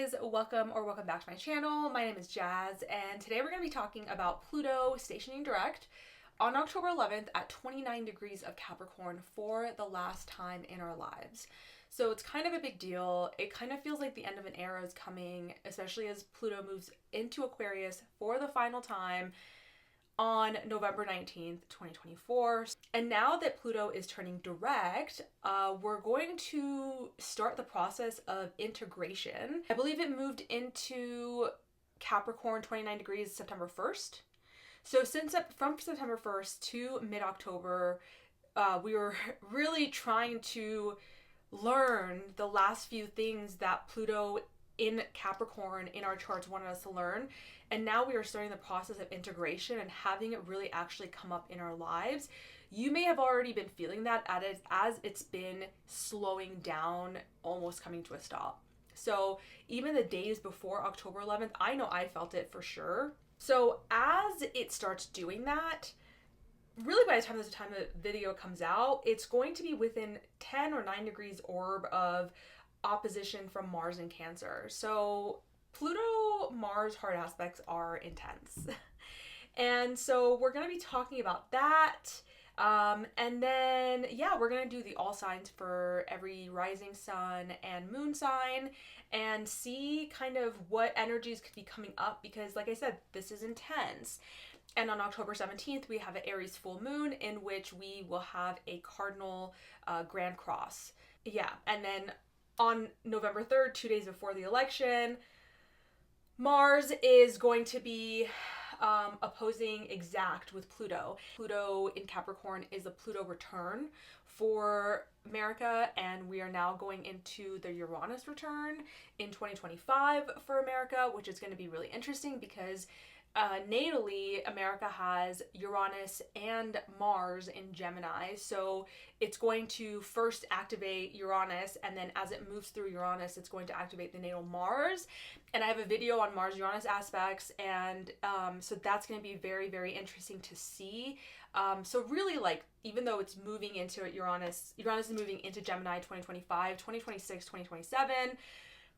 guys, welcome back to my channel. My name is Jazz, and today we're going to be talking about Pluto stationing direct on October 11th at 29 degrees of Capricorn for the last time in our lives. So it's kind of a big deal. It kind of feels like the end of an era is coming, especially as Pluto moves into Aquarius for the final time on November 19th, 2024. And now that Pluto is turning direct, we're going to start the process of integration. I believe it moved into Capricorn 29 degrees September 1st. So from September 1st to mid-October, we were really trying to learn the last few things that Pluto in Capricorn in our charts wanted us to learn. And now we are starting the process of integration and having it really actually come up in our lives. You may have already been feeling that as it's been slowing down, almost coming to a stop. So even the days before October 11th, I know I felt it for sure. So as it starts doing that, really by the time the video comes out, it's going to be within 10 or 9 degrees orb of opposition from Mars and Cancer. So Pluto-Mars hard aspects are intense. And so we're going to be talking about that. And then, yeah, we're going to do the all signs for every rising sun and moon sign and see kind of what energies could be coming up because, like I said, this is intense. And on October 17th, we have an Aries full moon in which we will have a cardinal grand cross. Yeah, and then on November 3rd, 2 days before the election, Mars is going to be opposing exact with Pluto. Pluto in Capricorn is a Pluto return for America, and we are now going into the Uranus return in 2025 for America, which is going to be really interesting because natally, America has Uranus and Mars in Gemini, so it's going to first activate Uranus, and then as it moves through Uranus, it's going to activate the natal Mars. And I have a video on Mars-Uranus aspects, and so that's going to be very, very interesting to see. So really, like, even though it's moving into Uranus is moving into Gemini 2025, 2026, 2027,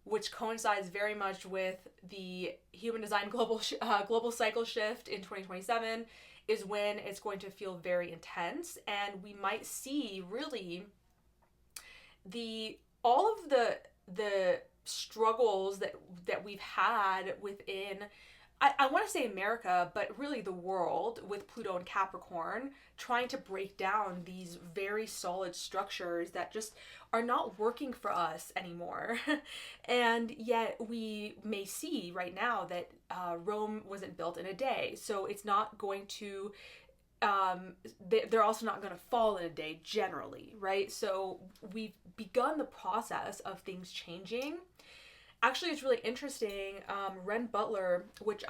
which coincides very much with the human design global cycle shift in 2027, is when it's going to feel very intense, and we might see really all of the struggles that we've had within, I want to say America, but really the world with Pluto and Capricorn, trying to break down these very solid structures that just are not working for us anymore. And yet we may see right now that Rome wasn't built in a day. So it's not going to, they're also not going to fall in a day generally, right? So we've begun the process of things changing. Actually, it's really interesting. Ren Butler, which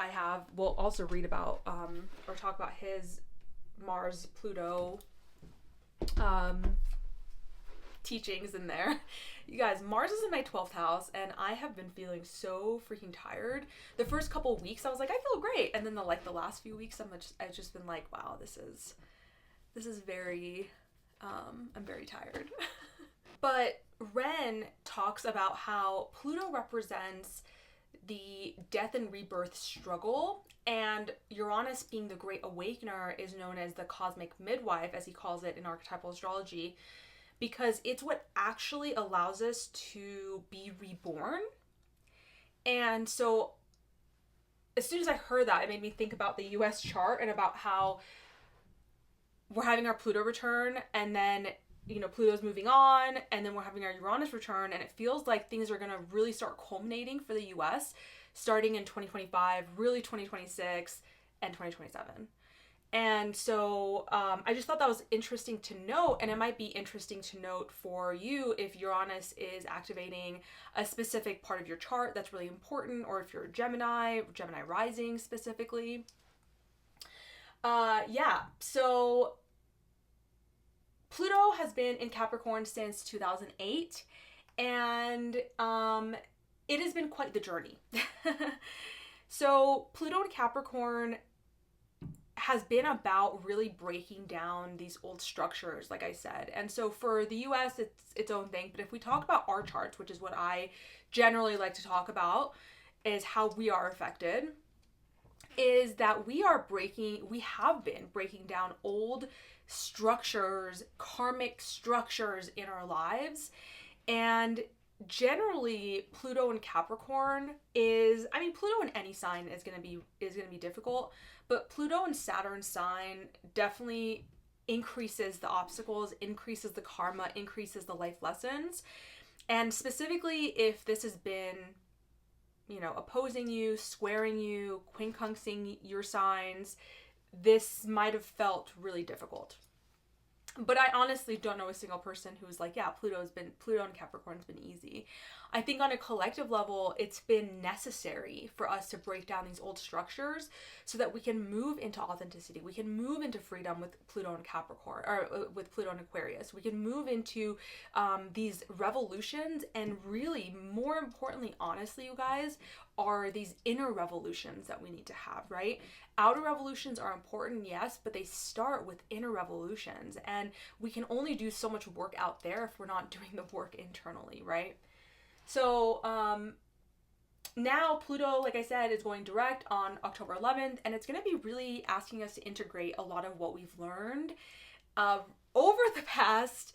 we'll also read about or talk about his Mars-Pluto teachings in there. You guys, Mars is in my 12th house, and I have been feeling so freaking tired. The first couple weeks, I was like, I feel great, and then the last few weeks, I've just been like, wow, this is very, I'm very tired. But Ren talks about how Pluto represents the death and rebirth struggle, and Uranus, being the great awakener, is known as the cosmic midwife, as he calls it in archetypal astrology, because it's what actually allows us to be reborn. And so as soon as I heard that, it made me think about the US chart and about how we're having our Pluto return, and then Pluto's moving on, and then we're having our Uranus return, and it feels like things are going to really start culminating for the US starting in 2025, really 2026, and 2027. And so I just thought that was interesting to note, and it might be interesting to note for you if Uranus is activating a specific part of your chart that's really important, or if you're a Gemini rising specifically. Yeah, so Pluto has been in Capricorn since 2008, and it has been quite the journey. So Pluto in Capricorn has been about really breaking down these old structures, like I said. And so for the US, it's its own thing. But if we talk about our charts, which is what I generally like to talk about, is how we are affected, is that we have been breaking down old structures, karmic structures in our lives. And generally Pluto in Capricorn is, I mean, Pluto in any sign is going to be difficult, but Pluto in Saturn sign definitely increases the obstacles, increases the karma, increases the life lessons. And specifically if this has been, you know, opposing you, squaring you, quincunxing your signs, this might have felt really difficult. But I honestly don't know a single person who's like, yeah, Pluto and Capricorn's been easy. I think on a collective level, it's been necessary for us to break down these old structures so that we can move into authenticity. We can move into freedom with Pluto and Capricorn, or with Pluto and Aquarius. We can move into these revolutions, and really, more importantly, honestly, you guys, are these inner revolutions that we need to have, right? Outer revolutions are important, yes, but they start with inner revolutions, and we can only do so much work out there if we're not doing the work internally, right? So now Pluto, like I said, is going direct on October 11th, and it's going to be really asking us to integrate a lot of what we've learned over the past,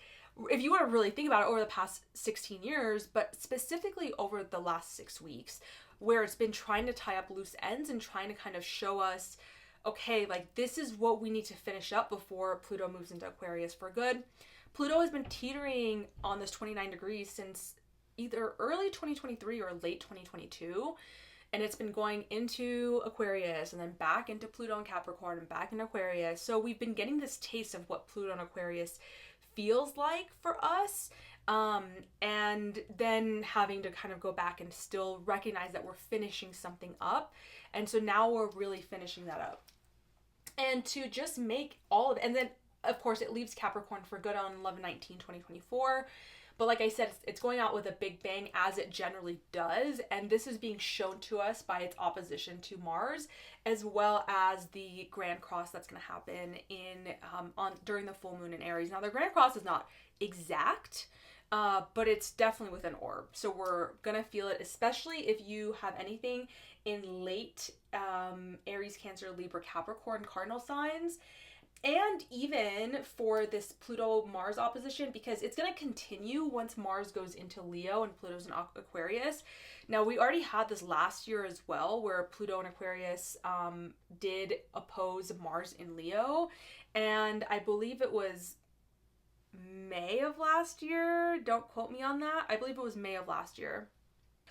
if you want to really think about it, over the past 16 years, but specifically over the last 6 weeks, where it's been trying to tie up loose ends and trying to kind of show us, okay, like this is what we need to finish up before Pluto moves into Aquarius for good. Pluto has been teetering on this 29 degrees since either early 2023 or late 2022, and it's been going into Aquarius and then back into Pluto and Capricorn and back into Aquarius. So we've been getting this taste of what Pluto and Aquarius feels like for us, and then having to kind of go back and still recognize that we're finishing something up. And so now we're really finishing that up, and to just make all of it, and then of course it leaves Capricorn for good on 11/19/2024. But like I said, it's going out with a big bang, as it generally does. And this is being shown to us by its opposition to Mars, as well as the Grand Cross that's going to happen during the full moon in Aries. Now, the Grand Cross is not exact, but it's definitely with an orb. So we're going to feel it, especially if you have anything in late Aries, Cancer, Libra, Capricorn, Cardinal signs. And even for this Pluto-Mars opposition, because it's going to continue once Mars goes into Leo and Pluto's in Aquarius. Now, we already had this last year as well, where Pluto and Aquarius did oppose Mars in Leo. And I believe it was May of last year. Don't quote me on that. I believe it was May of last year.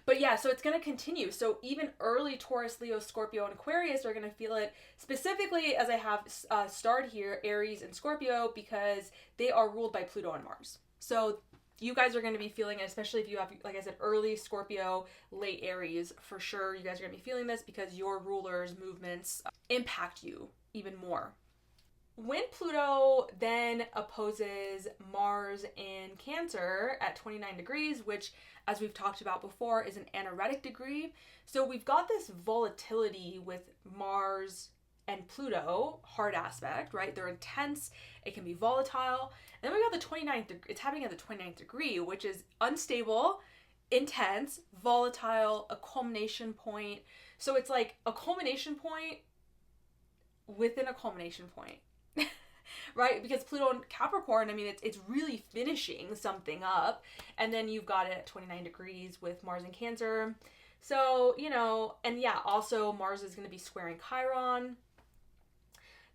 But yeah, so it's going to continue. So even early Taurus, Leo, Scorpio, and Aquarius are going to feel it, specifically as I have starred here, Aries and Scorpio, because they are ruled by Pluto and Mars. So you guys are going to be feeling it, especially if you have, like I said, early Scorpio, late Aries. For sure, you guys are going to be feeling this because your rulers' movements impact you even more. When Pluto then opposes Mars in Cancer at 29 degrees, which, as we've talked about before, is an anaretic degree. So we've got this volatility with Mars and Pluto, hard aspect, right? They're intense. It can be volatile. And then we got the 29th, it's happening at the 29th degree, which is unstable, intense, volatile, a culmination point. So it's like a culmination point within a culmination point. Right? Because Pluto and Capricorn, I mean, it's really finishing something up. And then you've got it at 29 degrees with Mars and Cancer. So, you know, and yeah, also Mars is going to be squaring Chiron.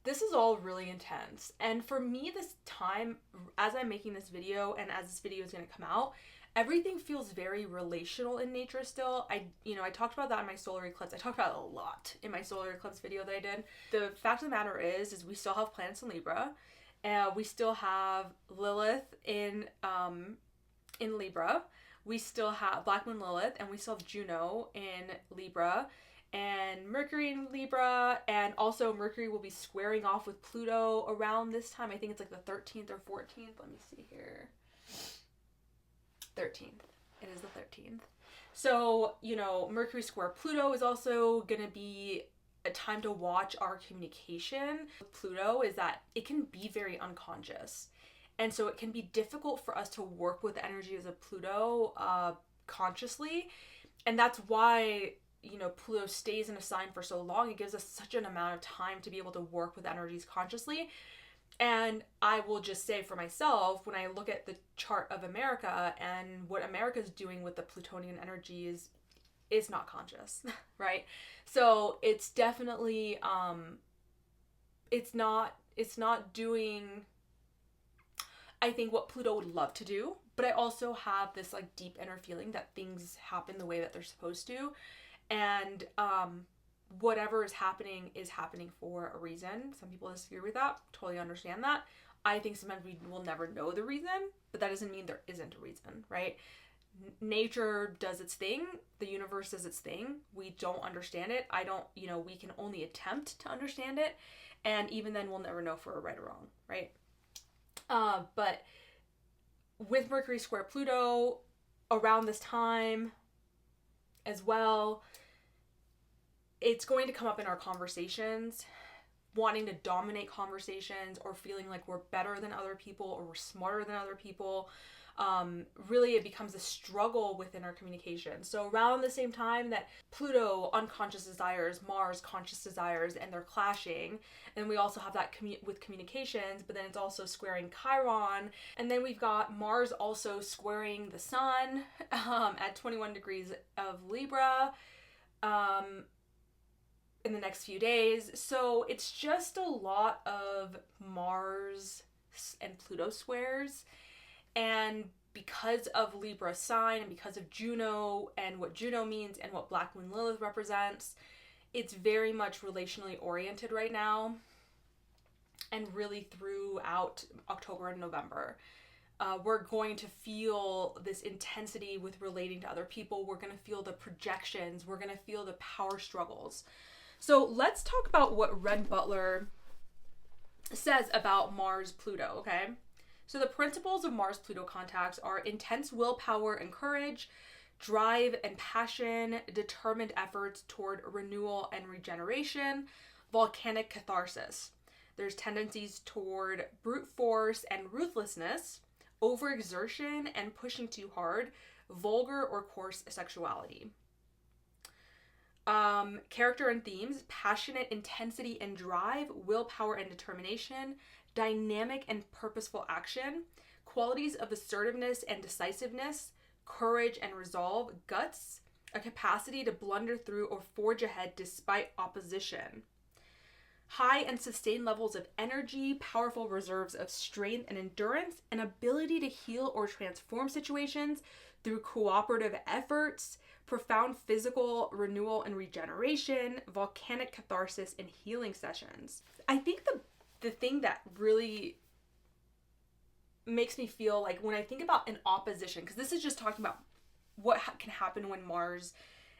This is all really intense. And for me, this time, as I'm making this video and as this video is going to come out, everything feels very relational in nature still. I talked about that in my solar eclipse. I talked about it a lot in my solar eclipse video that I did. The fact of the matter is we still have planets in Libra. We still have Lilith in Libra. We still have Black Moon Lilith, and we still have Juno in Libra, and Mercury in Libra, and also Mercury will be squaring off with Pluto around this time. I think it's like the 13th or 14th. Let me see here. 13th. It is the 13th. So, you know, Mercury square Pluto is also going to be a time to watch our communication with Pluto is that it can be very unconscious. And so it can be difficult for us to work with the energies of Pluto consciously. And that's why, you know, Pluto stays in a sign for so long. It gives us such an amount of time to be able to work with energies consciously. And I will just say for myself, when I look at the chart of America and what America's doing with the Plutonian energies, is not conscious, right? So it's definitely, it's not doing, I think, what Pluto would love to do, but I also have this like deep inner feeling that things happen the way that they're supposed to. And whatever is happening for a reason. Some people disagree with that. Totally understand that. I think sometimes we will never know the reason, but that doesn't mean there isn't a reason, right? Nature does its thing. The universe does its thing. We don't understand it. We can only attempt to understand it. And even then we'll never know if we're right or wrong, right? But with Mercury square Pluto around this time as well, it's going to come up in our conversations, wanting to dominate conversations or feeling like we're better than other people or we're smarter than other people. Really it becomes a struggle within our communication. So around the same time that Pluto unconscious desires, Mars conscious desires, and they're clashing, and we also have that with communications, but then it's also squaring Chiron, and then we've got Mars also squaring the Sun at 21 degrees of Libra in the next few days. So it's just a lot of Mars and Pluto squares. And because of Libra sign and because of Juno and what Juno means and what Black Moon Lilith represents, it's very much relationally oriented right now and really throughout October and November. We're going to feel this intensity with relating to other people. We're going to feel the projections. We're going to feel the power struggles. So let's talk about what Red Butler says about Mars-Pluto, okay? So the principles of Mars-Pluto contacts are intense willpower and courage, drive and passion, determined efforts toward renewal and regeneration, volcanic catharsis. There's tendencies toward brute force and ruthlessness, overexertion and pushing too hard, vulgar or coarse sexuality. Character and themes: passionate intensity and drive, willpower and determination, dynamic and purposeful action, qualities of assertiveness and decisiveness, courage and resolve, guts, a capacity to blunder through or forge ahead despite opposition, high and sustained levels of energy, powerful reserves of strength and endurance, an ability to heal or transform situations through cooperative efforts, profound physical renewal and regeneration, volcanic catharsis, and healing sessions. I think the thing that really makes me feel like when I think about an opposition, because this is just talking about what can happen when Mars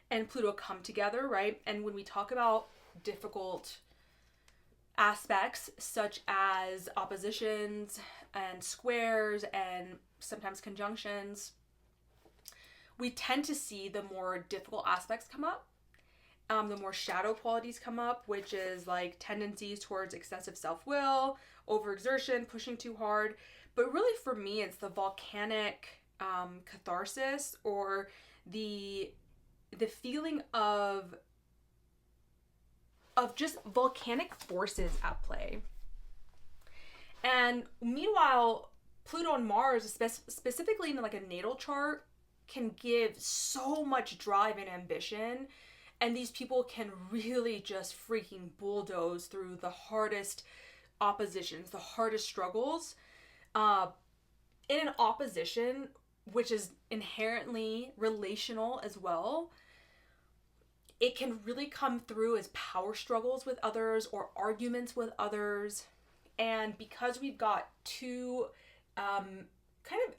and Pluto come together, right? And when we talk about difficult aspects such as oppositions and squares and sometimes conjunctions, we tend to see the more difficult aspects come up. The more shadow qualities come up, which is like tendencies towards excessive self-will, overexertion, pushing too hard. But really for me, it's the volcanic catharsis, or the feeling of just volcanic forces at play. And meanwhile, Pluto and Mars, specifically in like a natal chart, can give so much drive and ambition. And these people can really just freaking bulldoze through the hardest oppositions, the hardest struggles. In an opposition, which is inherently relational as well, it can really come through as power struggles with others or arguments with others. And because we've got two kind of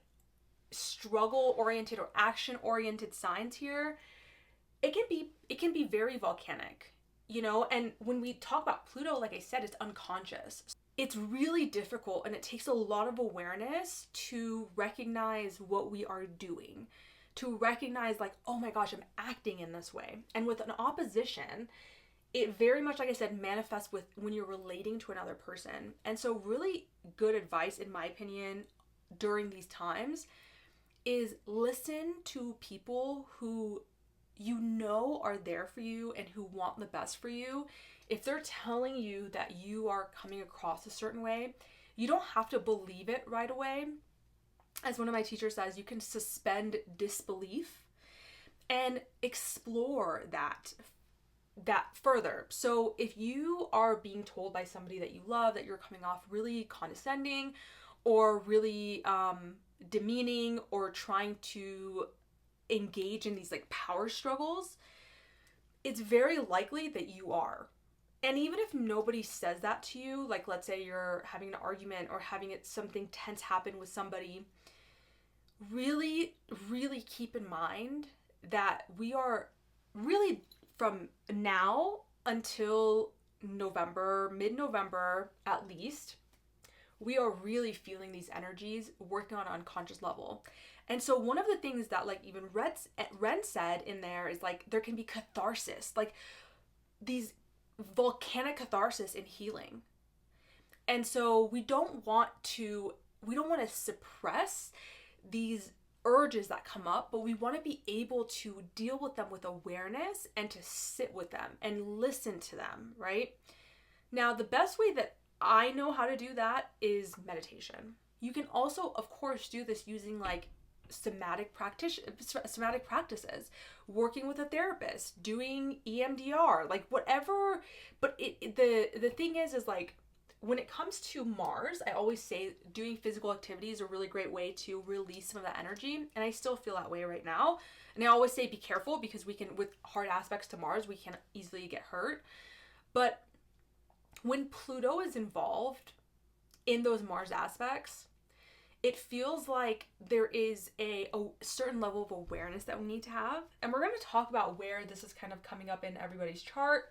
struggle-oriented or action-oriented signs here, it can be very volcanic, you know? And when we talk about Pluto, like I said, it's unconscious. It's really difficult, and it takes a lot of awareness to recognize what we are doing, to recognize like, oh my gosh, I'm acting in this way. And with an opposition, it very much, like I said, manifests with when you're relating to another person. And so really good advice, in my opinion, during these times is listen to people who you know are there for you and who want the best for you. If they're telling you that you are coming across a certain way, you don't have to believe it right away. As one of my teachers says, you can suspend disbelief and explore that further. So if you are being told by somebody that you love that you're coming off really condescending or really demeaning or trying to engage in these like power struggles, it's very likely that you are. And even if nobody says that to you, like let's say you're having an argument or having something tense happen with somebody, really, really keep in mind that we are really, from now until November, mid-November at least, we are really feeling these energies working on an unconscious level. And so one of the things that like even Ren said in there is like there can be catharsis, like these volcanic catharsis in healing. And so we don't want to suppress these urges that come up, but we want to be able to deal with them with awareness and to sit with them and listen to them, right? Now, the best way that I know how to do that is meditation. You can also, of course, do this using like somatic practices, working with a therapist, doing EMDR, like whatever. But the thing is like, when it comes to Mars, I always say doing physical activity is a really great way to release some of that energy. And I still feel that way right now. And I always say be careful because we can, with hard aspects to Mars, we can easily get hurt. But when Pluto is involved in those Mars aspects, it feels like there is a certain level of awareness that we need to have. And we're going to talk about where this is kind of coming up in everybody's chart.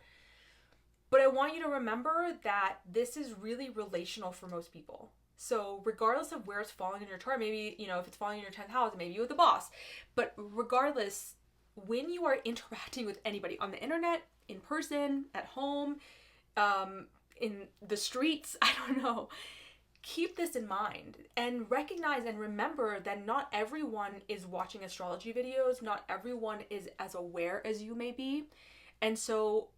But I want you to remember that this is really relational for most people. So regardless of where it's falling in your chart, maybe, if it's falling in your 10th house, maybe with the boss. But regardless, when you are interacting with anybody on the internet, in person, at home, in the streets, I don't know, keep this in mind and recognize and remember that not everyone is watching astrology videos. Not everyone is as aware as you may be. And so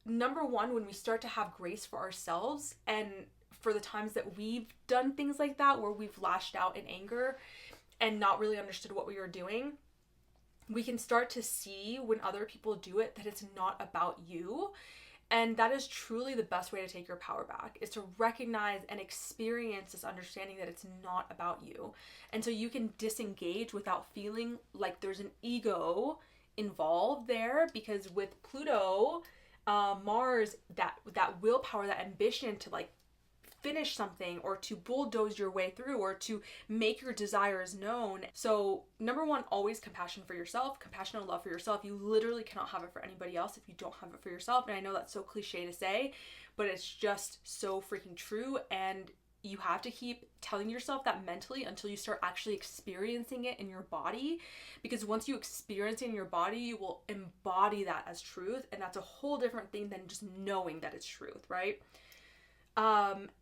number one, when we start to have grace for ourselves and for the times that we've done things like that, where we've lashed out in anger and not really understood what we were doing, we can start to see when other people do it that it's not about you. And that is truly the best way to take your power back, is to recognize and experience this understanding that it's not about you. And so you can disengage without feeling like there's an ego involved there, because with Pluto, Mars, that willpower, that ambition to like finish something or to bulldoze your way through or to make your desires known. So number one, always compassion for yourself, compassion and love for yourself. You literally cannot have it for anybody else if you don't have it for yourself. And I know that's so cliche to say, but it's just so freaking true. And you have to keep telling yourself that mentally until you start actually experiencing it in your body. Because once you experience it in your body, you will embody that as truth. And that's a whole different thing than just knowing that it's truth, right?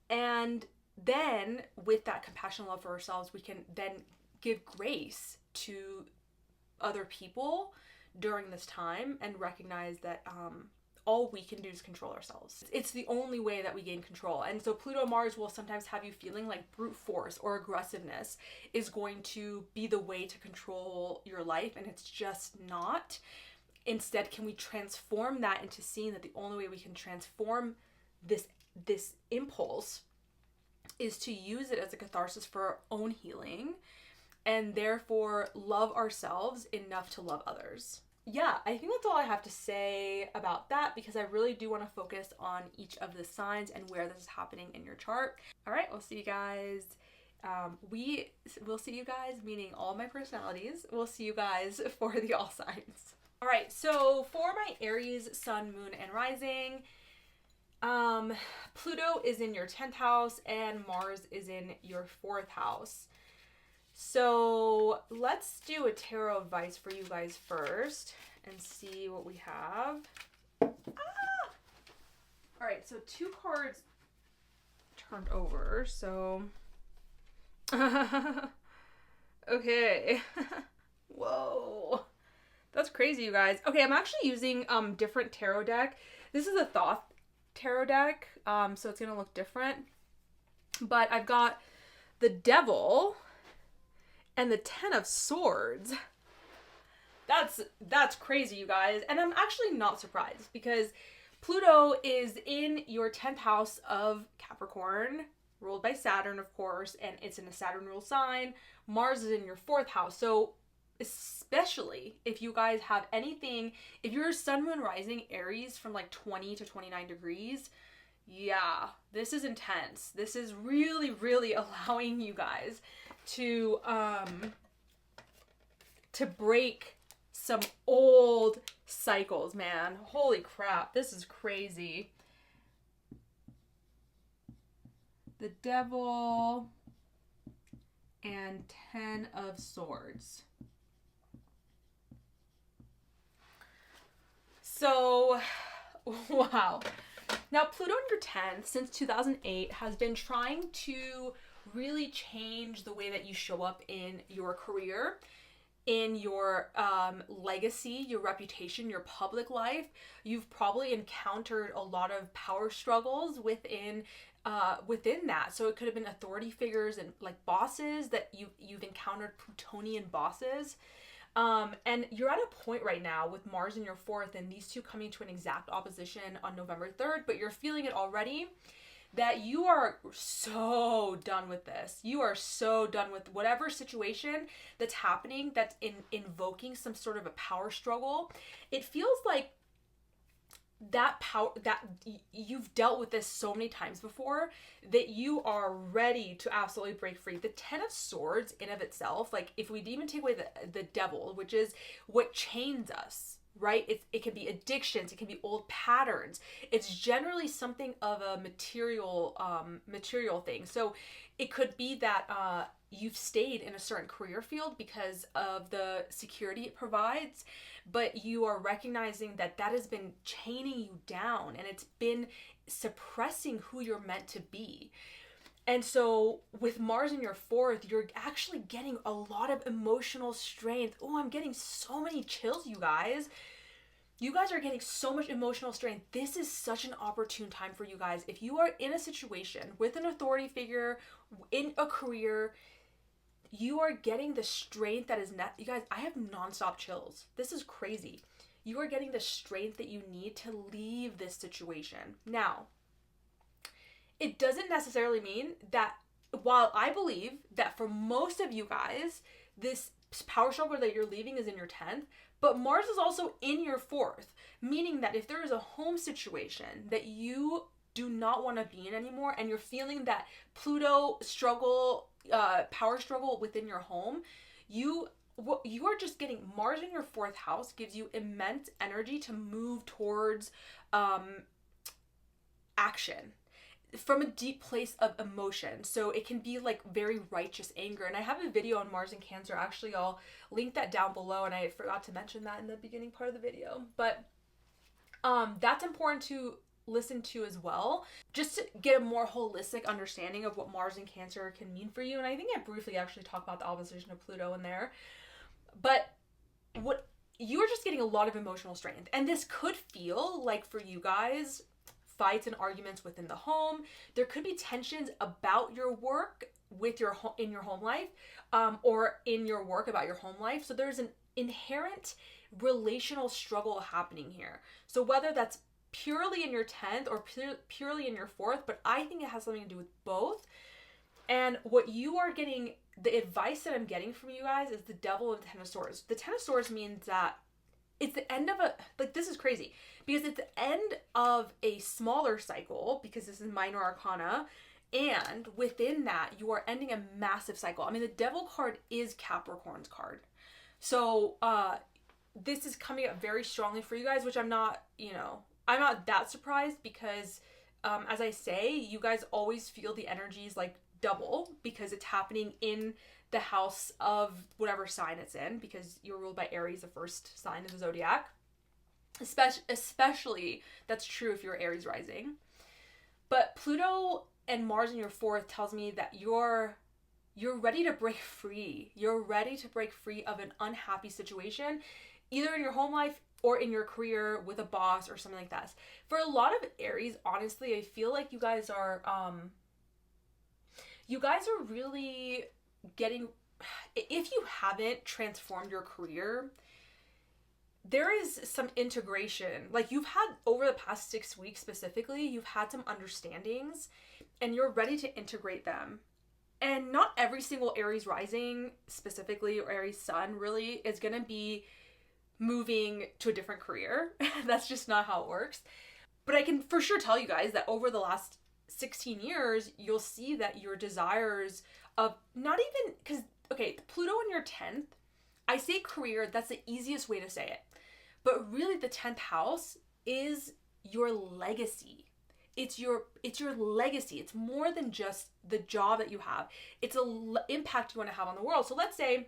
And then with that compassion and love for ourselves, we can then give grace to other people during this time and recognize that all we can do is control ourselves. It's the only way that we gain control. And so Pluto Mars will sometimes have you feeling like brute force or aggressiveness is going to be the way to control your life, and it's just not. Instead, can we transform that into seeing that the only way we can transform this impulse is to use it as a catharsis for our own healing, and therefore love ourselves enough to love others. Yeah, I think that's all I have to say about that, because I really do want to focus on each of the signs and where this is happening in your chart. All right, we'll see you guys. We'll see you guys, meaning all my personalities. We'll see you guys for the all signs. All right, so for my Aries, Sun, Moon, and Rising, Pluto is in your 10th house and Mars is in your 4th house. So let's do a tarot advice for you guys first and see what we have. All right, so 2 cards turned over, so okay. Whoa, that's crazy, you guys. Okay, I'm actually using different tarot deck. This is a Thoth tarot deck, so it's gonna look different, but I've got the Devil and the 10 of Swords. That's crazy, you guys. And I'm actually not surprised because Pluto is in your 10th house of Capricorn, ruled by Saturn, of course, and it's in a Saturn ruled sign. Mars is in your 4th house. So especially if you guys have anything, if you're sun, moon, rising Aries from like 20 to 29 degrees, yeah, this is intense. This is really, really allowing you guys to break some old cycles, man. Holy crap, this is crazy. The Devil and 10 of Swords. So, wow. Now, Pluto in your 10th since 2008 has been trying to really change the way that you show up in your career, in your legacy, your reputation, your public life. You've probably encountered a lot of power struggles within that. So it could have been authority figures and like bosses that you've encountered, Plutonian bosses. And you're at a point right now with Mars in your 4th and these two coming to an exact opposition on November 3rd, but you're feeling it already, that you are so done with this. You are so done with whatever situation that's happening that's invoking some sort of a power struggle. It feels like that power, that you've dealt with this so many times before that you are ready to absolutely break free. The 10 of Swords in of itself, like if we even take away the Devil, which is what chains us, right? It can be addictions, it can be old patterns. It's generally something of a material thing. So it could be that you've stayed in a certain career field because of the security it provides, but you are recognizing that that has been chaining you down and it's been suppressing who you're meant to be. And so with Mars in your 4th, you're actually getting a lot of emotional strength. Oh, I'm getting so many chills, you guys. You guys are getting so much emotional strength. This is such an opportune time for you guys. If you are in a situation with an authority figure, in a career, you are getting the strength that is you guys, I have nonstop chills. This is crazy. You are getting the strength that you need to leave this situation. Now, it doesn't necessarily mean that, while I believe that for most of you guys, this power struggle that you're leaving is in your 10th, but Mars is also in your 4th, meaning that if there is a home situation that you do not want to be in anymore and you're feeling that Pluto struggle, power struggle within your home, you are just getting Mars in your 4th house gives you immense energy to move towards action from a deep place of emotion. So it can be like very righteous anger. And I have a video on Mars and Cancer. Actually, I'll link that down below. And I forgot to mention that in the beginning part of the video. But that's important to listen to as well, just to get a more holistic understanding of what Mars and Cancer can mean for you. And I think I briefly actually talked about the opposition of Pluto in there. But what you're just getting a lot of emotional strength. And this could feel like for you guys, fights and arguments within the home. There could be tensions about your work with your in your home life, or in your work about your home life. So there's an inherent relational struggle happening here. So whether that's purely in your 10th or purely in your 4th, but I think it has something to do with both. And what you are getting, the advice that I'm getting from you guys is the Devil and the 10 of Swords. The 10 of Swords means that it's the end of this is crazy, because it's the end of a smaller cycle, because this is minor arcana, and within that, you are ending a massive cycle. I mean, the Devil card is Capricorn's card. So, this is coming up very strongly for you guys, which I'm not that surprised, because, as I say, you guys always feel the energies like double, because it's happening in the house of whatever sign it's in, because you're ruled by Aries, the first sign of the zodiac. Especially that's true if you're Aries rising. But Pluto and Mars in your 4th tells me that you're ready to break free. You're ready to break free of an unhappy situation, either in your home life or in your career with a boss or something like that. For a lot of Aries, honestly, I feel like you guys are really getting, if you haven't transformed your career, there is some integration. Like, you've had, over the past 6 weeks specifically, you've had some understandings and you're ready to integrate them. And not every single Aries rising specifically, or Aries sun really, is going to be moving to a different career. That's just not how it works. But I can for sure tell you guys that over the last 16 years, you'll see that your desires of not even, because, okay, Pluto in your 10th, I say career, that's the easiest way to say it. But really the 10th house is your legacy. It's your legacy. It's more than just the job that you have. It's an impact you want to have on the world. So let's say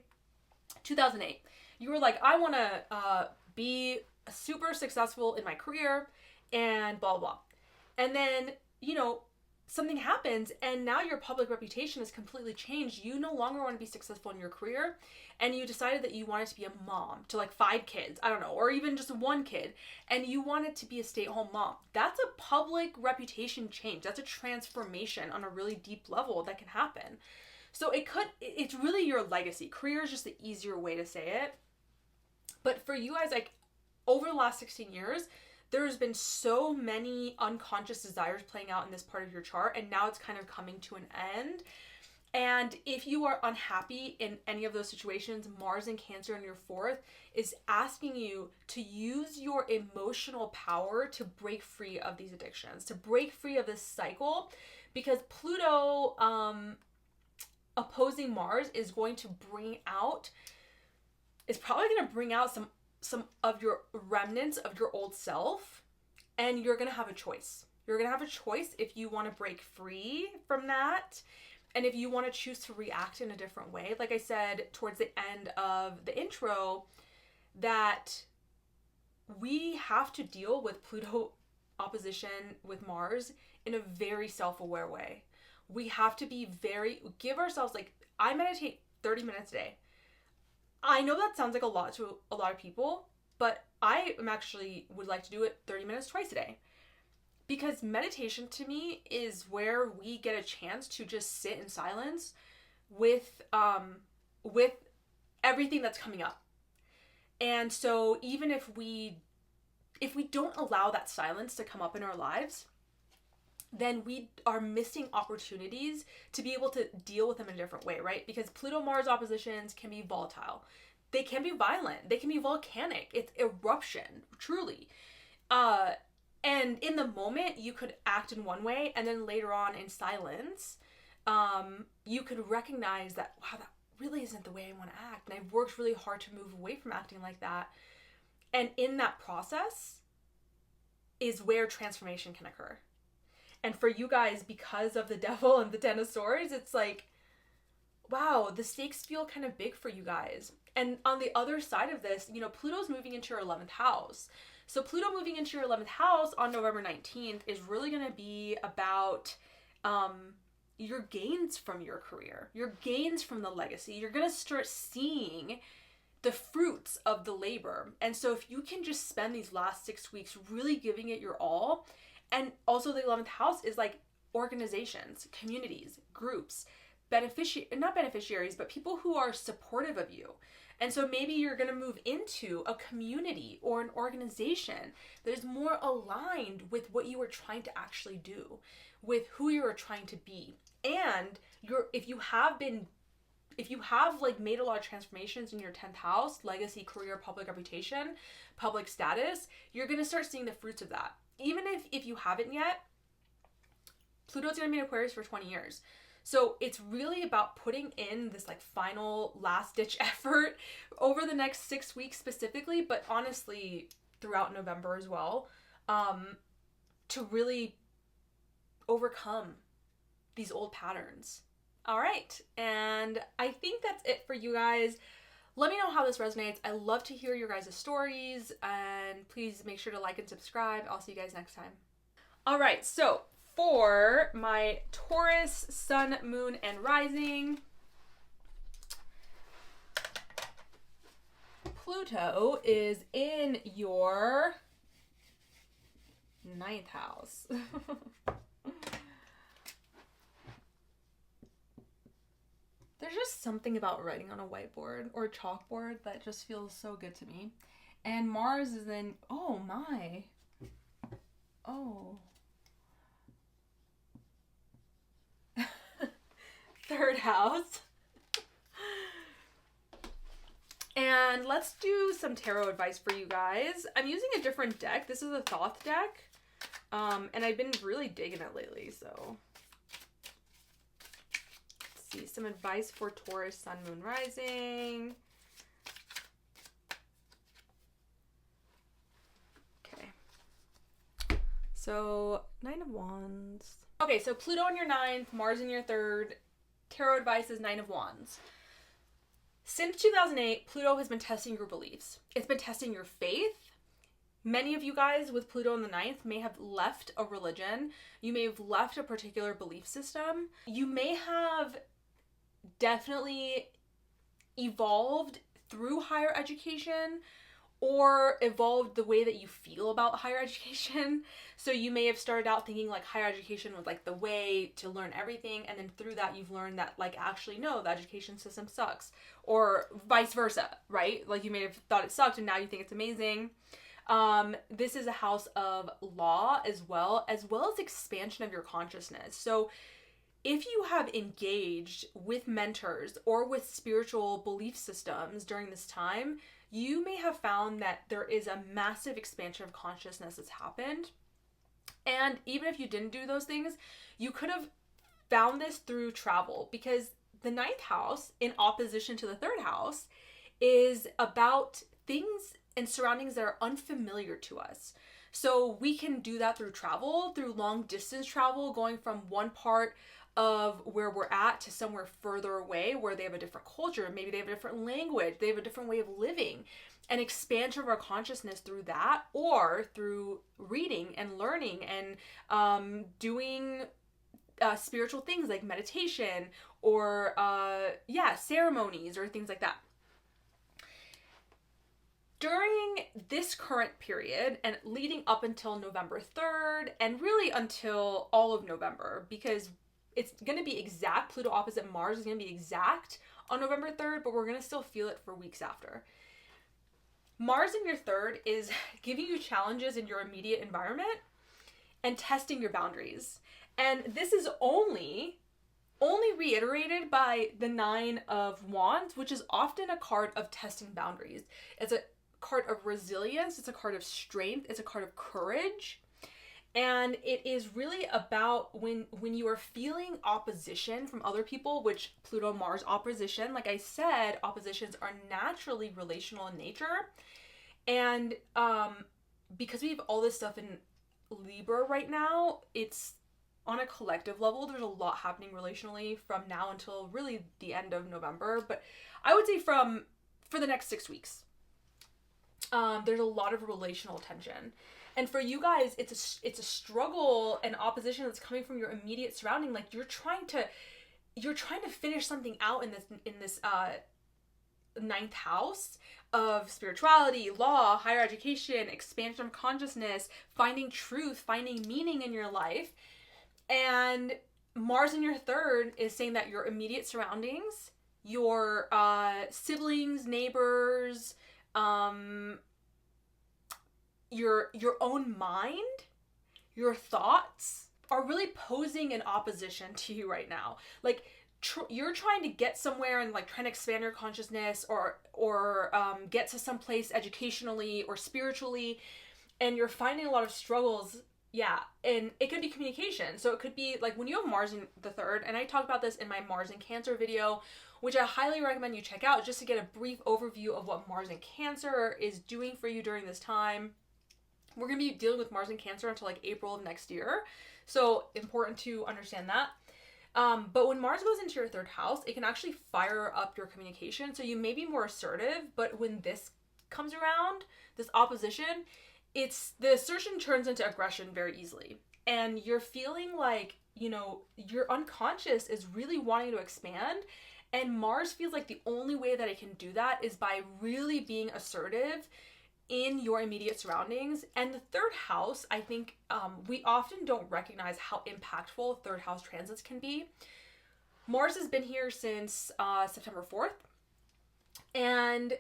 2008, you were like, I want to be super successful in my career and blah, blah, blah. And then, you know, something happens and now your public reputation has completely changed. You no longer want to be successful in your career, and you decided that you wanted to be a mom to like 5 kids, I don't know, or even just 1 kid, and you wanted to be a stay-at-home mom. That's a public reputation change. That's a transformation on a really deep level that can happen. So it's really your legacy. Career is just the easier way to say it. But for you guys, like, over the last 16 years, there's been so many unconscious desires playing out in this part of your chart, and now it's kind of coming to an end. And if you are unhappy in any of those situations, Mars in Cancer in your 4th is asking you to use your emotional power to break free of these addictions, to break free of this cycle, because Pluto opposing Mars is probably going to bring out some of your remnants of your old self, and you're going to have a choice. You're going to have a choice if you want to break free from that, and if you want to choose to react in a different way. Like I said towards the end of the intro, that we have to deal with Pluto opposition with Mars in a very self-aware way. We have to give ourselves, like, I meditate 30 minutes a day. I know that sounds like a lot to a lot of people, but I would like to do it 30 minutes twice a day. Because meditation to me is where we get a chance to just sit in silence with everything that's coming up. And so even if we don't allow that silence to come up in our lives, then we are missing opportunities to be able to deal with them in a different way, right? Because Pluto-Mars oppositions can be volatile. They can be violent. They can be volcanic. It's eruption, truly. And in the moment, you could act in one way, and then later on in silence, you could recognize that, wow, that really isn't the way I want to act. And I've worked really hard to move away from acting like that. And in that process is where transformation can occur. And for you guys, because of the Devil and the 10 of Swords, it's like, wow, the stakes feel kind of big for you guys. And on the other side of this, you know, Pluto's moving into your 11th house. So Pluto moving into your 11th house on November 19th is really going to be about your gains from your career, your gains from the legacy. You're going to start seeing the fruits of the labor. And so if you can just spend these last 6 weeks really giving it your all. And also the 11th house is like organizations, communities, groups, not beneficiaries, but people who are supportive of you. And so maybe you're going to move into a community or an organization that is more aligned with what you are trying to actually do, with who you are trying to be. And if you have like made a lot of transformations in your 10th house, legacy, career, public reputation, public status, you're going to start seeing the fruits of that. Even if you haven't yet, Pluto's going to be in Aquarius for 20 years. So it's really about putting in this like final last ditch effort over the next 6 weeks specifically, but honestly throughout November as well, to really overcome these old patterns. All right. And I think that's it for you guys. Let me know how this resonates. I love to hear your guys' stories, and please make sure to like and subscribe. I'll see you guys next time. All right. So for my Taurus, Sun, Moon, and Rising, Pluto is in your 9th house. There's just something about writing on a whiteboard or a chalkboard that just feels so good to me. And Mars is in, oh my. Oh. 3rd house. And let's do some tarot advice for you guys. I'm using a different deck. This is a Thoth deck. And I've been really digging it lately, so. Let's see, some advice for Taurus, Sun, Moon, Rising. Okay. So, 9 of Wands. Okay, so Pluto in your 9th, Mars in your 3rd. Tarot advice is 9 of Wands. Since 2008, Pluto has been testing your beliefs. It's been testing your faith. Many of you guys with Pluto in the 9th may have left a religion. You may have left a particular belief system. You may have definitely evolved through higher education or evolved the way that you feel about higher education. So you may have started out thinking like higher education was like the way to learn everything, and then through that you've learned that like actually no, the education system sucks, or vice versa, right? Like you may have thought it sucked and now you think it's amazing. This is a house of law as well as expansion of your consciousness. So if you have engaged with mentors or with spiritual belief systems during this time, you may have found that there is a massive expansion of consciousness that's happened. And even if you didn't do those things, you could have found this through travel, because the 9th house in opposition to the 3rd house is about things and surroundings that are unfamiliar to us. So we can do that through travel, through long distance travel, going from one part of where we're at to somewhere further away where they have a different culture, maybe they have a different language, they have a different way of living, an expansion of our consciousnness through that, or through reading and learning and doing spiritual things like meditation or ceremonies or things like that. During this current period and leading up until November 3rd and really until all of November, because it's going to be exact, Pluto opposite Mars is going to be exact on November 3rd, but we're going to still feel it for weeks after. Mars in your 3rd is giving you challenges in your immediate environment and testing your boundaries. And this is only reiterated by the 9 of Wands, which is often a card of testing boundaries. It's a card of resilience, it's a card of strength, it's a card of courage. And it is really about when you are feeling opposition from other people, which Pluto-Mars opposition, like I said, oppositions are naturally relational in nature. And because we have all this stuff in Libra right now, it's on a collective level, there's a lot happening relationally from now until really the end of November. But I would say for the next 6 weeks, there's a lot of relational tension. And for you guys, it's a struggle and opposition that's coming from your immediate surrounding. Like you're trying to finish something out in this 9th house of spirituality, law, higher education, expansion of consciousness, finding truth, finding meaning in your life. And Mars in your 3rd is saying that your immediate surroundings, your siblings, neighbors, your own mind, your thoughts are really posing in opposition to you right now. Like you're trying to get somewhere and like trying to expand your consciousness or get to some place educationally or spiritually, and you're finding a lot of struggles. Yeah, and it could be communication. So it could be like when you have Mars in the 3rd, and I talked about this in my Mars in Cancer video, which I highly recommend you check out just to get a brief overview of what Mars in Cancer is doing for you during this time. We're going to be dealing with Mars in Cancer until like April of next year. So important to understand that. But when Mars goes into your 3rd house, it can actually fire up your communication. So you may be more assertive, but when this comes around, this opposition, the assertion turns into aggression very easily. and you're feeling like, you know, your unconscious is really wanting to expand, and Mars feels like the only way that it can do that is by really being assertive in your immediate surroundings. And the third house, I think we often don't recognize how impactful third house transits can be. Mars has been here since September 4th, and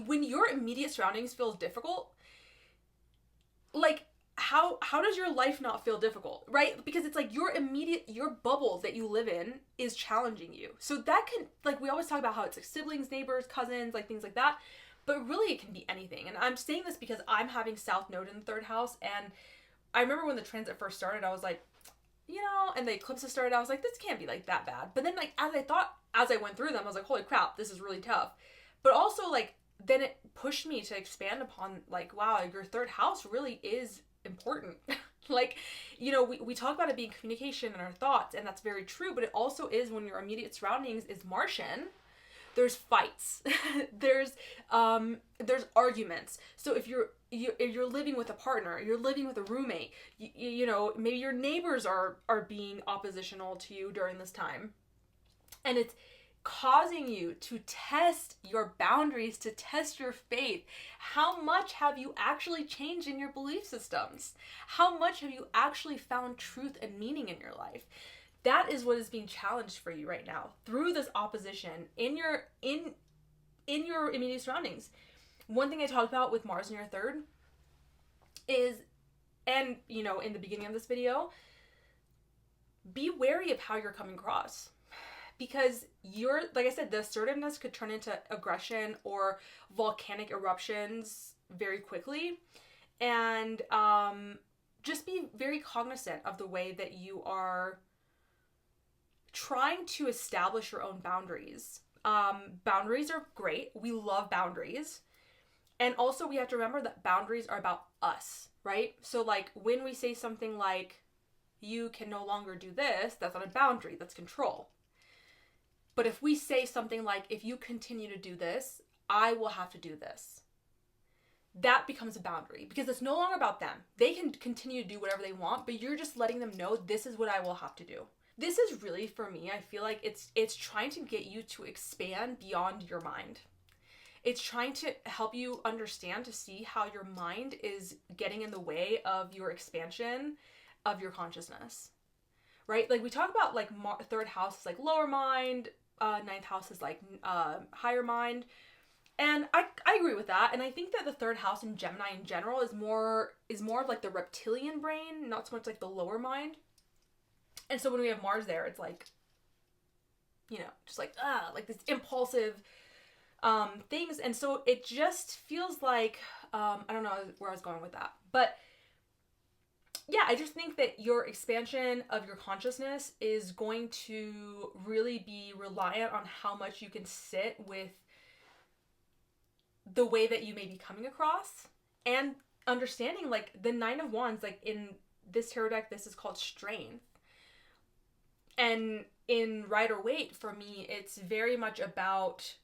when your immediate surroundings feels difficult, like how does your life not feel difficult, right? Because it's like your bubble that you live in is challenging you. So that can, like, we always talk about how it's like siblings, neighbors, cousins, like things like that, but really it can be anything. And I'm saying this because I'm having South Node in the third house, and I remember when the transit first started, I was like, you know, and the eclipses started, I was like, this can't be like that bad. But then, like, as I went through them, I was like, holy crap, this is really tough. But also, like, then it pushed me to expand upon, like, wow, your third house really is important. Like, you know, we talk about it being communication and our thoughts, and that's very true, but it also is when your immediate surroundings is Martian. There's fights. there's arguments. So if you're living with a partner, you're living with a roommate, you know, maybe your neighbors are being oppositional to you during this time, and it's causing you to test your boundaries, to test your faith. How much have you actually changed in your belief systems? How much have you actually found truth and meaning in your life? That is what is being challenged for you right now through this opposition in your immediate surroundings. One thing I talked about with Mars in your third is, and you know, in the beginning of this video, be wary of how you're coming across. Because like I said, the assertiveness could turn into aggression or volcanic eruptions very quickly. And just be very cognizant of the way that you are trying to establish your own boundaries. Boundaries are great. We love boundaries. And also we have to remember that boundaries are about us, right? So like when we say something like, you can no longer do this, that's not a boundary, that's control. But if we say something like, if you continue to do this, I will have to do this, that becomes a boundary, because it's no longer about them. They can continue to do whatever they want, but you're just letting them know, this is what I will have to do. This is really, for me, I feel like it's trying to get you to expand beyond your mind. It's trying to help you understand, to see how your mind is getting in the way of your expansion of your consciousness, right? Like we talk about like third house is like lower mind, ninth house is like higher mind. And I agree with that. And I think that the third house in Gemini in general is more of like the reptilian brain, not so much like the lower mind. And so when we have Mars there, it's like, you know, just like this impulsive things. And so it just feels like, I don't know where I was going with that, but yeah, I just think that your expansion of your consciousness is going to really be reliant on how much you can sit with the way that you may be coming across, and understanding like the Nine of Wands, like in this tarot deck, this is called strength. And in Rider-Waite, for me, it's very much about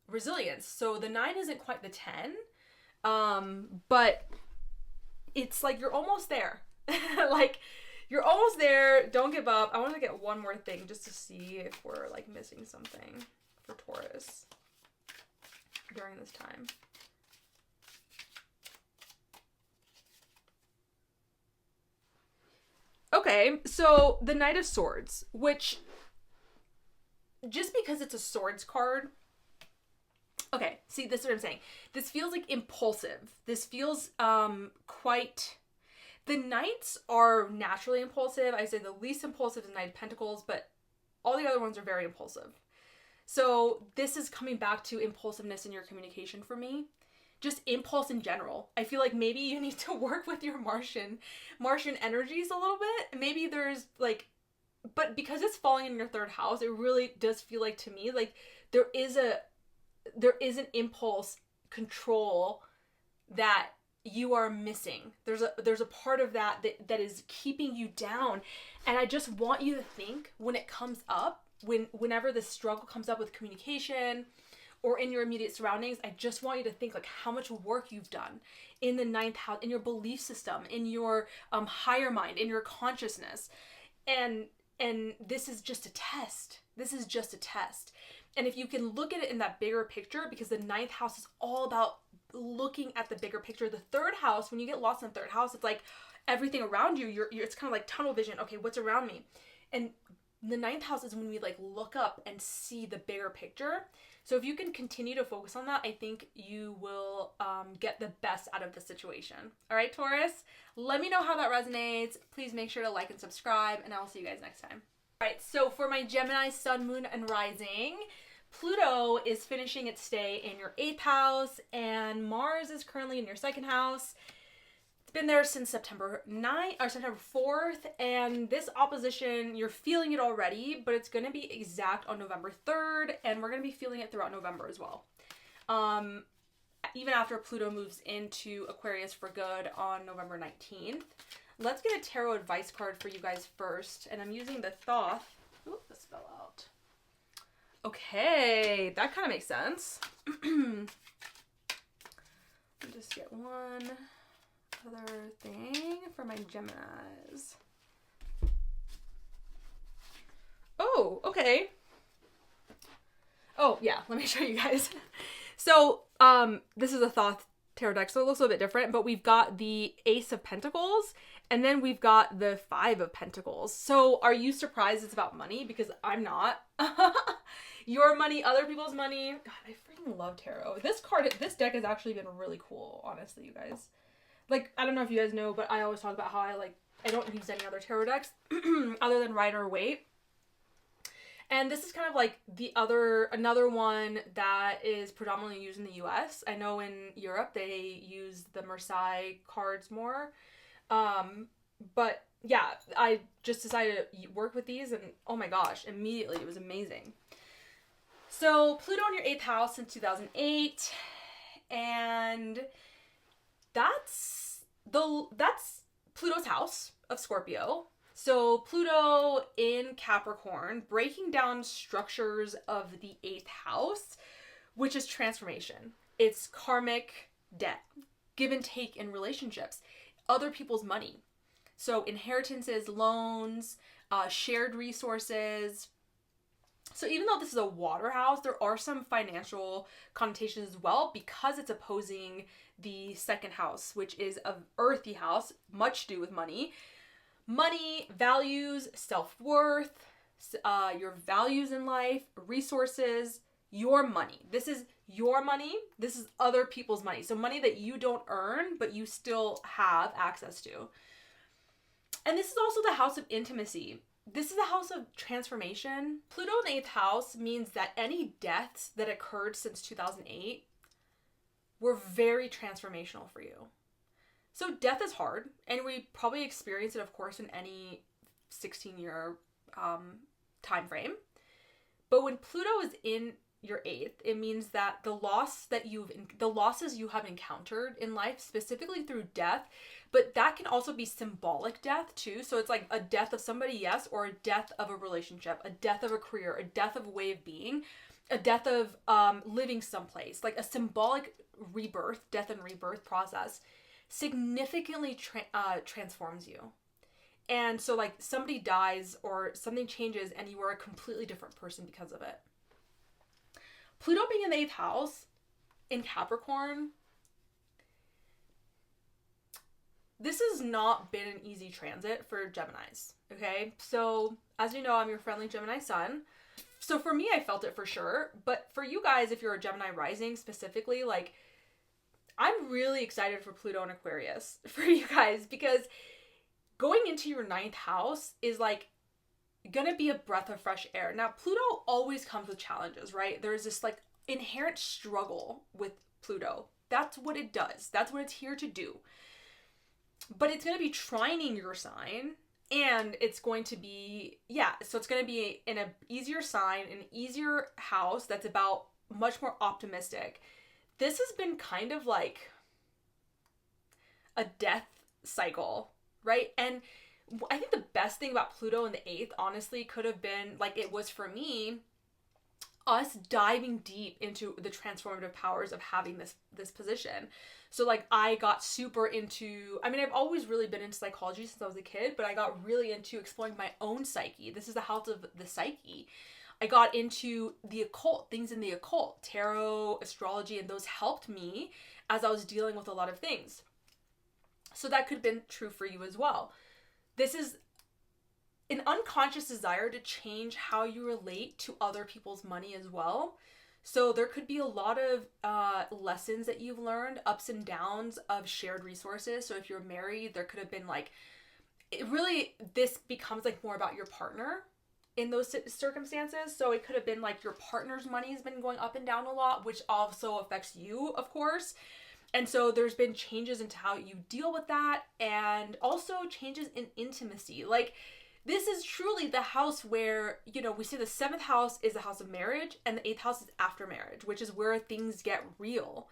resilience. So the 9 isn't quite the 10, but it's like you're almost there. Like, you're almost there. Don't give up. I want to get one more thing just to see if we're like missing something for Taurus during this time. Okay, so the Knight of Swords, which, just because it's a swords card, okay, see, this is what I'm saying. This feels like impulsive. This feels quite... The Knights are naturally impulsive. I say the least impulsive is Knight of Pentacles, but all the other ones are very impulsive. So this is coming back to impulsiveness in your communication for me. Just impulse in general. I feel like maybe you need to work with your Martian energies a little bit. Maybe there's like, but because it's falling in your third house, it really does feel like, to me, like there is an impulse control that you are missing. There's a part of that is keeping you down. And I just want you to think, when it comes up, whenever the struggle comes up with communication, or in your immediate surroundings, I just want you to think like how much work you've done in the ninth house, in your belief system, in your higher mind, in your consciousness. And this is just a test. This is just a test. And if you can look at it in that bigger picture, because the ninth house is all about looking at the bigger picture. The third house, when you get lost in the third house, it's like everything around you, you're it's kind of like tunnel vision. Okay, what's around me? And the ninth house is when we like look up and see the bigger picture. So if you can continue to focus on that, I think you will get the best out of the situation. All right, Taurus, let me know how that resonates. Please make sure to like and subscribe, and I'll see you guys next time. All right, so for my Gemini sun, moon, and rising, Pluto is finishing its stay in your 8th house, and Mars is currently in your 2nd house. It's been there since September 9th or September 4th, and this opposition, you're feeling it already, but it's going to be exact on November 3rd, and we're going to be feeling it throughout November as well. Even after Pluto moves into Aquarius for good on November 19th. Let's get a tarot advice card for you guys first, and I'm using the Thoth. Ooh, this fell out. Okay, that kind of makes sense. Let me just get one other thing for my Geminis. Oh, okay. Oh, yeah, let me show you guys. So, this is a Thoth tarot deck, so it looks a little bit different, but we've got the Ace of Pentacles, and then we've got the Five of Pentacles. So, are you surprised it's about money? Because I'm not. Your money, other people's money. God, I freaking love tarot. This deck has actually been really cool, honestly, you guys. Like, I don't know if you guys know, but I always talk about how I don't use any other tarot decks other than Rider Waite. And this is kind of like another one that is predominantly used in the US. I know in Europe they use the Marseille cards more. But yeah, I just decided to work with these, and oh my gosh, immediately it was amazing. So Pluto in your 8th house since 2008, and that's Pluto's house of Scorpio. So Pluto in Capricorn, breaking down structures of the 8th house, which is transformation. It's karmic debt, give and take in relationships, other people's money. So inheritances, loans, shared resources. So even though this is a water house, there are some financial connotations as well, because it's opposing the 2nd house, which is an earthy house, much to do with money. Money, values, self-worth, your values in life, resources, your money. This is your money. This is other people's money. So money that you don't earn, but you still have access to. And this is also the house of intimacy. This is a house of transformation. Pluto in the 8th house means that any deaths that occurred since 2008 were very transformational for you. So death is hard, and we probably experience it, of course, in any 16-year time frame. But when Pluto is in your 8th, it means that the losses you have encountered in life, specifically through death, but that can also be symbolic death too. So it's like a death of somebody, yes, or a death of a relationship, a death of a career, a death of a way of being, a death of living someplace, like a symbolic rebirth, death and rebirth process significantly transforms you. And so like somebody dies or something changes and you are a completely different person because of it. Pluto being in the 8th house in Capricorn, this has not been an easy transit for Geminis, okay? So as you know, I'm your friendly Gemini sun. So for me, I felt it for sure. But for you guys, if you're a Gemini rising specifically, like, I'm really excited for Pluto and Aquarius for you guys, because going into your 9th house is like gonna be a breath of fresh air. Now, Pluto always comes with challenges, right? There's this like inherent struggle with Pluto. That's what it does. That's what it's here to do. But it's going to be trining your sign, and it's going to be, so it's going to be in an easier sign, an easier house that's about much more optimistic. This has been kind of like a death cycle, right? And I think the best thing about Pluto in the 8th, honestly, could have been, like it was for me, us diving deep into the transformative powers of having this position. So like I got super into, I mean, I've always really been into psychology since I was a kid, but I got really into exploring my own psyche. This is the house of the psyche. I got into the occult, things in the occult, tarot, astrology, and those helped me as I was dealing with a lot of things. So that could have been true for you as well. This is an unconscious desire to change how you relate to other people's money as well. So there could be a lot of lessons that you've learned, ups and downs of shared resources. So if you're married, there could have been like, this becomes like more about your partner in those circumstances. So it could have been like your partner's money has been going up and down a lot, which also affects you, of course. And so there's been changes into how you deal with that, and also changes in intimacy. Like, this is truly the house where, you know, we say the 7th house is the house of marriage and the 8th house is after marriage, which is where things get real.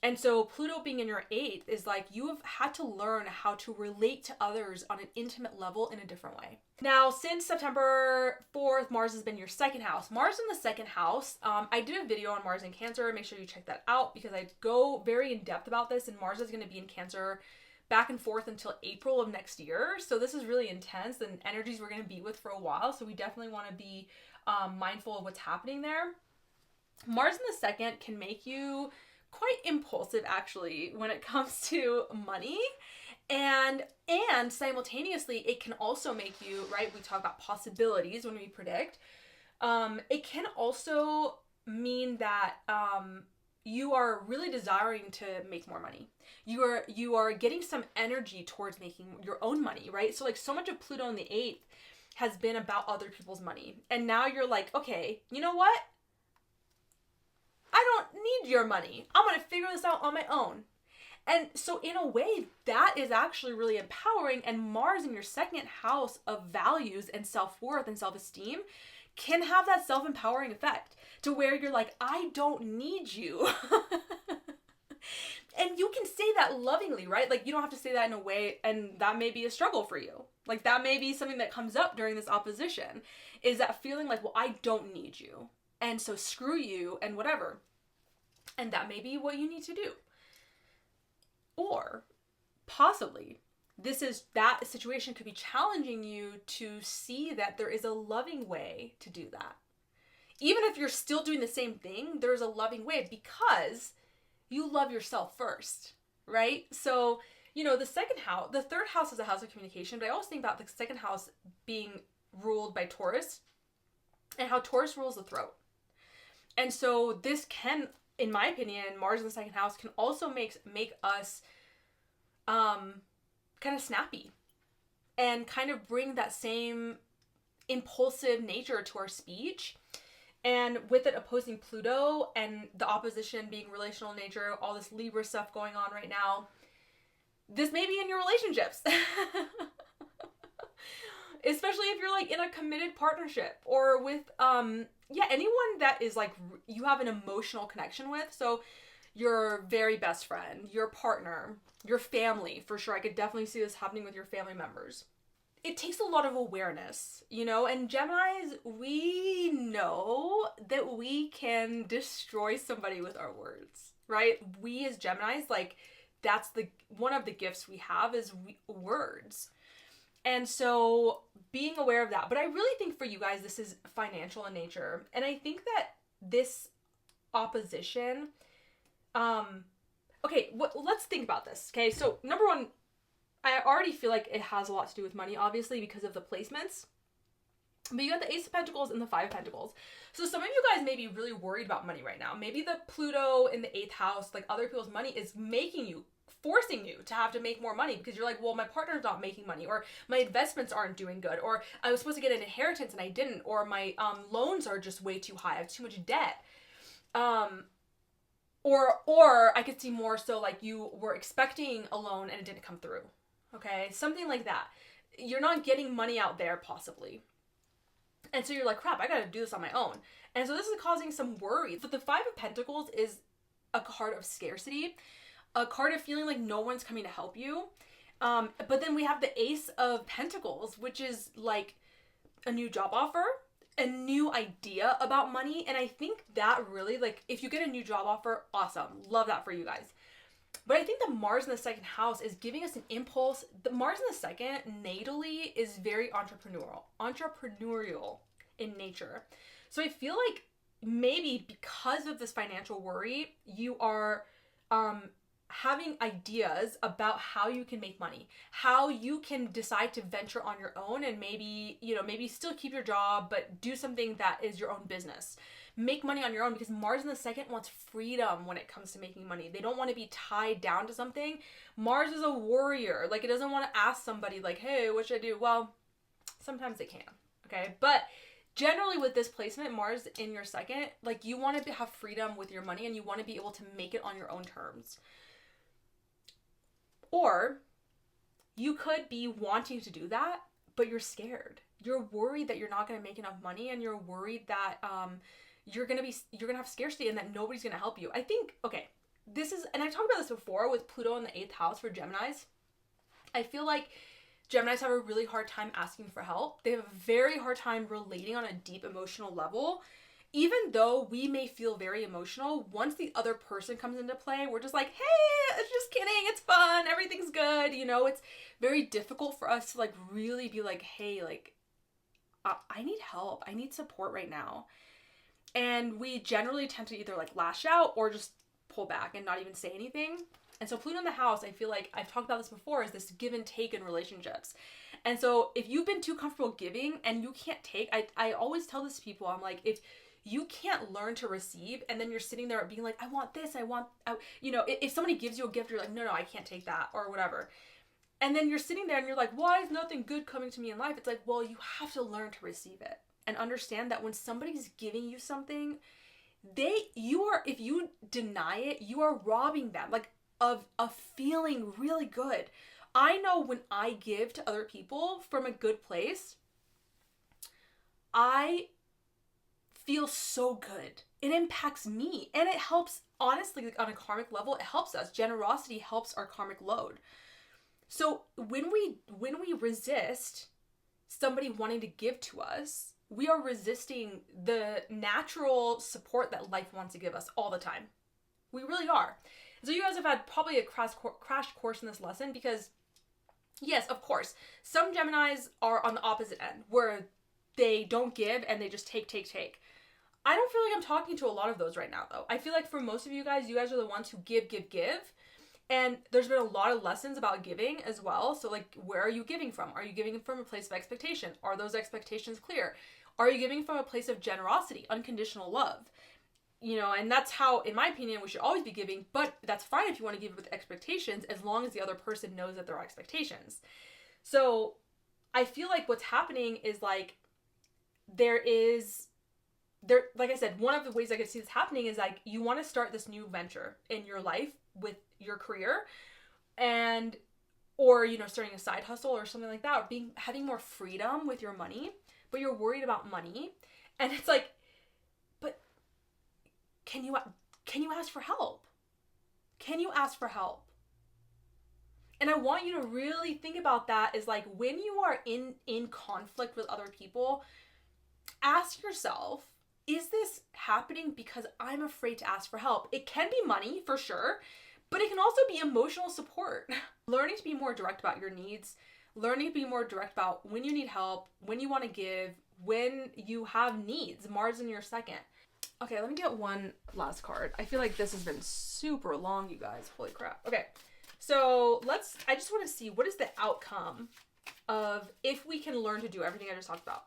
And so Pluto being in your 8th is like you have had to learn how to relate to others on an intimate level in a different way. Now, since September 4th, Mars has been your 2nd house. Mars in the 2nd house, I did a video on Mars in Cancer. Make sure you check that out because I go very in depth about this, and Mars is going to be in Cancer back and forth until April of next year. So this is really intense and energies we're going to be with for a while. So we definitely want to be mindful of what's happening there. Mars in the 2nd can make you quite impulsive actually when it comes to money, and simultaneously it can also make you, right, we talk about possibilities when we predict, it can also mean that you are really desiring to make more money. You are getting some energy towards making your own money, right? So like so much of Pluto in the 8th has been about other people's money, and now you're like, okay, you know what, I don't need your money. I'm going to figure this out on my own. And so in a way, that is actually really empowering. And Mars in your 2nd house of values and self-worth and self-esteem can have that self-empowering effect to where you're like, I don't need you. And you can say that lovingly, right? Like you don't have to say that in a way, and that may be a struggle for you. Like that may be something that comes up during this opposition, is that feeling like, well, I don't need you, and so screw you and whatever. And that may be what you need to do. Or possibly that situation could be challenging you to see that there is a loving way to do that. Even if you're still doing the same thing, there's a loving way because you love yourself first, right? So, you know, the 3rd house is a house of communication, but I always think about the 2nd house being ruled by Taurus and how Taurus rules the throat. And so this can, in my opinion, Mars in the 2nd house can also make us kind of snappy and kind of bring that same impulsive nature to our speech. And with it opposing Pluto and the opposition being relational in nature, all this Libra stuff going on right now, this may be in your relationships. Especially if you're like in a committed partnership or with anyone that is like you have an emotional connection with. So your very best friend, your partner, your family, for sure. I could definitely see this happening with your family members. It takes a lot of awareness, you know, and Geminis, we know that we can destroy somebody with our words, right? We as Geminis, like that's one of the gifts we have is words. And so being aware of that. But I really think for you guys, this is financial in nature. And I think that this opposition, let's think about this. Okay. So number one, I already feel like it has a lot to do with money, obviously, because of the placements. But you got the Ace of Pentacles and the 5 of Pentacles. So some of you guys may be really worried about money right now. Maybe the Pluto in the 8th house, like other people's money, is forcing you to have to make more money because you're like, well, my partner's not making money, or my investments aren't doing good, or I was supposed to get an inheritance and I didn't, or my loans are just way too high. I have too much debt. Or I could see more so like you were expecting a loan and it didn't come through. Okay, something like that. You're not getting money out there possibly. And so you're like, crap, I gotta do this on my own. And so this is causing some worry. But the 5 of Pentacles is a card of scarcity, a card of feeling like no one's coming to help you. But then we have the Ace of Pentacles, which is like a new job offer, a new idea about money. And I think that really, like, if you get a new job offer, awesome. Love that for you guys. But I think the Mars in the second house is giving us an impulse. The Mars in the second natally is very entrepreneurial in nature. So I feel like maybe because of this financial worry, you are having ideas about how you can make money, how you can decide to venture on your own and maybe, maybe still keep your job, but do something that is your own business. Make money on your own, because Mars in the second wants freedom when it comes to making money. They don't want to be tied down to something. Mars is a warrior. Like, it doesn't want to ask somebody like, hey, what should I do? Well, sometimes they can, okay? But generally with this placement, Mars in your second, like, you want to have freedom with your money and you want to be able to make it on your own terms. Or you could be wanting to do that, but you're scared. You're worried that you're not going to make enough money, and you're worried that you're going to have scarcity and that nobody's going to help you. I think, okay, this is, and I talked about this before with Pluto in the 8th house for Geminis. I feel like Geminis have a really hard time asking for help. They have a very hard time relating on a deep emotional level. Even though we may feel very emotional, once the other person comes into play, we're just like, hey, it's just kidding, it's fun, everything's good. It's very difficult for us to like really be like, hey, like, I need help. I need support right now. And we generally tend to either like lash out or just pull back and not even say anything. And so Pluto in the house, I feel like I've talked about this before, is this give and take in relationships. And so if you've been too comfortable giving and you can't take, I always tell this to people, I'm like, if you can't learn to receive and then you're sitting there being like, I want this, if somebody gives you a gift, you're like, no, I can't take that or whatever. And then you're sitting there and you're like, why is nothing good coming to me in life? It's like, well, you have to learn to receive it and understand that when somebody's giving you something, if you deny it, you are robbing them like of feeling really good. I know when I give to other people from a good place, I feel so good. It impacts me and it helps, honestly, like on a karmic level, it helps us. Generosity helps our karmic load. So when we resist somebody wanting to give to us, we are resisting the natural support that life wants to give us all the time. We really are. So you guys have had probably a crash course in this lesson, because yes, of course, some Geminis are on the opposite end where they don't give and they just take. I don't feel like I'm talking to a lot of those right now, though. I feel like for most of you guys are the ones who give. And there's been a lot of lessons about giving as well. So like, where are you giving from? Are you giving from a place of expectation? Are those expectations clear? Are you giving from a place of generosity, unconditional love? And that's how, in my opinion, we should always be giving, but that's fine if you want to give with expectations, as long as the other person knows that there are expectations. So I feel like what's happening is like, like I said, one of the ways I could see this happening is like, you want to start this new venture in your life with your career or starting a side hustle or something like that, or having more freedom with your money, but you're worried about money. And it's like, but can you ask for help? Can you ask for help? And I want you to really think about that, is like, when you are in conflict with other people, ask yourself, is this happening because I'm afraid to ask for help? It can be money for sure, but it can also be emotional support. Learning to be more direct about your needs, learning to be more direct about when you need help, when you want to give, when you have needs. Mars in your second. Okay, let me get one last card. I feel like this has been super long, you guys. Holy crap. Okay, so I just want to see, what is the outcome of if we can learn to do everything I just talked about.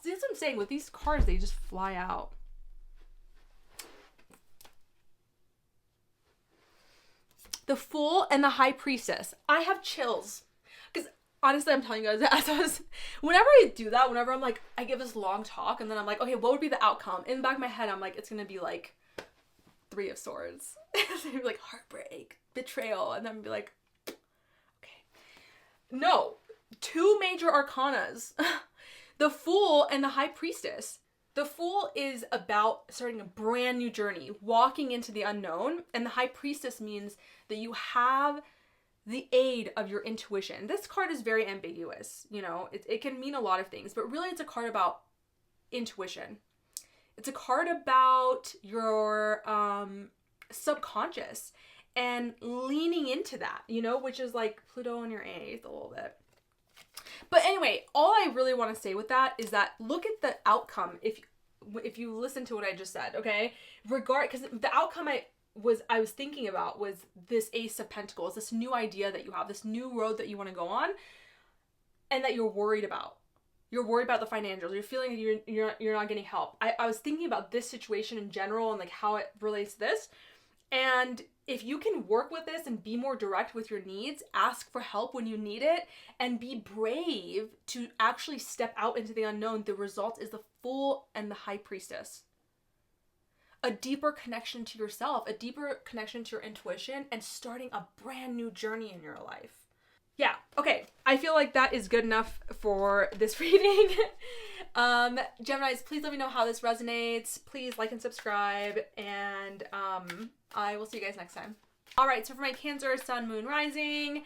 See, that's what I'm saying. With these cards, they just fly out. The Fool and the High Priestess. I have chills. Because honestly, I'm telling you guys, whenever I do that, whenever I'm like, I give this long talk, and then I'm like, okay, what would be the outcome? In the back of my head, I'm like, it's going to be like 3 of Swords. It's going to be like heartbreak, betrayal, and then I'm going to be like, okay. No. 2 major arcanas. The Fool and the High Priestess. The Fool is about starting a brand new journey, walking into the unknown. And the High Priestess means that you have the aid of your intuition. This card is very ambiguous, you know, it can mean a lot of things, but really it's a card about intuition. It's a card about your subconscious and leaning into that, you know, which is like Pluto in your 8th a little bit. But anyway, all I really want to say with that is that look at the outcome if you listen to what I just said, okay? Because the outcome I was thinking about was this Ace of Pentacles, this new idea that you have, this new road that you want to go on, and that you're worried about. You're worried about the financials. You're feeling like you're not getting help. I was thinking about this situation in general and like how it relates to this. And if you can work with this and be more direct with your needs, ask for help when you need it, and be brave to actually step out into the unknown, the result is the Fool and the High Priestess. A deeper connection to yourself, a deeper connection to your intuition, and starting a brand new journey in your life. Yeah, okay. I feel like that is good enough for this reading. Geminis, please let me know how this resonates. Please like and subscribe, and I will see you guys next time. All right, so for my Cancer, Sun, Moon, Rising,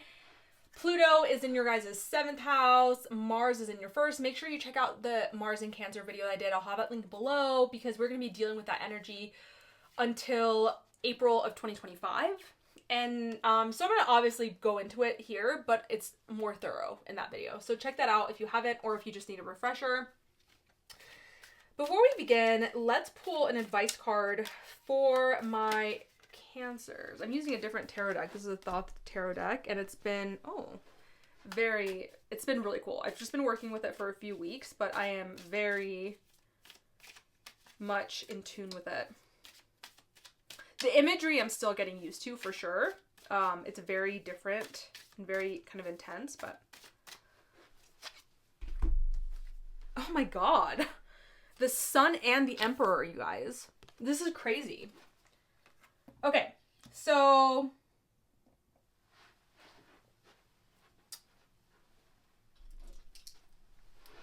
Pluto is in your guys' 7th house. Mars is in your 1st. Make sure you check out the Mars and Cancer video I did. I'll have that linked below because we're going to be dealing with that energy until April of 2025. And so I'm going to obviously go into it here, but it's more thorough in that video. So check that out if you haven't, or if you just need a refresher. Before we begin, let's pull an advice card for my Cancers. I'm using a different tarot deck. This is a Thoth tarot deck, and it's been, it's been really cool. I've just been working with it for a few weeks, but I am very much in tune with it. The imagery I'm still getting used to for sure. It's very different and very kind of intense, but oh my god. The Sun and the Emperor, you guys. This is crazy. Okay, so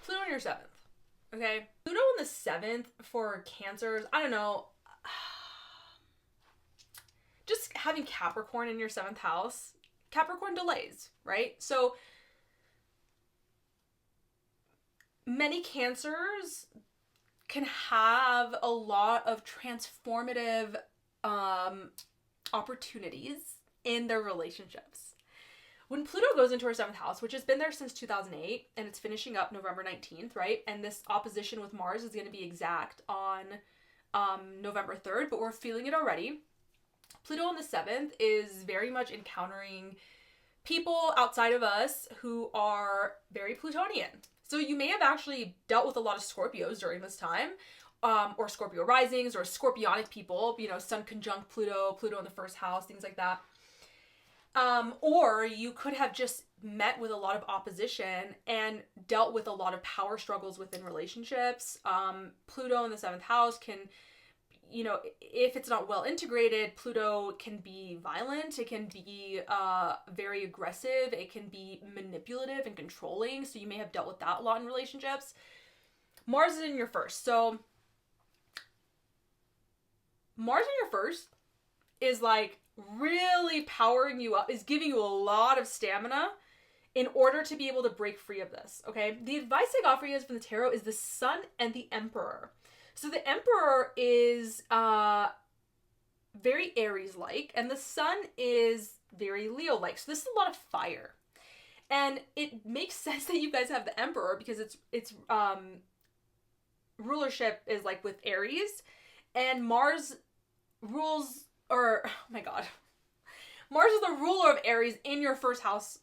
Pluto in your 7th. Okay, Pluto in the 7th for Cancers, I don't know. Just having Capricorn in your 7th house, Capricorn delays, right? So many Cancers can have a lot of transformative opportunities in their relationships. When Pluto goes into our 7th house, which has been there since 2008, and it's finishing up November 19th, right? And this opposition with Mars is going to be exact on November 3rd, but we're feeling it already. Pluto on the 7th is very much encountering people outside of us who are very Plutonian. So you may have actually dealt with a lot of Scorpios during this time, or Scorpio risings, or Scorpionic people, you know, Sun conjunct Pluto, Pluto in the 1st house, things like that. Or you could have just met with a lot of opposition and dealt with a lot of power struggles within relationships. Pluto in the 7th house can, you know, if it's not well integrated, Pluto can be violent. It can be very aggressive. It can be manipulative and controlling. So you may have dealt with that a lot in relationships. Mars is in your 1st. So Mars in your 1st is like really powering you up, is giving you a lot of stamina in order to be able to break free of this, okay? The advice I got for you guys from the tarot is the Sun and the Emperor. So the Emperor is very Aries-like, and the Sun is very Leo-like. So this is a lot of fire. And it makes sense that you guys have the Emperor because its rulership is like with Aries, and Mars rules, or oh my god, Mars is the ruler of Aries in your 1st house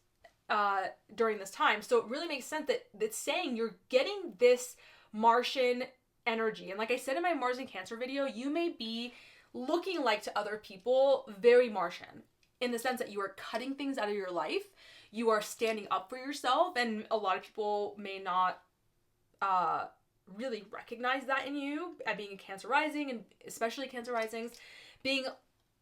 during this time. So it really makes sense that it's saying you're getting this Martian energy. And like I said in my Mars and Cancer video, you may be looking like to other people very Martian in the sense that you are cutting things out of your life. You are standing up for yourself, and a lot of people may not really recognize that in you at being a Cancer rising, and especially Cancer risings, being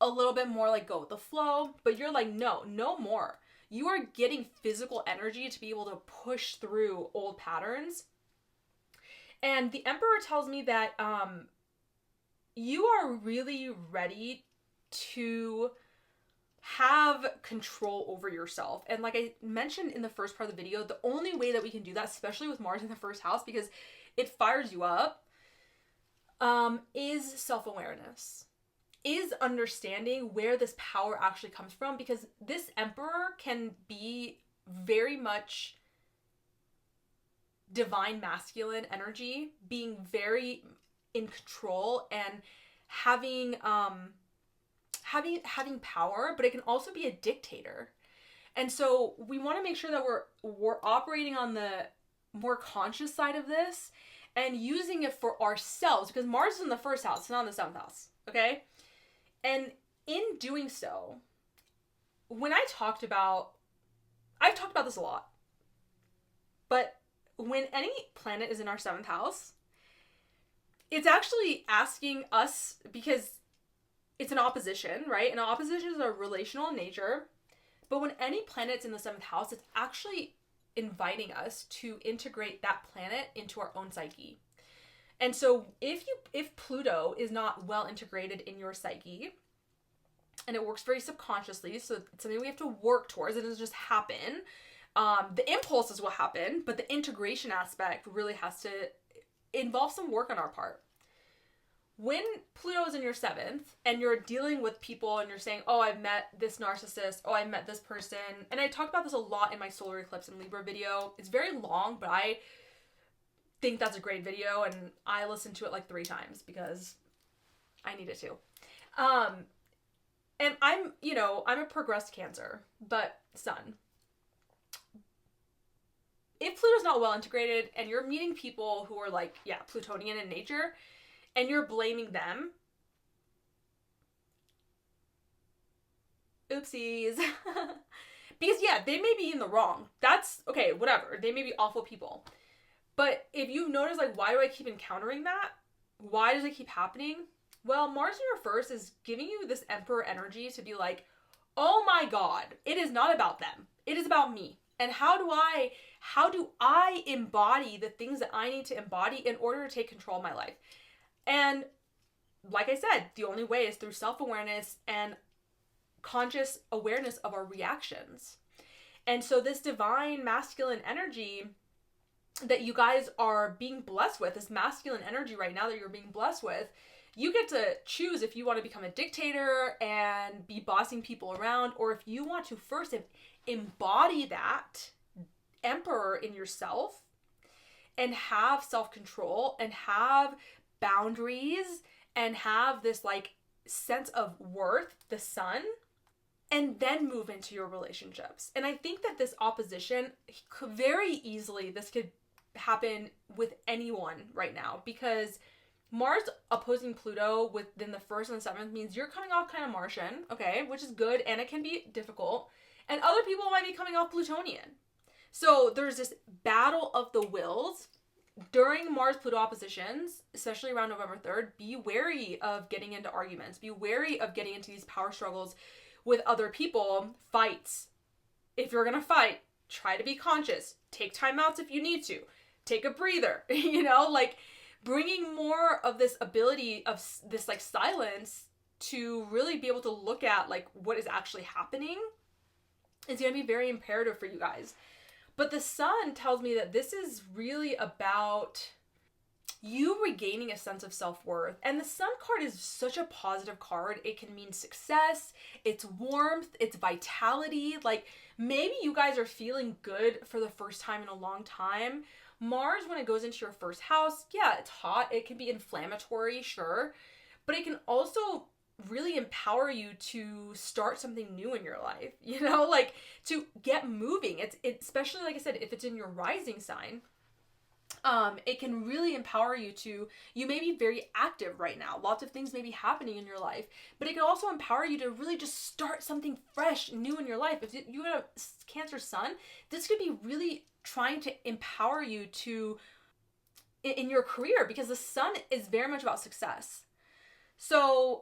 a little bit more like go with the flow, but you're like, no more. You are getting physical energy to be able to push through old patterns. And the Emperor tells me that you are really ready to have control over yourself. And like I mentioned in the first part of the video, the only way that we can do that, especially with Mars in the first house, because it fires you up, is self-awareness, is understanding where this power actually comes from, because this Emperor can be very much divine masculine energy, being very in control and having power, but it can also be a dictator. And so we want to make sure that we're operating on the more conscious side of this and using it for ourselves, because Mars is in the first house, it's not in the seventh house, okay? And in doing so, when I've talked about this a lot, but when any planet is in our seventh house, it's actually asking us, because it's an opposition, right? And oppositions are relational in nature. But when any planet's in the seventh house, it's actually inviting us to integrate that planet into our own psyche. And so if Pluto is not well integrated in your psyche, and it works very subconsciously, so it's something we have to work towards, it doesn't just happen. The impulses will happen, but the integration aspect really has to involve some work on our part. When Pluto is in your seventh and you're dealing with people and you're saying, oh, I've met this narcissist, oh, I met this person, and I talk about this a lot in my solar eclipse and Libra video. It's very long, but I think that's a great video, and I listened to it like 3 times because I need it to. And I'm a progressed Cancer, but Sun. If Pluto's not well integrated and you're meeting people who are like, yeah, Plutonian in nature, and you're blaming them, oopsies. Because yeah, they may be in the wrong. That's okay, whatever. They may be awful people. But if you've noticed, like, why do I keep encountering that? Why does it keep happening? Well, Mars in your first is giving you this Emperor energy to be like, oh my God, it is not about them. It is about me. And how do I embody the things that I need to embody in order to take control of my life? And like I said, the only way is through self-awareness and conscious awareness of our reactions. And so this divine masculine energy that you guys are being blessed with, this masculine energy right now that you're being blessed with, you get to choose if you want to become a dictator and be bossing people around, or if you want to first embody that Emperor in yourself and have self-control and have boundaries and have this like sense of worth, the Sun, and then move into your relationships. And I think that this opposition could very easily, this could happen with anyone right now, because Mars opposing Pluto within the first and the seventh means you're coming off kind of Martian, okay, which is good, and it can be difficult. And other people might be coming off Plutonian. So there's this battle of the wills. During Mars-Pluto oppositions, especially around November 3rd, be wary of getting into arguments. Be wary of getting into these power struggles with other people, fights. If you're going to fight, try to be conscious. Take time outs if you need to. Take a breather, like bringing more of this ability of this like silence to really be able to look at like what is actually happening is going to be very imperative for you guys. But the Sun tells me that this is really about you regaining a sense of self-worth. And the Sun card is such a positive card. It can mean success, it's warmth, it's vitality. Like maybe you guys are feeling good for the first time in a long time. Mars, when it goes into your first house, yeah, it's hot. It can be inflammatory, sure. But it can also really empower you to start something new in your life, like to get moving. It's especially, like I said, if it's in your rising sign, it can really empower you you may be very active right now. Lots of things may be happening in your life, but it can also empower you to really just start something fresh, new in your life. If you have a Cancer Sun, this could be really trying to empower you in your career, because the Sun is very much about success. So,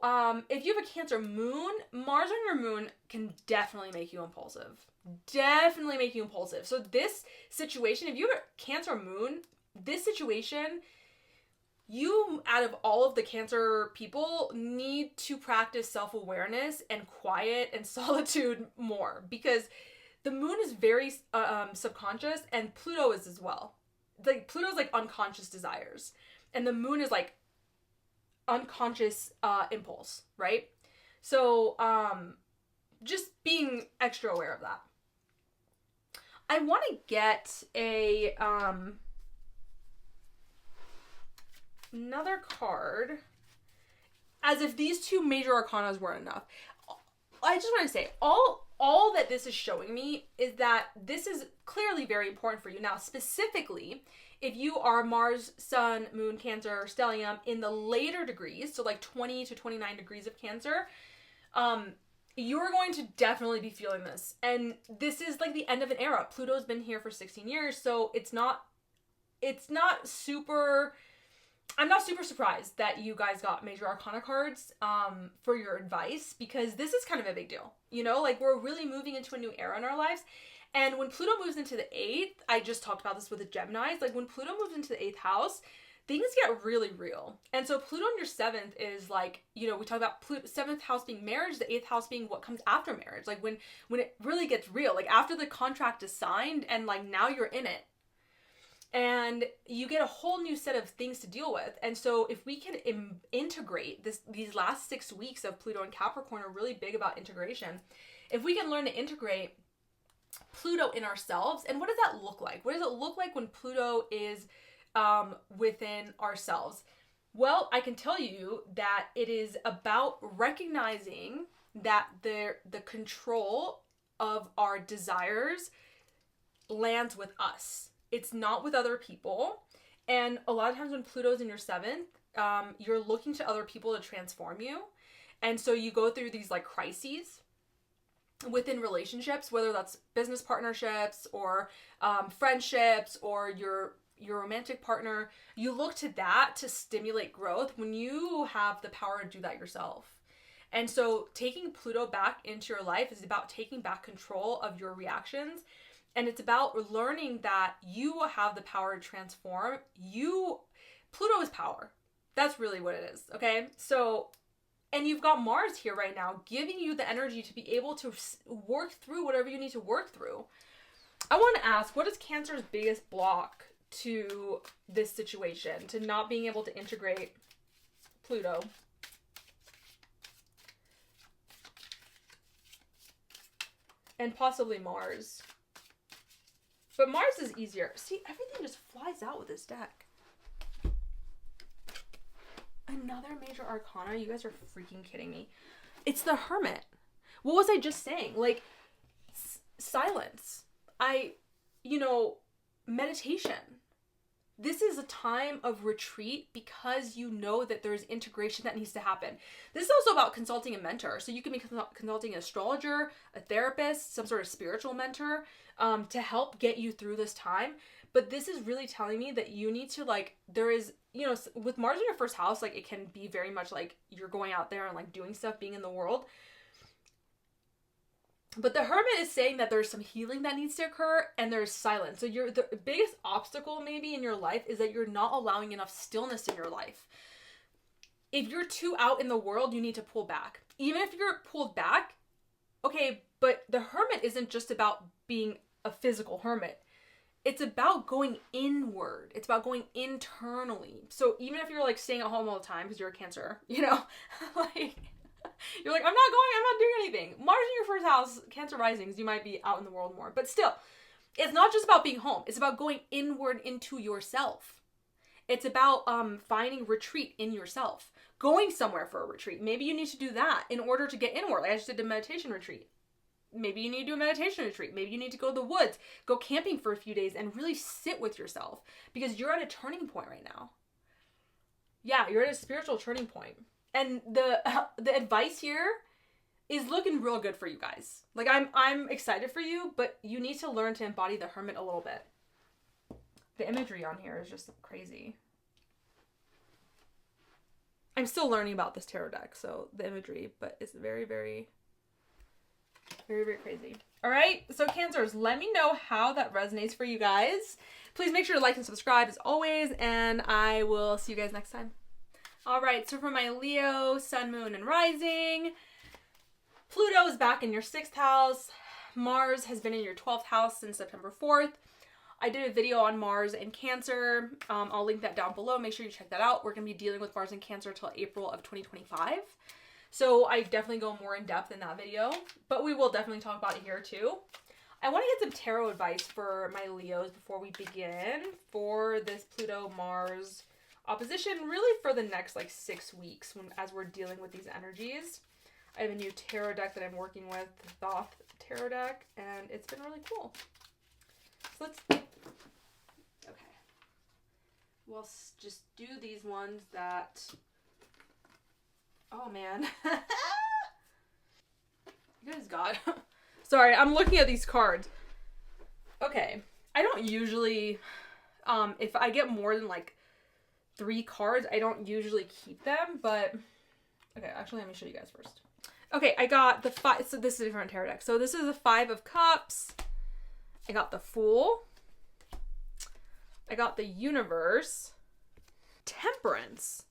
if you have a Cancer moon, Mars on your moon can definitely make you impulsive. Definitely make you impulsive. So this situation, if you have a Cancer moon, this situation you, out of all of the Cancer people, need to practice self-awareness and quiet and solitude more, because the moon is very subconscious, and Pluto is as well. Like, Pluto's like unconscious desires, and the moon is like unconscious impulse, right? So just being extra aware of that. I want to get a another card, as if these two major arcanas weren't enough. I just want to say, all that this is showing me is that this is clearly very important for you. Now, specifically, if you are Mars, Sun, Moon, Cancer, stellium in the later degrees, so like 20 to 29 degrees of Cancer, you're going to definitely be feeling this. And this is like the end of an era. Pluto's been here for 16 years, so it's not super... I'm not super surprised that you guys got major arcana cards for your advice, because this is kind of a big deal. You know, like, we're really moving into a new era in our lives. And when Pluto moves into the 8th, I just talked about this with the Geminis, like when Pluto moves into the 8th house, things get really real. And so Pluto in your 7th is like, you know, we talk about 7th house being marriage, the 8th house being what comes after marriage. Like when it really gets real, like after the contract is signed and like now you're in it. And you get a whole new set of things to deal with. And so if we can integrate these last 6 weeks of Pluto and Capricorn are really big about integration. If we can learn to integrate Pluto in ourselves, and what does that look like? What does it look like when Pluto is within ourselves? Well, I can tell you that it is about recognizing that the control of our desires lands with us. It's not with other people. And a lot of times when Pluto's in your 7th, you're looking to other people to transform you. And so you go through these like crises within relationships, whether that's business partnerships or friendships or your romantic partner. You look to that to stimulate growth when you have the power to do that yourself. And so taking Pluto back into your life is about taking back control of your reactions. And it's about learning that you have the power to transform. Pluto is power. That's really what it is, okay? So, and you've got Mars here right now, giving you the energy to be able to work through whatever you need to work through. I want to ask, what is Cancer's biggest block to this situation, to not being able to integrate Pluto? And possibly Mars. But Mars is easier. See, everything just flies out with this deck. Another major arcana? You guys are freaking kidding me. It's the Hermit. What was I just saying? Like, silence. Meditation. This is a time of retreat because you know that there's integration that needs to happen. This is also about consulting a mentor. So you can be consulting an astrologer, a therapist, some sort of spiritual mentor to help get you through this time. But this is really telling me that you need to, like, there is, with Mars in your first house, like, it can be very much like you're going out there and like doing stuff, being in the world. But the Hermit is saying that there's some healing that needs to occur and there's silence. So the biggest obstacle maybe in your life is that you're not allowing enough stillness in your life. If you're too out in the world, you need to pull back. Even if you're pulled back, okay, but the Hermit isn't just about being a physical hermit. It's about going inward. It's about going internally. So even if you're like staying at home all the time because you're a Cancer, like... You're like, I'm not doing anything. Mars in your first house, Cancer risings, you might be out in the world more. But still, it's not just about being home. It's about going inward into yourself. It's about finding retreat in yourself. Going somewhere for a retreat. Maybe you need to do that in order to get inward. Like I just did a meditation retreat. Maybe you need to do a meditation retreat. Maybe you need to go to the woods, go camping for a few days and really sit with yourself. Because you're at a turning point right now. Yeah, you're at a spiritual turning point. And the advice here is looking real good for you guys. Like, I'm excited for you, but you need to learn to embody the Hermit a little bit. The imagery on here is just crazy. I'm still learning about this tarot deck, so the imagery, but it's very, very... Very, very crazy. All right, so Cancers, let me know how that resonates for you guys. Please make sure to like and subscribe as always, and I will see you guys next time. All right, so for my Leo, Sun, Moon, and Rising, Pluto is back in your 6th house. Mars has been in your 12th house since September 4th. I did a video on Mars and Cancer. I'll link that down below. Make sure you check that out. We're going to be dealing with Mars and Cancer until April of 2025. So I definitely go more in depth in that video, but we will definitely talk about it here too. I want to get some tarot advice for my Leos before we begin for this Pluto-Mars opposition, really for the next like 6 weeks as we're dealing with these energies. I have a new tarot deck that I'm working with, the Thoth tarot deck, and it's been really cool. So let's, okay. We'll just do these ones that, oh man. Good God. Sorry, I'm looking at these cards. Okay, I don't usually, if I get more than like 3 cards, I don't usually keep them, but, okay, actually let me show you guys first. Okay, I got the 5, so this is a different tarot deck. So this is the 5 of Cups. I got the Fool. I got the Universe. Temperance.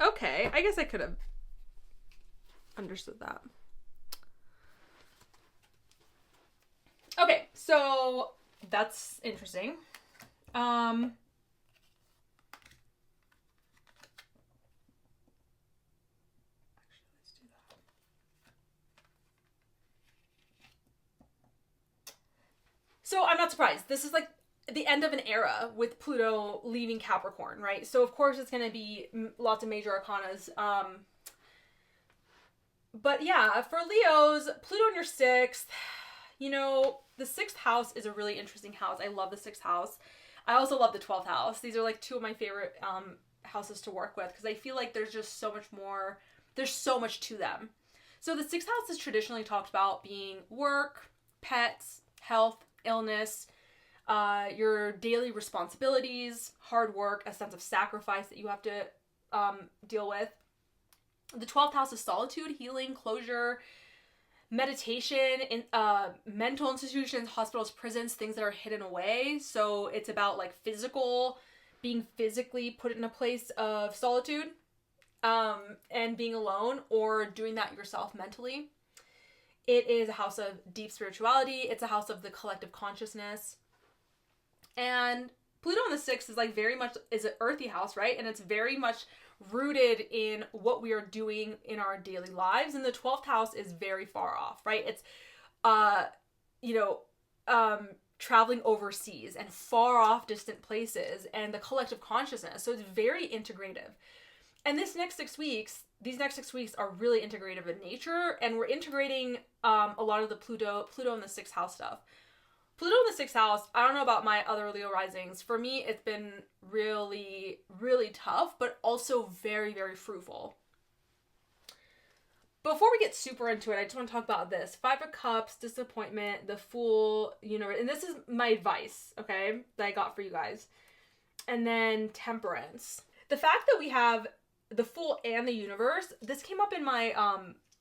Okay, I guess I could have understood that. Okay, so that's interesting. Actually, let's do that. So I'm not surprised. This is like the end of an era with Pluto leaving Capricorn, right? So of course it's going to be lots of major arcanas. But yeah, for Leos, Pluto in your 6th, you know, the 6th house is a really interesting house. I love the 6th house. I also love the 12th house. These are like 2 of my favorite houses to work with because I feel like there's just so much more, there's so much to them. So the 6th house is traditionally talked about being work, pets, health, illness, your daily responsibilities, hard work, a sense of sacrifice that you have to deal with. The 12th house is solitude, healing, closure, meditation, in mental institutions, hospitals, prisons, things that are hidden away. So it's about like being physically put in a place of solitude and being alone, or doing that yourself mentally. It is a house of deep spirituality. It's a house of the collective consciousness. And Pluto in the 6th is like very much is an earthy house, right? And it's very much rooted in what we are doing in our daily lives. And the 12th house is very far off, right? It's, traveling overseas and far off distant places and the collective consciousness. So it's very integrative. And these next 6 weeks are really integrative in nature. And we're integrating a lot of the Pluto in the 6th house stuff. Pluto in the 6th house, I don't know about my other Leo risings. For me, it's been really, really tough, but also very, very fruitful. Before we get super into it, I just want to talk about this. 5 of Cups, disappointment, the Fool, Universe. And this is my advice, okay, that I got for you guys. And then Temperance. The fact that we have the Fool and the Universe, this came up in my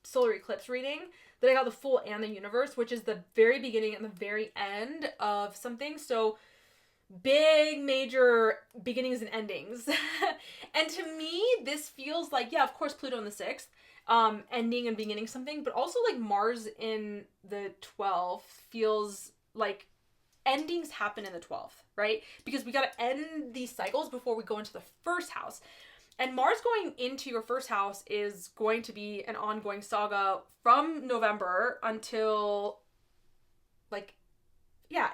solar eclipse reading, that I got the Fool and the Universe, which is the very beginning and the very end of something. So big, major beginnings and endings. And to me, this feels like, yeah, of course, Pluto in the 6th, ending and beginning something, but also like Mars in the 12th feels like endings happen in the 12th, right? Because we got to end these cycles before we go into the 1st house. And Mars going into your 1st house is going to be an ongoing saga from November until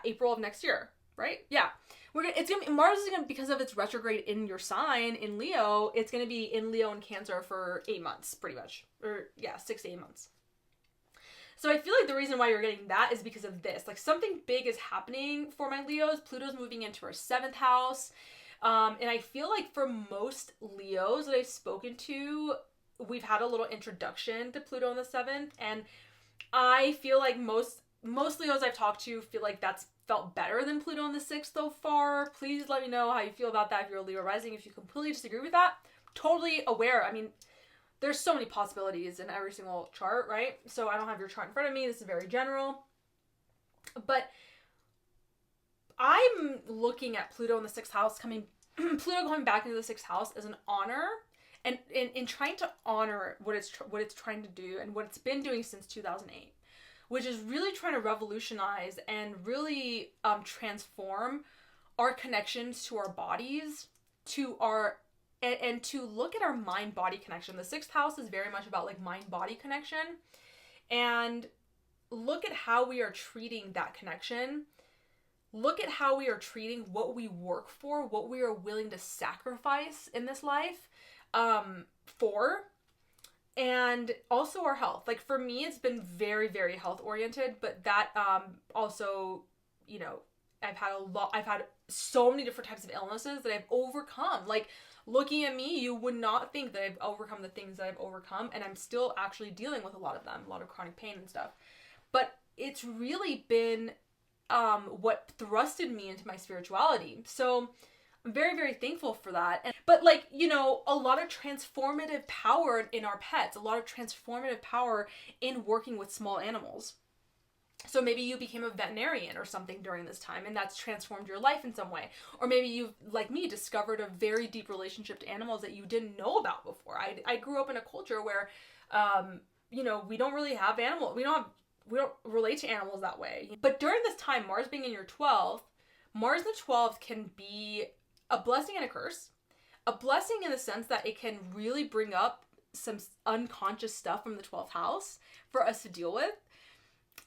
April of next year, right? Yeah. Mars is gonna, because of its retrograde in your sign in Leo, it's gonna be in Leo and Cancer for 8 months, pretty much. Or 6 to 8 months. So I feel like the reason why you're getting that is because of this. Like something big is happening for my Leos. Pluto's moving into our 7th house. And I feel like for most Leos that I've spoken to, we've had a little introduction to Pluto in the 7th. And I feel like most Leos I've talked to feel like that's felt better than Pluto in the 6th so far. Please let me know how you feel about that if you're a Leo rising. If you completely disagree with that, totally aware. I mean, there's so many possibilities in every single chart, right? So I don't have your chart in front of me. This is very general. But I'm looking at Pluto in the 6th house Pluto coming back into the 6th house as an honor, and in trying to honor what it's trying to do and what it's been doing since 2008, which is really trying to revolutionize and really transform our connections to our bodies, and to look at our mind-body connection. The 6th house is very much about like mind-body connection, and look at how we are treating that connection. Look at how we are treating what we work for, what we are willing to sacrifice in this life for, and also our health. Like for me, it's been very, very health oriented, but that also, you know, I've had so many different types of illnesses that I've overcome. Like looking at me, you would not think that I've overcome the things that I've overcome, and I'm still actually dealing with a lot of them, a lot of chronic pain and stuff. But it's really been what thrusted me into my spirituality. So I'm very, very thankful for that. But like, you know, a lot of transformative power in our pets, a lot of transformative power in working with small animals. So maybe you became a veterinarian or something during this time, and that's transformed your life in some way. Or maybe you've, like me, discovered a very deep relationship to animals that you didn't know about before. I grew up in a culture where, you know, we don't really have animals. We don't relate to animals that way. But during this time, Mars being in your 12th, Mars in the 12th can be a blessing and a curse. A blessing in the sense that it can really bring up some unconscious stuff from the 12th house for us to deal with.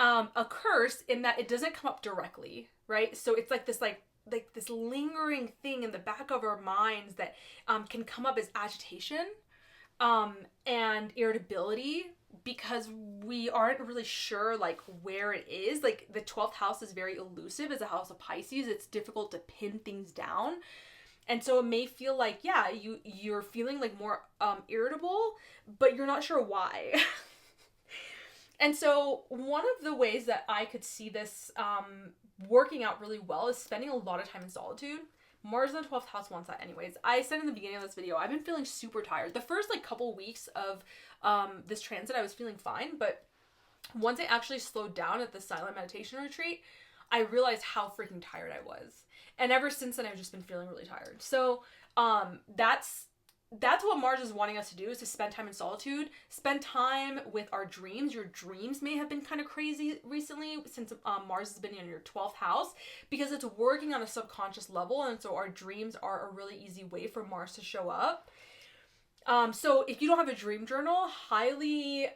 A curse in that it doesn't come up directly, right? So it's like this this lingering thing in the back of our minds that can come up as agitation and irritability, because we aren't really sure like where it is. Like the 12th house is very elusive as a house of Pisces. It's difficult to pin things down. And so it may feel like, yeah, you're feeling like more irritable, but you're not sure why. And so one of the ways that I could see this working out really well is spending a lot of time in solitude. Mars in the 12th house wants that anyways. I said in the beginning of this video, I've been feeling super tired. The first like couple weeks of this transit, I was feeling fine. But once I actually slowed down at the silent meditation retreat, I realized how freaking tired I was. And ever since then, I've just been feeling really tired. So that's what Mars is wanting us to do, is to spend time in solitude, spend time with our dreams. Your dreams may have been kind of crazy recently since Mars has been in your 12th house, because it's working on a subconscious level. And so our dreams are a really easy way for Mars to show up. So if you don't have a dream journal, highly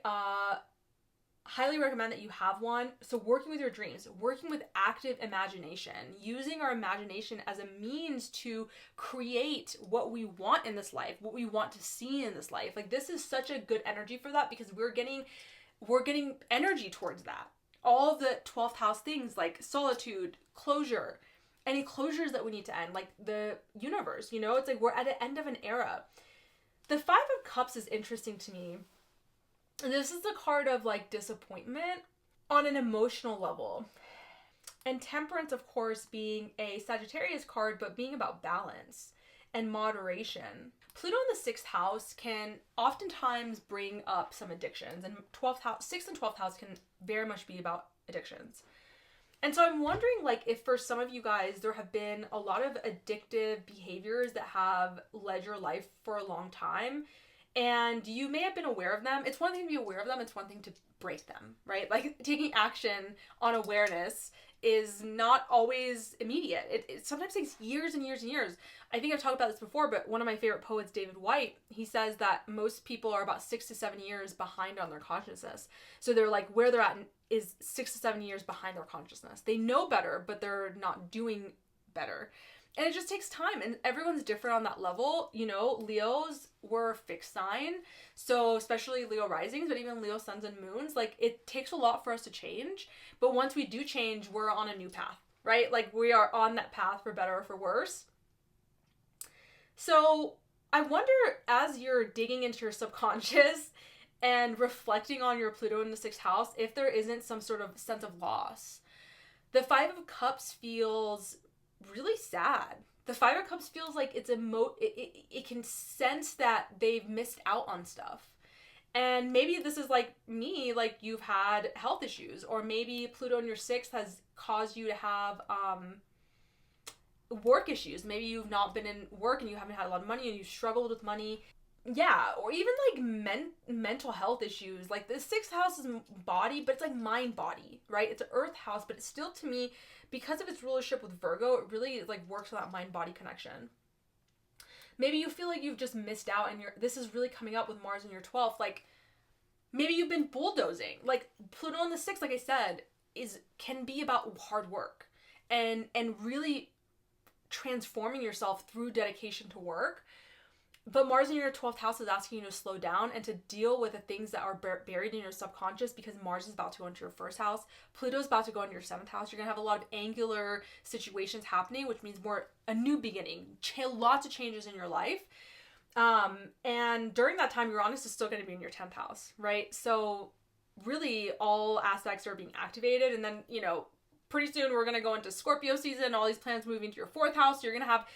recommend that you have one. So working with your dreams, working with active imagination, using our imagination as a means to create what we want in this life, what we want to see in this life. Like this is such a good energy for that, because we're getting energy towards that. All of the 12th house things like solitude, closure, any closures that we need to end, like the universe, you know, it's like we're at the end of an era. The 5 of Cups is interesting to me. This is the card of like disappointment on an emotional level. And Temperance, of course, being a Sagittarius card, but being about balance and moderation. Pluto in the 6th house can oftentimes bring up some addictions, and 6th and 12th house can very much be about addictions. And so I'm wondering, like, if for some of you guys, there have been a lot of addictive behaviors that have led your life for a long time, and you may have been aware of them. It's one thing to be aware of them. It's one thing to break them, right? Like taking action on awareness is not always immediate. It sometimes takes years and years and years. I think I've talked about this before, but one of my favorite poets, David Whyte, he says that most people are about 6 to 7 years behind on their consciousness. So they're like, where they're at is 6 to 7 years behind their consciousness. They know better, but they're not doing better. And it just takes time, and everyone's different on that level. You know, Leos were a fixed sign, so especially Leo risings, but even Leo suns and moons, like it takes a lot for us to change. But once we do change, we're on a new path, right? Like we are on that path for better or for worse. So I wonder, as you're digging into your subconscious and reflecting on your Pluto in the 6th house, if there isn't some sort of sense of loss. The 5 of Cups feels really sad. The 5 of Cups feels like it's it can sense that they've missed out on stuff. And maybe this is like me, like you've had health issues, or maybe Pluto in your 6th has caused you to have work issues. Maybe you've not been in work and you haven't had a lot of money and you've struggled with money. Yeah, or even like mental health issues. Like the 6th house is body, but it's like mind body, right? It's an earth house, but it's still, to me, because of its rulership with Virgo, it really like works on that mind body connection. Maybe you feel like you've just missed out, and this is really coming up with Mars in your 12th. Like, maybe you've been bulldozing. Like, Pluto in the 6th, like I said, can be about hard work and really transforming yourself through dedication to work. But Mars in your 12th house is asking you to slow down and to deal with the things that are buried in your subconscious, because Mars is about to go into your 1st house. Pluto's about to go into your 7th house. You're going to have a lot of angular situations happening, which means a new beginning, lots of changes in your life. And during that time, Uranus is still going to be in your 10th house, right? So really all aspects are being activated. And then, pretty soon we're going to go into Scorpio season, all these planets moving to your 4th house. So you're going to have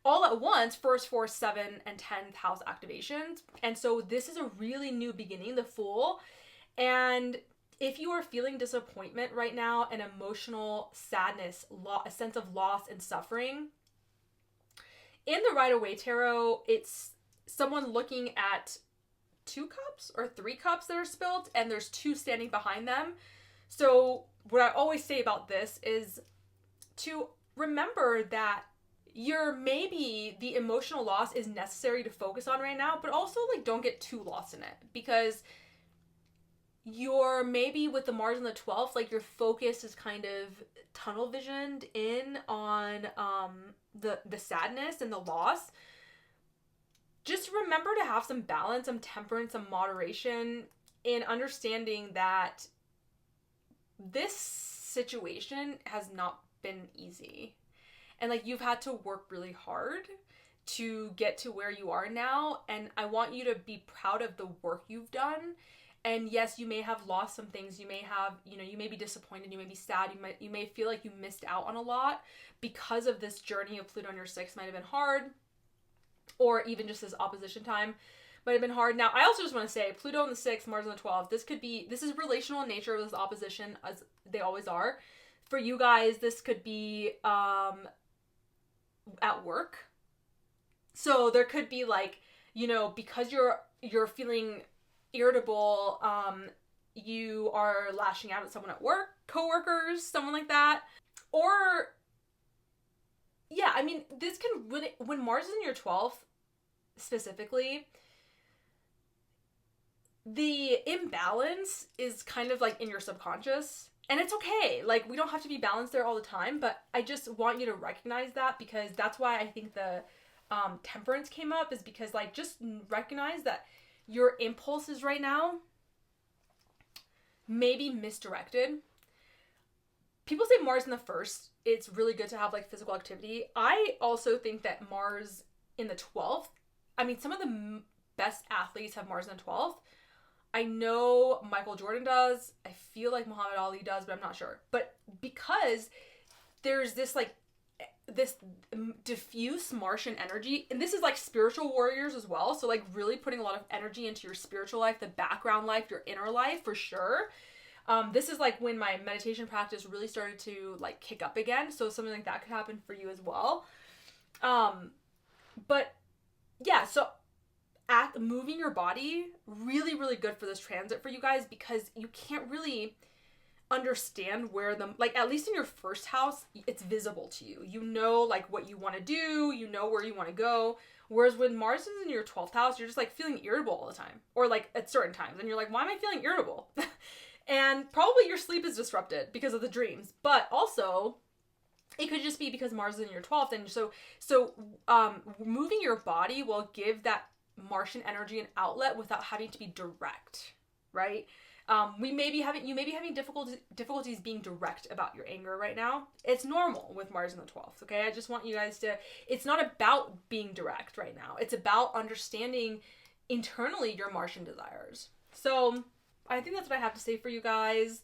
all at once, 1st, 4th, 7th, and 10th house activations. And so this is a really new beginning, the Fool. And if you are feeling disappointment right now, and emotional sadness, a sense of loss and suffering, in the Rider-Waite Tarot, it's someone looking at 2 cups or 3 cups that are spilled, and there's 2 standing behind them. So what I always say about this is to remember that maybe the emotional loss is necessary to focus on right now, but also like don't get too lost in it, because you're maybe with the Mars in the 12th, like your focus is kind of tunnel visioned in on the sadness and the loss. Just remember to have some balance, some temperance, some moderation in understanding that this situation has not been easy. And like you've had to work really hard to get to where you are now. And I want you to be proud of the work you've done. And yes, you may have lost some things. You may have, you may be disappointed. You may be sad. You may feel like you missed out on a lot because of this journey of Pluto in your 6th might have been hard. Or even just this opposition time might have been hard. Now, I also just want to say, Pluto in the 6th, Mars in the 12th, this is relational in nature, this opposition, as they always are. For you guys, this could be at work. So there could be like, because you're feeling irritable, you are lashing out at someone at work, coworkers, someone like that. Or, yeah, I mean, this can really, when Mars is in your 12th, specifically, the imbalance is kind of like in your subconscious. And it's okay. Like, we don't have to be balanced there all the time, but I just want you to recognize that, because that's why I think the temperance came up, is because, like, just recognize that your impulses right now may be misdirected. People say Mars in the 1st, it's really good to have, like, physical activity. I also think that Mars in the 12th, I mean, some of the best athletes have Mars in the 12th. I know Michael Jordan does. I feel like Muhammad Ali does, but I'm not sure. But because there's this diffuse Martian energy, and this is like spiritual warriors as well. So like really putting a lot of energy into your spiritual life, the background life, your inner life for sure. This is like when my meditation practice really started to like kick up again. So something like that could happen for you as well. But yeah, so moving your body, really, really good for this transit for you guys, because you can't really understand where at least in your 1st house, it's visible to you. You know, like what you want to do, you know where you want to go. Whereas when Mars is in your 12th house, you're just like feeling irritable all the time, or like at certain times. And you're like, why am I feeling irritable? And probably your sleep is disrupted because of the dreams, but also it could just be because Mars is in your 12th. And so moving your body will give that Martian energy an outlet without having to be direct, right? You may be having difficulties being direct about your anger right now. It's normal with Mars in the 12th, okay? I just want you guys to, it's not about being direct right now. It's about understanding internally your Martian desires. So I think that's what I have to say for you guys.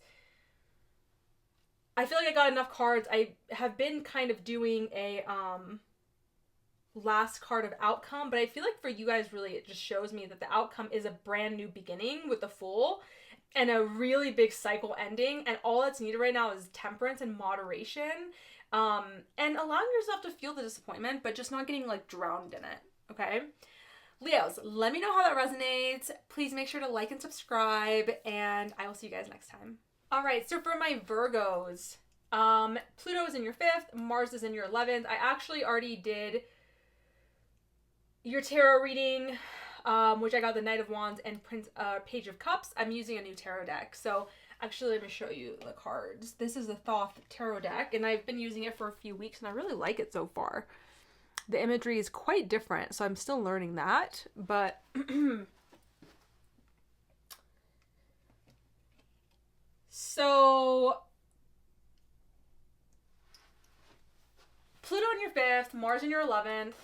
I feel like I got enough cards. I have been kind of doing a last card of outcome, but I feel like for you guys, really, it just shows me that the outcome is a brand new beginning with the Fool and a really big cycle ending, and all that's needed right now is temperance and moderation, and allowing yourself to feel the disappointment, but just not getting like drowned in it, okay? Leos, let me know how that resonates. Please make sure to like and subscribe, and I will see you guys next time. All right, so for my Virgos, Pluto is in your 5th, Mars is in your 11th. I actually already did your tarot reading, which I got the Knight of Wands and Page of Cups. I'm using a new tarot deck. So actually, let me show you the cards. This is the Thoth tarot deck, and I've been using it for a few weeks, and I really like it so far. The imagery is quite different, so I'm still learning that, but so Pluto in your 5th, Mars in your 11th.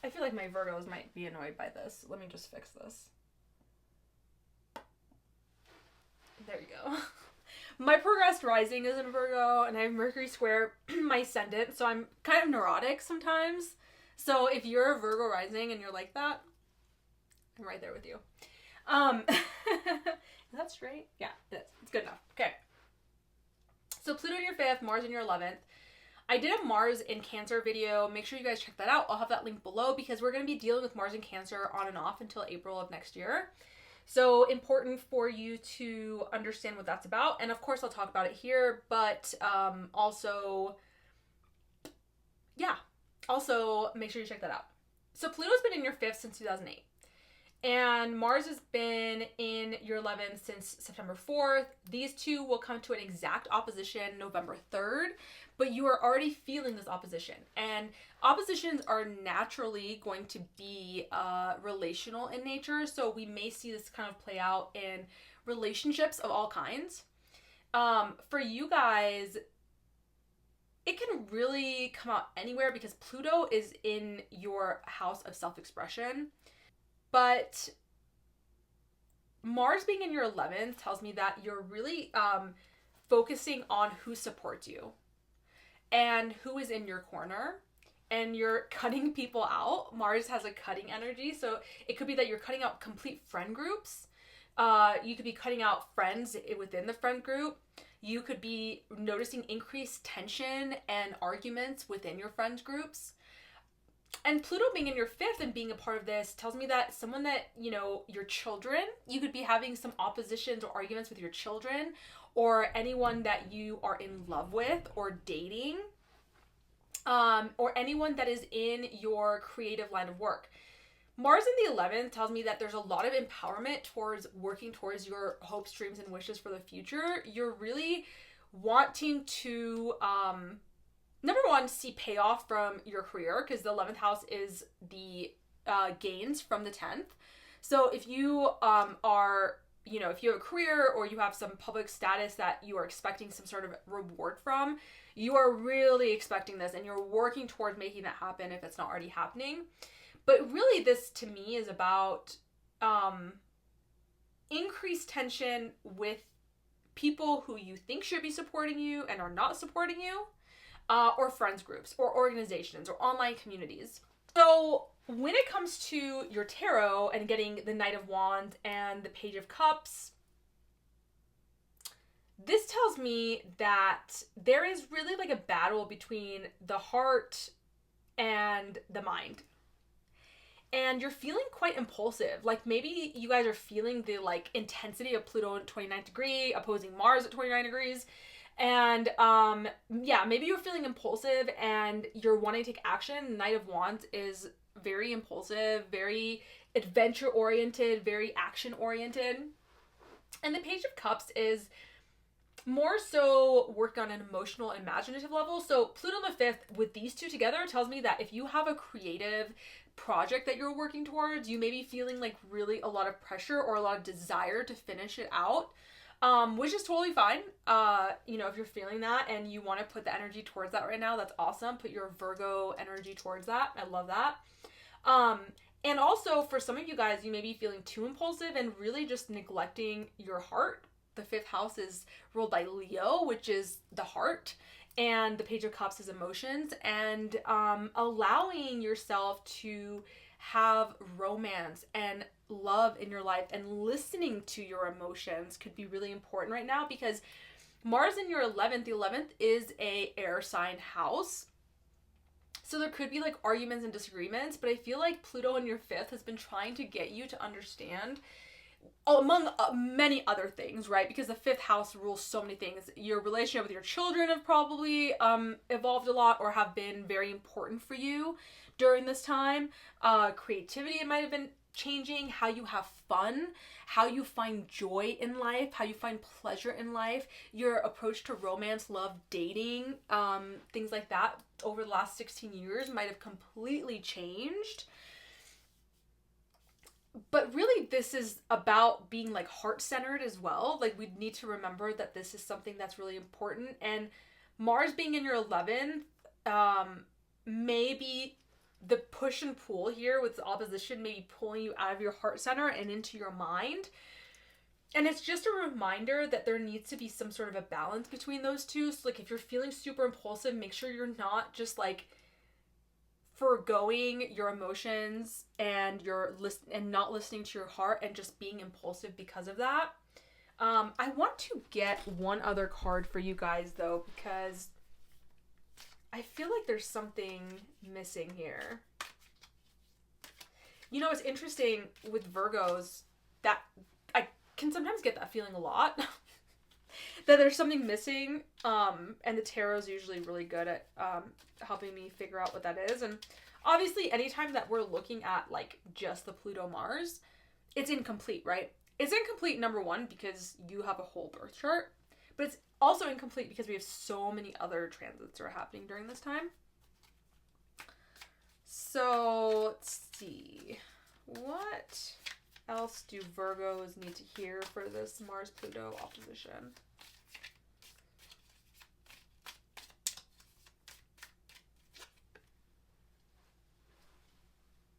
I feel like my Virgos might be annoyed by this. Let me just fix this. There you go. My progressed rising is in Virgo, and I have Mercury square my ascendant, so I'm kind of neurotic sometimes. So if you're a Virgo rising and you're like that, I'm right there with you. Is that straight? Yeah, it is. It's good enough. Okay. So Pluto in your 5th, Mars in your 11th. I did a Mars in Cancer video. Make sure you guys check that out. I'll have that link below because we're going to be dealing with Mars in Cancer on and off until April of next year. So important for you to understand what that's about. And of course, I'll talk about it here, but also make sure you check that out. So Pluto's been in your 5th since 2008. And Mars has been in your 11th since September 4th. These two will come to an exact opposition November 3rd, but you are already feeling this opposition. And oppositions are naturally going to be relational in nature, so we may see this kind of play out in relationships of all kinds. For you guys, it can really come out anywhere because Pluto is in your house of self-expression. But Mars being in your 11th tells me that you're really focusing on who supports you and who is in your corner, and you're cutting people out. Mars has a cutting energy, so it could be that you're cutting out complete friend groups. You could be cutting out friends within the friend group. You could be noticing increased tension and arguments within your friend groups. And Pluto being in your 5th and being a part of this tells me that someone that, your children, you could be having some oppositions or arguments with your children, or anyone that you are in love with or dating, or anyone that is in your creative line of work. Mars in the 11th tells me that there's a lot of empowerment towards working towards your hopes, dreams, and wishes for the future. You're really wanting to, number one, see payoff from your career, because the 11th house is the gains from the 10th. So if you if you have a career or you have some public status that you are expecting some sort of reward from, you are really expecting this and you're working towards making that happen if it's not already happening. But really, this to me is about increased tension with people who you think should be supporting you and are not supporting you. Or friends groups, or organizations, or online communities. So when it comes to your tarot and getting the Knight of Wands and the Page of Cups, this tells me that there is really like a battle between the heart and the mind. And you're feeling quite impulsive. Like maybe you guys are feeling the like intensity of Pluto at 29th degree opposing Mars at 29 degrees. And maybe you're feeling impulsive and you're wanting to take action. Knight of Wands is very impulsive, very adventure oriented, very action oriented. And the Page of Cups is more so worked on an emotional and imaginative level. So Pluto in the 5th with these two together tells me that if you have a creative project that you're working towards, you may be feeling like really a lot of pressure or a lot of desire to finish it out. Which is totally fine. If you're feeling that and you want to put the energy towards that right now, that's awesome. Put your Virgo energy towards that. I love that. And also for some of you guys, you may be feeling too impulsive and really just neglecting your heart. The 5th house is ruled by Leo, which is the heart. and the Page of Cups is emotions, and allowing yourself to have romance and love in your life and listening to your emotions could be really important right now, because Mars in your 11th, the 11th is a air sign house. So there could be like arguments and disagreements, but I feel like Pluto in your 5th has been trying to get you to understand, among many other things, right? Because the 5th house rules so many things. Your relationship with your children have probably evolved a lot or have been very important for you during this time. Creativity, it might have been changing. How you have fun, how you find joy in life, how you find pleasure in life, your approach to romance, love, dating, things like that over the last 16 years might have completely changed. But really, this is about being like heart-centered as well. Like, we need to remember that this is something that's really important. And Mars being in your 11th, maybe the push and pull here with the opposition, maybe pulling you out of your heart center and into your mind. And it's just a reminder that there needs to be some sort of a balance between those two. So like, if you're feeling super impulsive, make sure you're not just like foregoing your emotions and not listening to your heart and just being impulsive because of that. I want to get one other card for you guys though, because I feel like there's something missing here. You know, it's interesting with Virgos that I can sometimes get that feeling a lot. That there's something missing, and the tarot is usually really good at helping me figure out what that is. And obviously, anytime that we're looking at like just the Pluto Mars, it's incomplete, right? It's incomplete, number one, because you have a whole birth chart, but it's also incomplete because we have so many other transits that are happening during this time. So let's see, what else do Virgos need to hear for this Mars-Pluto opposition?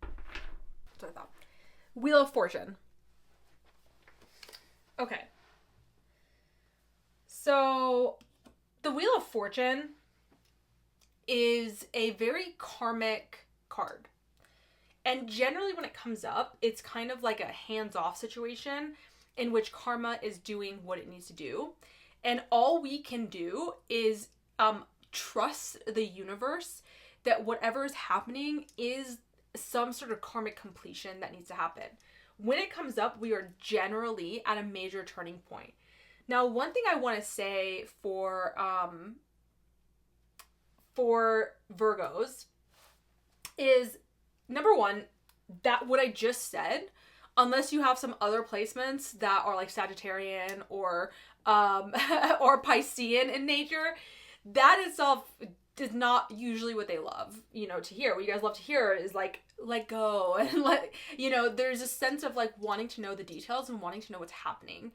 That's what I thought. Wheel of Fortune. Okay. So the Wheel of Fortune is a very karmic card. And generally when it comes up, it's kind of like a hands-off situation in which karma is doing what it needs to do. And all we can do is trust the universe that whatever is happening is some sort of karmic completion that needs to happen. When it comes up, we are generally at a major turning point. Now, one thing I want to say for Virgos is, number one, that what I just said, unless you have some other placements that are like Sagittarian or or Piscean in nature, that itself is not usually what they love, you know, to hear. What you guys love to hear is like, let go, and there's a sense of like wanting to know the details and wanting to know what's happening.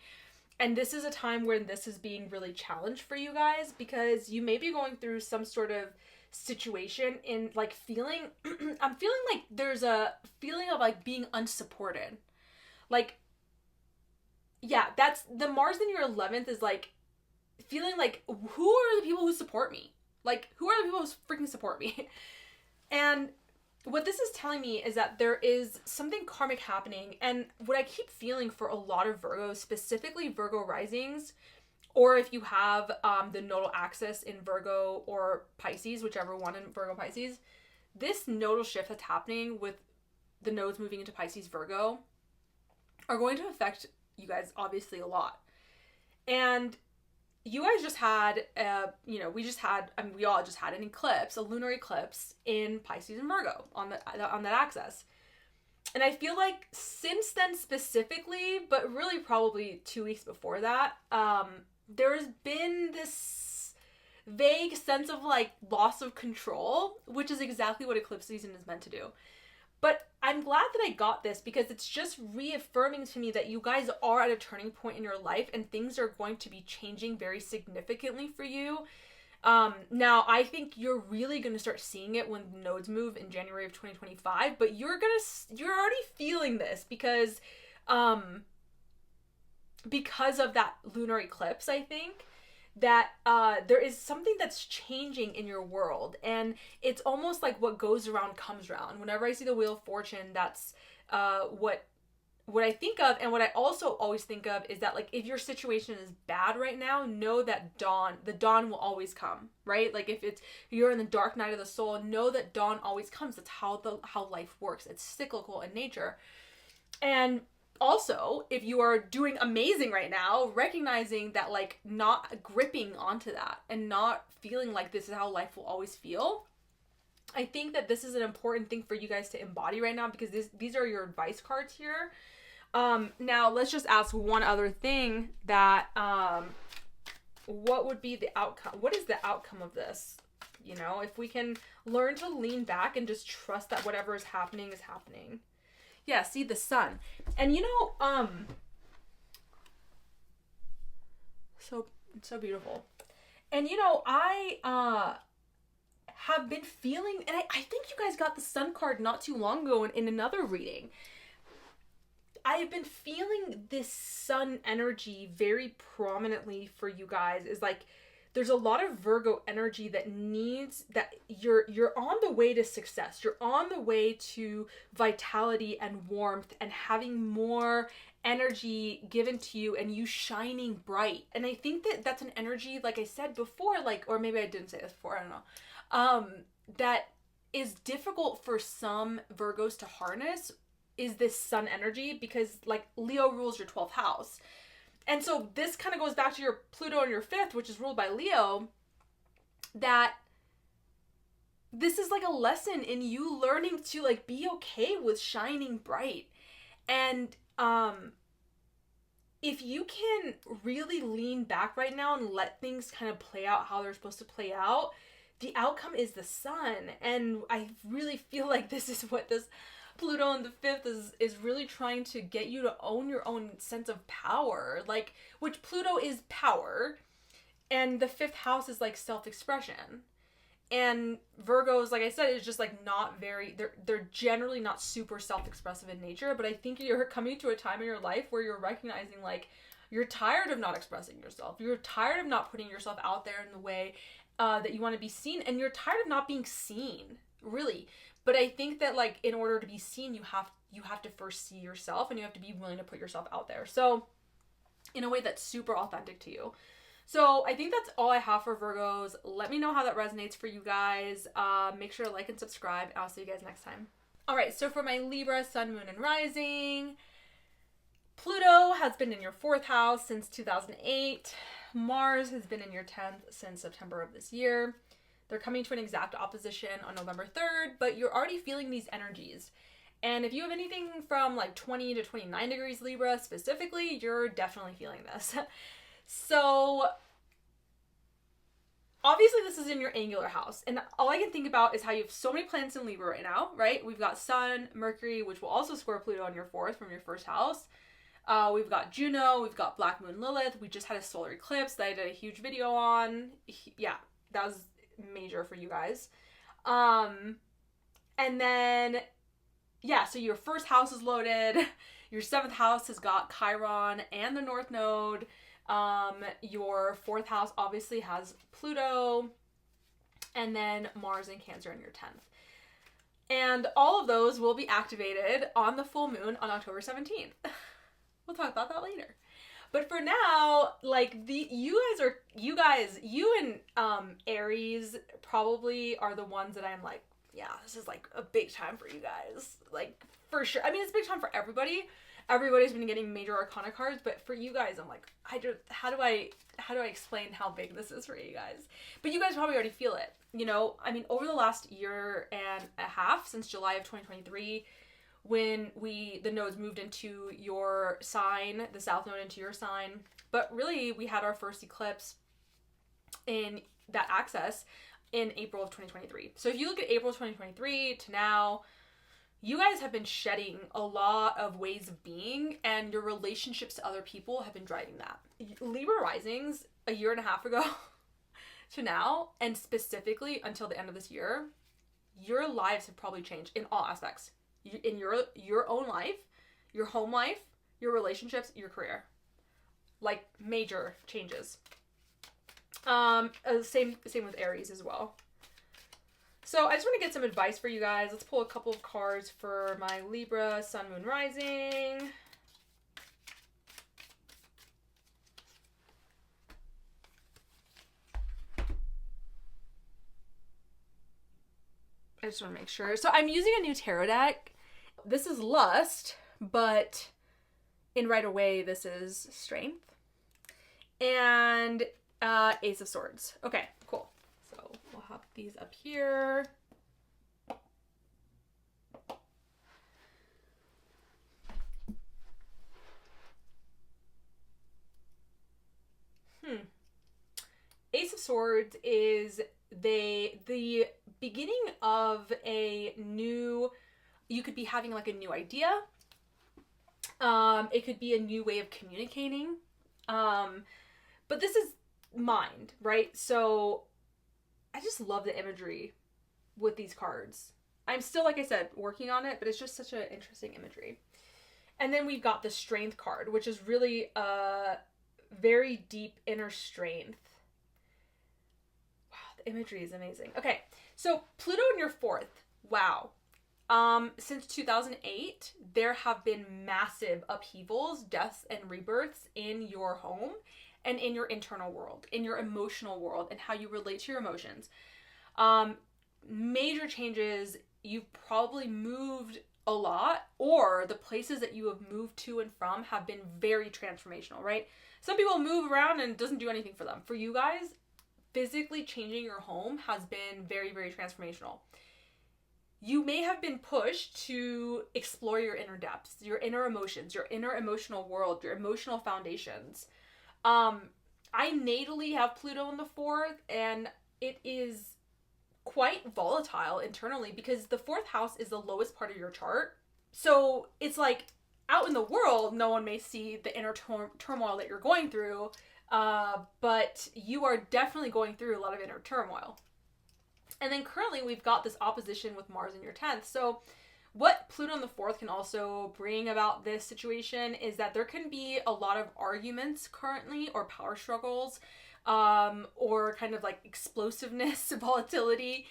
And this is a time where this is being really challenged for you guys, because you may be going through some sort of situation in like feeling, I'm feeling like there's a feeling of like being unsupported. Like, yeah, that's the Mars in your 11th is like feeling like, who are the people who support me? Like, who are the people who freaking support me? And what this is telling me is that there is something karmic happening. And what I keep feeling for a lot of Virgos, specifically Virgo risings, or if you have the nodal axis in Virgo or Pisces, whichever one in Virgo Pisces, this nodal shift that's happening with the nodes moving into Pisces Virgo are going to affect you guys obviously a lot. And you guys just had, we all just had an eclipse, a lunar eclipse in Pisces and Virgo on that axis. And I feel like since then specifically, but really probably 2 weeks before that, there's been this vague sense of like loss of control, which is exactly what eclipse season is meant to do. But I'm glad that I got this, because it's just reaffirming to me that you guys are at a turning point in your life and things are going to be changing very significantly for you. Now, I think you're really going to start seeing it when the nodes move in January of 2025, but you're already feeling this because of that lunar eclipse, I think. that there is something that's changing in your world, and it's almost like what goes around comes around. Whenever I see the Wheel of Fortune, that's what I think of. And what I also always think of is that, like, if your situation is bad right now, know that the dawn will always come, right? Like, if you're in the dark night of the soul, know that dawn always comes. That's how life works. It's cyclical in nature. And also, if you are doing amazing right now, recognizing that, like, not gripping onto that and not feeling like this is how life will always feel. I think that this is an important thing for you guys to embody right now, because these are your advice cards here. Now let's just ask one other thing, that what would be the outcome? What is the outcome of this? You know, if we can learn to lean back and just trust that whatever is happening is happening. Yeah, see the sun. And you know, so beautiful. And you know, I have been feeling, and I think you guys got the sun card not too long ago in another reading. I have been feeling this sun energy very prominently for you guys. Is like, there's a lot of Virgo energy that needs, that you're on the way to success. You're on the way to vitality and warmth and having more energy given to you and you shining bright. And I think that that's an energy, like I said before, like, or maybe I didn't say this before, I don't know, that is difficult for some Virgos to harness, is this sun energy, because like Leo rules your 12th house. And so this kind of goes back to your Pluto in your 5th, which is ruled by Leo, that this is like a lesson in you learning to like be okay with shining bright. And if you can really lean back right now and let things kind of play out how they're supposed to play out, the outcome is the sun. And I really feel like this is what this Pluto in the 5th is really trying to get you to own your own sense of power, like, which Pluto is power, and the 5th house is like self-expression. And Virgos, like I said, is just like not very, they're generally not super self-expressive in nature, but I think you're coming to a time in your life where you're recognizing, like, you're tired of not expressing yourself. You're tired of not putting yourself out there in the way that you want to be seen, and you're tired of not being seen, really. But I think that, like, in order to be seen, you have to first see yourself, and you have to be willing to put yourself out there. So in a way that's super authentic to you. So I think that's all I have for Virgos. Let me know how that resonates for you guys. Make sure to like and subscribe, and I'll see you guys next time. All right, so for my Libra, Sun, Moon, and Rising, Pluto has been in your 4th house since 2008. Mars has been in your 10th since September of this year. They're coming to an exact opposition on November 3rd, but you're already feeling these energies. And if you have anything from like 20 to 29 degrees Libra specifically, you're definitely feeling this. So obviously this is in your angular house. And all I can think about is how you have so many planets in Libra right now, right? We've got Sun, Mercury, which will also square Pluto in your 4th from your 1st house. We've got Juno, we've got Black Moon Lilith. We just had a solar eclipse that I did a huge video on. Yeah, that was major for you guys. And then, yeah, so your 1st house is loaded. Your 7th house has got Chiron and the North Node. Your 4th house obviously has Pluto, and then Mars and Cancer in your 10th. And all of those will be activated on the full moon on October 17th. We'll talk about that later. But for now, like, you and Aries probably are the ones that I'm like, yeah, this is like a big time for you guys. Like, for sure. I mean, it's a big time for everybody. Everybody's been getting major arcana cards, but for you guys, I'm like, how do I explain how big this is for you guys? But you guys probably already feel it. You know, I mean, over the last year and a half, since July of 2023, when the nodes moved into your sign, the South Node into your sign, but really we had our first eclipse in that axis in April of 2023. So if you look at April 2023 to now, you guys have been shedding a lot of ways of being, and your relationships to other people have been driving that. Libra risings a year and a half ago to now, and specifically until the end of this year, your lives have probably changed in all aspects. In your own life, your home life, your relationships, your career. Like, major changes. Same with Aries as well. So I just want to get some advice for you guys. Let's pull a couple of cards for my Libra, Sun, Moon, Rising. I just want to make sure. So I'm using a new tarot deck. This is Lust, but in Right Away, this is Strength. And Ace of Swords. Okay, cool. So we'll have these up here. Ace of Swords is the beginning of a new, you could be having like a new idea. It could be a new way of communicating. But this is mind, right? So I just love the imagery with these cards. I'm still, like I said, working on it, but it's just such an interesting imagery. And then we've got the Strength card, which is really a very deep inner strength. Wow, the imagery is amazing. Okay, so Pluto in your 4th. Wow. Since 2008, there have been massive upheavals, deaths, and rebirths in your home and in your internal world, in your emotional world, and how you relate to your emotions. Major changes. You've probably moved a lot, or the places that you have moved to and from have been very transformational, right? Some people move around and it doesn't do anything for them. For you guys, physically changing your home has been very, very transformational. You may have been pushed to explore your inner depths, your inner emotions, your inner emotional world, your emotional foundations. I natally have Pluto in the 4th, and it is quite volatile internally because the 4th house is the lowest part of your chart. So it's like out in the world, no one may see the inner turmoil that you're going through, but you are definitely going through a lot of inner turmoil. And then currently we've got this opposition with Mars in your 10th. So what Pluto in the 4th can also bring about this situation is that there can be a lot of arguments currently, or power struggles, or kind of like explosiveness, volatility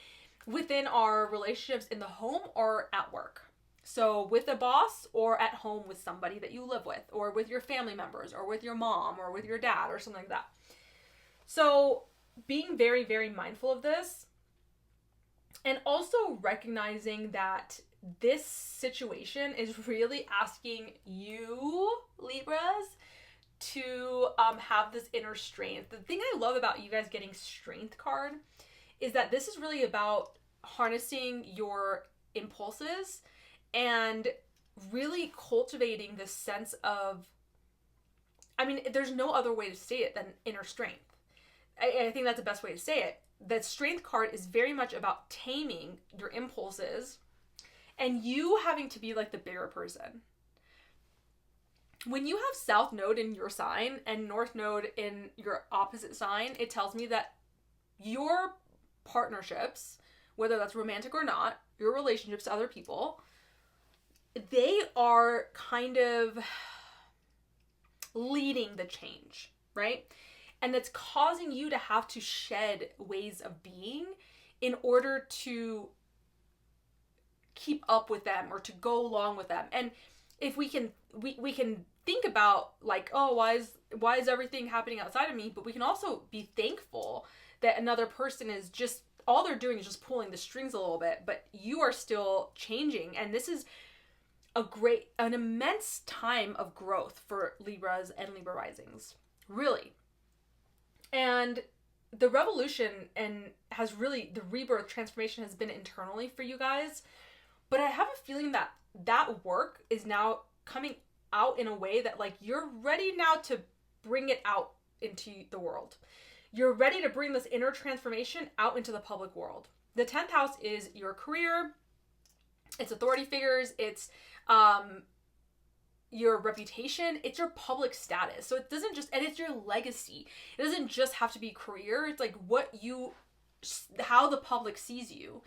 within our relationships in the home or at work. So with a boss, or at home with somebody that you live with, or with your family members, or with your mom, or with your dad, or something like that. So being very, very mindful of this, and also recognizing that this situation is really asking you, Libras, to have this inner strength. The thing I love about you guys getting Strength card is that this is really about harnessing your impulses and really cultivating this sense of, I mean, there's no other way to say it than inner strength. I think that's the best way to say it. The Strength card is very much about taming your impulses and you having to be like the bigger person. When you have South Node in your sign and North Node in your opposite sign, it tells me that your partnerships, whether that's romantic or not, your relationships to other people, they are kind of leading the change, right? And it's causing you to have to shed ways of being in order to keep up with them or to go along with them. And if we can think about like, oh, why is everything happening outside of me? But we can also be thankful that another person is just, all they're doing is just pulling the strings a little bit, but you are still changing. And this is an immense time of growth for Libras and Libra risings, really. And the revolution has really, the rebirth transformation has been internally for you guys. But I have a feeling that that work is now coming out in a way that like you're ready now to bring it out into the world. You're ready to bring this inner transformation out into the public world. The 10th house is your career. It's authority figures. It's your reputation. It's your public status. So it doesn't just, and it's your legacy. It doesn't just have to be career. It's like how the public sees you.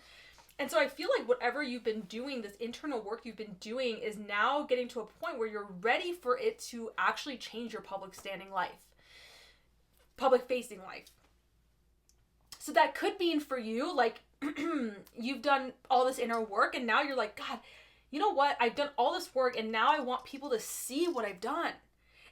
And so I feel like whatever you've been doing, this internal work you've been doing is now getting to a point where you're ready for it to actually change your public standing life, public facing life. So that could mean for you, like, you've done all this inner work and now you're like, God, you know what? I've done all this work and now I want people to see what I've done.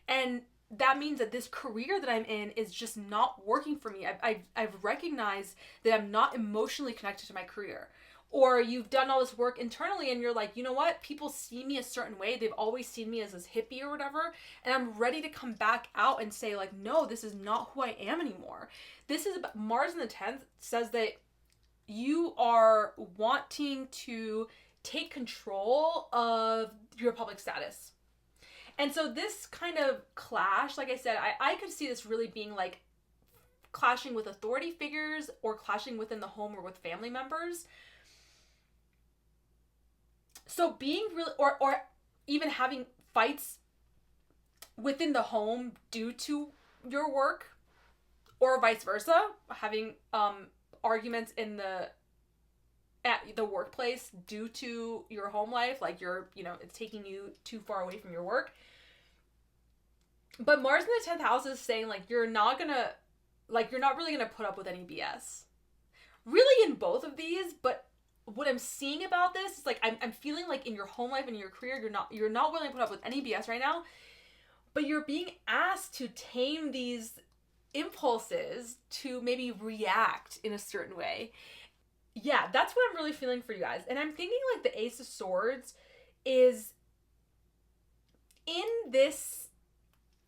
And that means that this career that I'm in is just not working for me. I've recognized that I'm not emotionally connected to my career. Or you've done all this work internally and you're like, you know what? People see me a certain way. They've always seen me as this hippie or whatever. And I'm ready to come back out and say like, no, this is not who I am anymore. This is about Mars in the 10th says that you are wanting to take control of your public status. And so this kind of clash, like I said, I could see this really being like clashing with authority figures or clashing within the home or with family members. So being really, or even having fights within the home due to your work, or vice versa, having arguments at the workplace due to your home life, like it's taking you too far away from your work. But Mars in the 10th house is saying like you're not really gonna put up with any BS. Really in both of these, but what I'm seeing about this is like I'm feeling like in your home life and in your career you're not willing to put up with any BS right now, but you're being asked to tame these impulses to maybe react in a certain way. Yeah, that's what I'm really feeling for you guys. And I'm thinking like the Ace of Swords is in this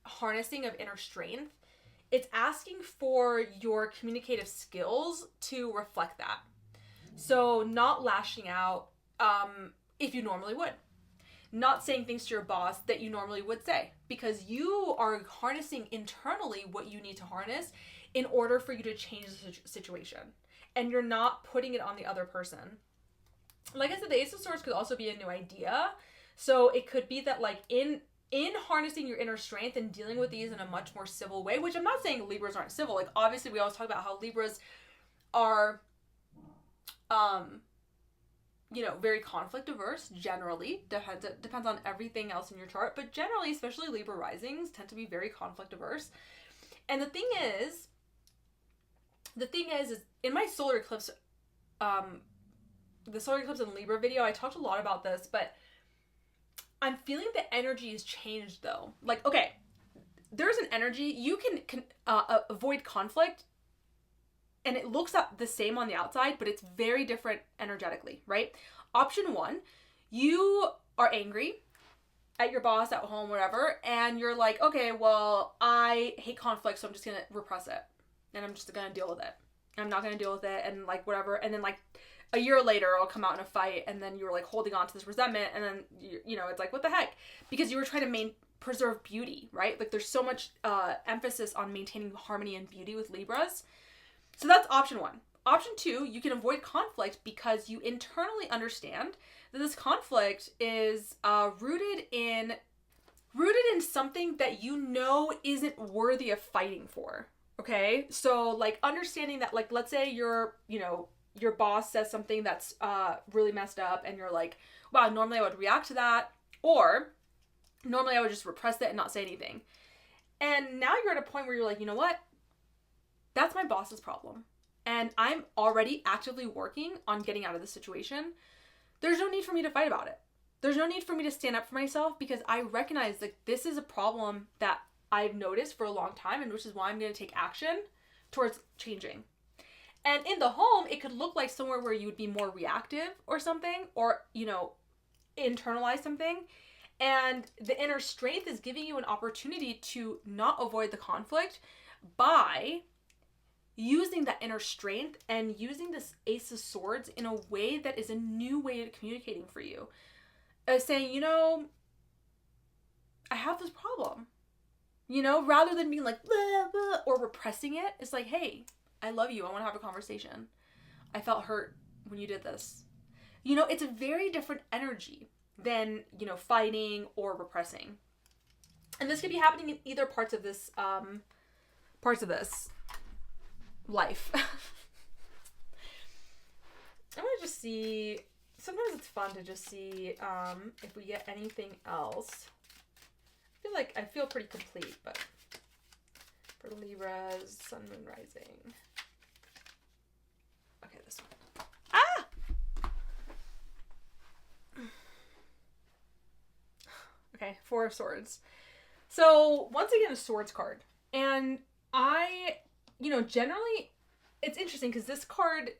harnessing of inner strength. It's asking for your communicative skills to reflect that. So not lashing out if you normally would. Not saying things to your boss that you normally would say, because you are harnessing internally what you need to harness in order for you to change the situation. And you're not putting it on the other person. Like I said, the Ace of Swords could also be a new idea. So it could be that like in harnessing your inner strength and dealing with these in a much more civil way, which I'm not saying Libras aren't civil. Like obviously we always talk about how Libras are very conflict averse generally. Depends on everything else in your chart, but generally, especially Libra risings tend to be very conflict averse. And the thing is in my solar eclipse, the solar eclipse and Libra video, I talked a lot about this, but I'm feeling the energy has changed though. Like, okay, there's an energy, you can avoid conflict and it looks the same on the outside, but it's very different energetically, right? Option 1, you are angry at your boss, at home, whatever, and you're like, okay, well, I hate conflict, so I'm just gonna repress it. And I'm just gonna deal with it. I'm not gonna deal with it, and like whatever. And then like a year later, I'll come out in a fight, and then you were like holding on to this resentment, and then it's like, what the heck? Because you were trying to preserve beauty, right? Like there's so much emphasis on maintaining harmony and beauty with Libras. So that's option 1. Option 2, you can avoid conflict because you internally understand that this conflict is rooted in something that isn't worthy of fighting for. Okay, so like understanding that, like, let's say your boss says something that's really messed up and you're like, wow, normally I would react to that, or normally I would just repress it and not say anything. And now you're at a point where you're like, you know what? That's my boss's problem. And I'm already actively working on getting out of this situation. There's no need for me to fight about it. There's no need for me to stand up for myself because I recognize that this is a problem that I've noticed for a long time, and which is why I'm going to take action towards changing. And in the home, it could look like somewhere where you would be more reactive or something, or, internalize something. And the inner strength is giving you an opportunity to not avoid the conflict by using that inner strength and using this Ace of Swords in a way that is a new way of communicating for you. Saying, I have this problem. Rather than being like, blah, blah, or repressing it, it's like, hey, I love you. I want to have a conversation. I felt hurt when you did this. It's a very different energy than, fighting or repressing. And this could be happening in either parts of this life. I'm going to just see, sometimes it's fun to just see if we get anything else. I feel pretty complete, but for Libras, Sun, Moon, Rising. this. Ah! Okay, Four of Swords. So, once again, a Swords card. And I, generally, it's interesting because this card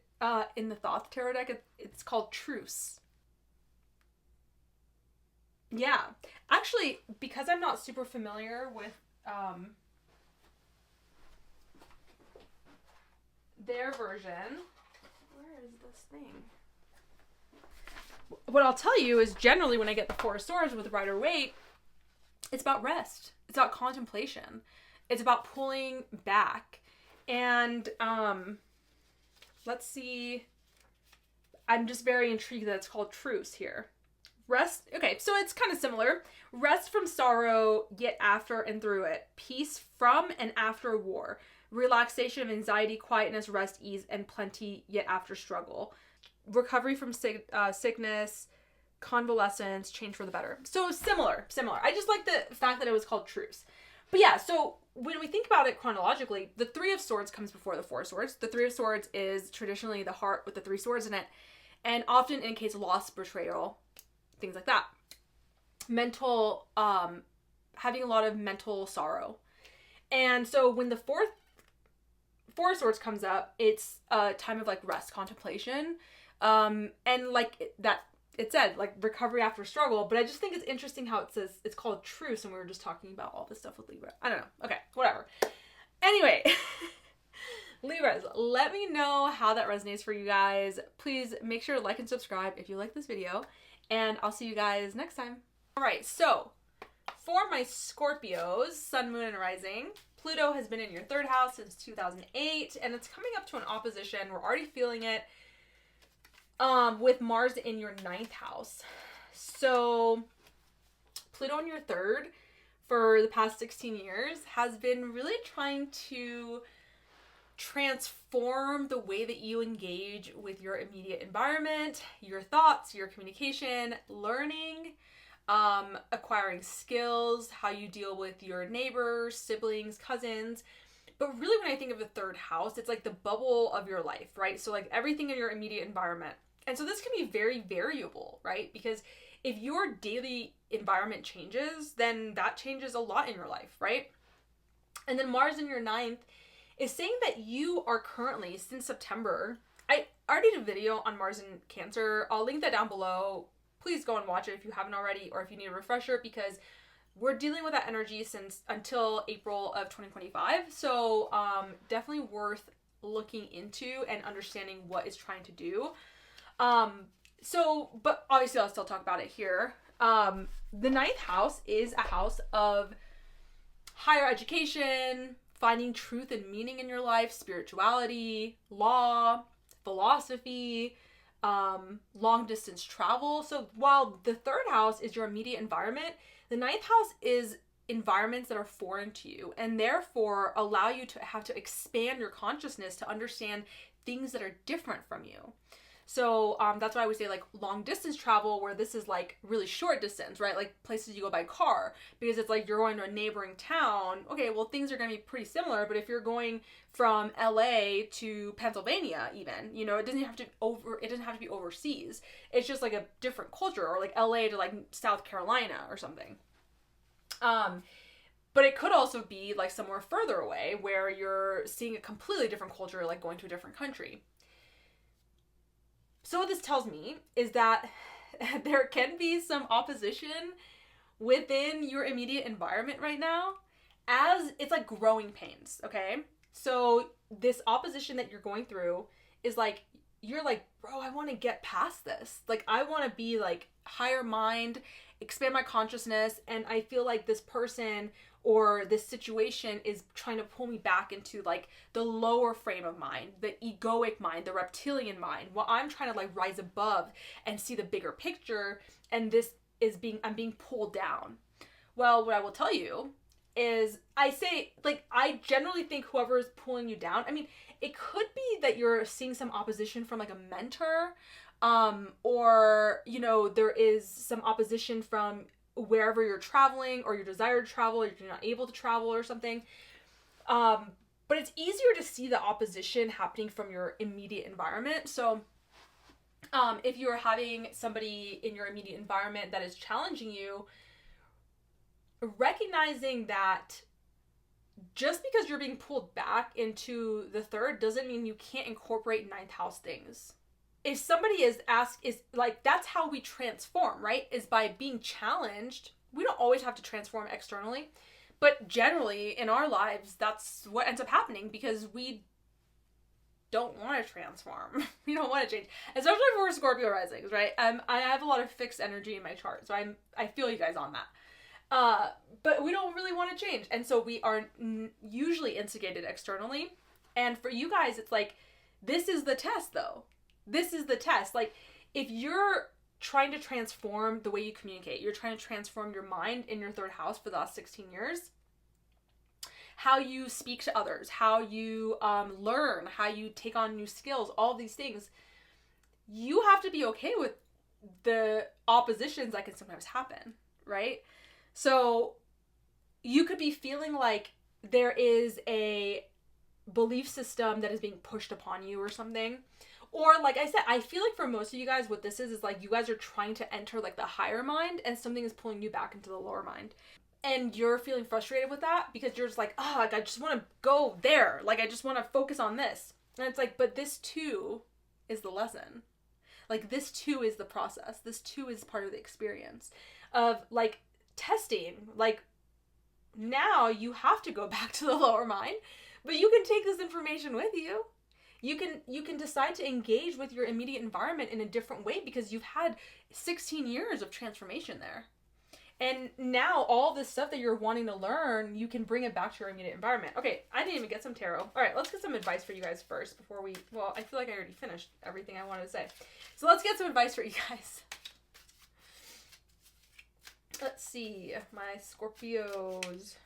in the Thoth Tarot deck, it's called Truce. Yeah. Actually, because I'm not super familiar with their version, where is this thing? What I'll tell you is generally when I get the Four of Swords with Rider-Waite, it's about rest. It's about contemplation. It's about pulling back. And let's see. I'm just very intrigued that it's called Truce here. Rest. Okay, so it's kind of similar. Rest from sorrow, yet after and through it. Peace from and after war. Relaxation of anxiety, quietness, rest, ease, and plenty, yet after struggle. Recovery from sickness, convalescence, change for the better. So similar. I just like the fact that it was called Truce. But yeah, so when we think about it chronologically, the Three of Swords comes before the Four of Swords. The Three of Swords is traditionally the heart with the three swords in it, and often indicates loss, betrayal, things like that. Mental, having a lot of mental sorrow. And so when the Four of Swords comes up, it's a time of like rest, contemplation, and like that it said like recovery after struggle. But I just think it's interesting how it says it's called Truce, and we were just talking about all this stuff with Libra. I don't know. Okay, whatever. Anyway, Libras, let me know how that resonates for you guys. Please make sure to like and subscribe if you like this video, and I'll see you guys next time. All right, so for my Scorpios, Sun, Moon, and Rising, Pluto has been in your third house since 2008, and it's coming up to an opposition. We're already feeling it with Mars in your ninth house. So Pluto in your third for the past 16 years has been really trying to transform the way that you engage with your immediate environment, your thoughts, your communication, learning, acquiring skills, how you deal with your neighbors, siblings, cousins. But really when I think of the third house, it's like the bubble of your life, right? So like everything in your immediate environment. And so this can be very variable, right? Because if your daily environment changes, then that changes a lot in your life, right? And then Mars in your ninth is saying that you are currently, since September, I already did a video on Mars in Cancer. I'll link that down below. Please go and watch it if you haven't already, or if you need a refresher, because we're dealing with that energy until April of 2025. So definitely worth looking into and understanding what it's trying to do. But obviously I'll still talk about it here. The ninth house is a house of higher education, finding truth and meaning in your life, spirituality, law, philosophy, long distance travel. So while the third house is your immediate environment, the ninth house is environments that are foreign to you, and therefore allow you to have to expand your consciousness to understand things that are different from you. So that's why I would say like long distance travel, where this is like really short distance, right? Like places you go by car, because it's like you're going to a neighboring town. Okay, well things are going to be pretty similar, but if you're going from LA to Pennsylvania even, it doesn't have to be overseas. It's just like a different culture, or like LA to like South Carolina or something. But it could also be like somewhere further away where you're seeing a completely different culture, like going to a different country. So what this tells me is that there can be some opposition within your immediate environment right now, as it's like growing pains, okay? So this opposition that you're going through is like, you're like, bro, I want to get past this. Like, I want to be like higher mind, expand my consciousness, and I feel like this person or this situation is trying to pull me back into like the lower frame of mind, the egoic mind, the reptilian mind, while I'm trying to like rise above and see the bigger picture, and I'm being pulled down. Well, what I will tell you is, I generally think whoever is pulling you down, I mean, it could be that you're seeing some opposition from like a mentor, or, there is some opposition from wherever you're traveling, or your desire to travel, or you're not able to travel or something. But but it's easier to see the opposition happening from your immediate environment. So if you're having somebody in your immediate environment that is challenging you, recognizing that just because you're being pulled back into the third doesn't mean you can't incorporate ninth house things. If somebody is like, that's how we transform, right? Is by being challenged. We don't always have to transform externally, but generally in our lives, that's what ends up happening because we don't want to transform. We don't want to change, especially for Scorpio risings, right? I have a lot of fixed energy in my chart, so I feel you guys on that. But we don't really want to change, and so we are usually instigated externally. And for you guys, it's like, this is the test, though. This is the test. Like, if you're trying to transform the way you communicate, you're trying to transform your mind in your third house for the last 16 years, how you speak to others, how you learn, how you take on new skills, all these things, you have to be okay with the oppositions that can sometimes happen, right? So you could be feeling like there is a belief system that is being pushed upon you or something. Or like I said, I feel like for most of you guys, what this is like you guys are trying to enter like the higher mind and something is pulling you back into the lower mind. And you're feeling frustrated with that because you're just like, oh, like, I just want to go there. Like, I just want to focus on this. And it's like, but this too is the lesson. Like, this too is the process. This too is part of the experience of like testing. Like, now you have to go back to the lower mind, but you can take this information with you. You can decide to engage with your immediate environment in a different way because you've had 16 years of transformation there. And now all this stuff that you're wanting to learn, you can bring it back to your immediate environment. Okay, I didn't even get some tarot. All right, let's get some advice for you guys first before I feel like I already finished everything I wanted to say. So let's get some advice for you guys. Let's see, my Scorpios.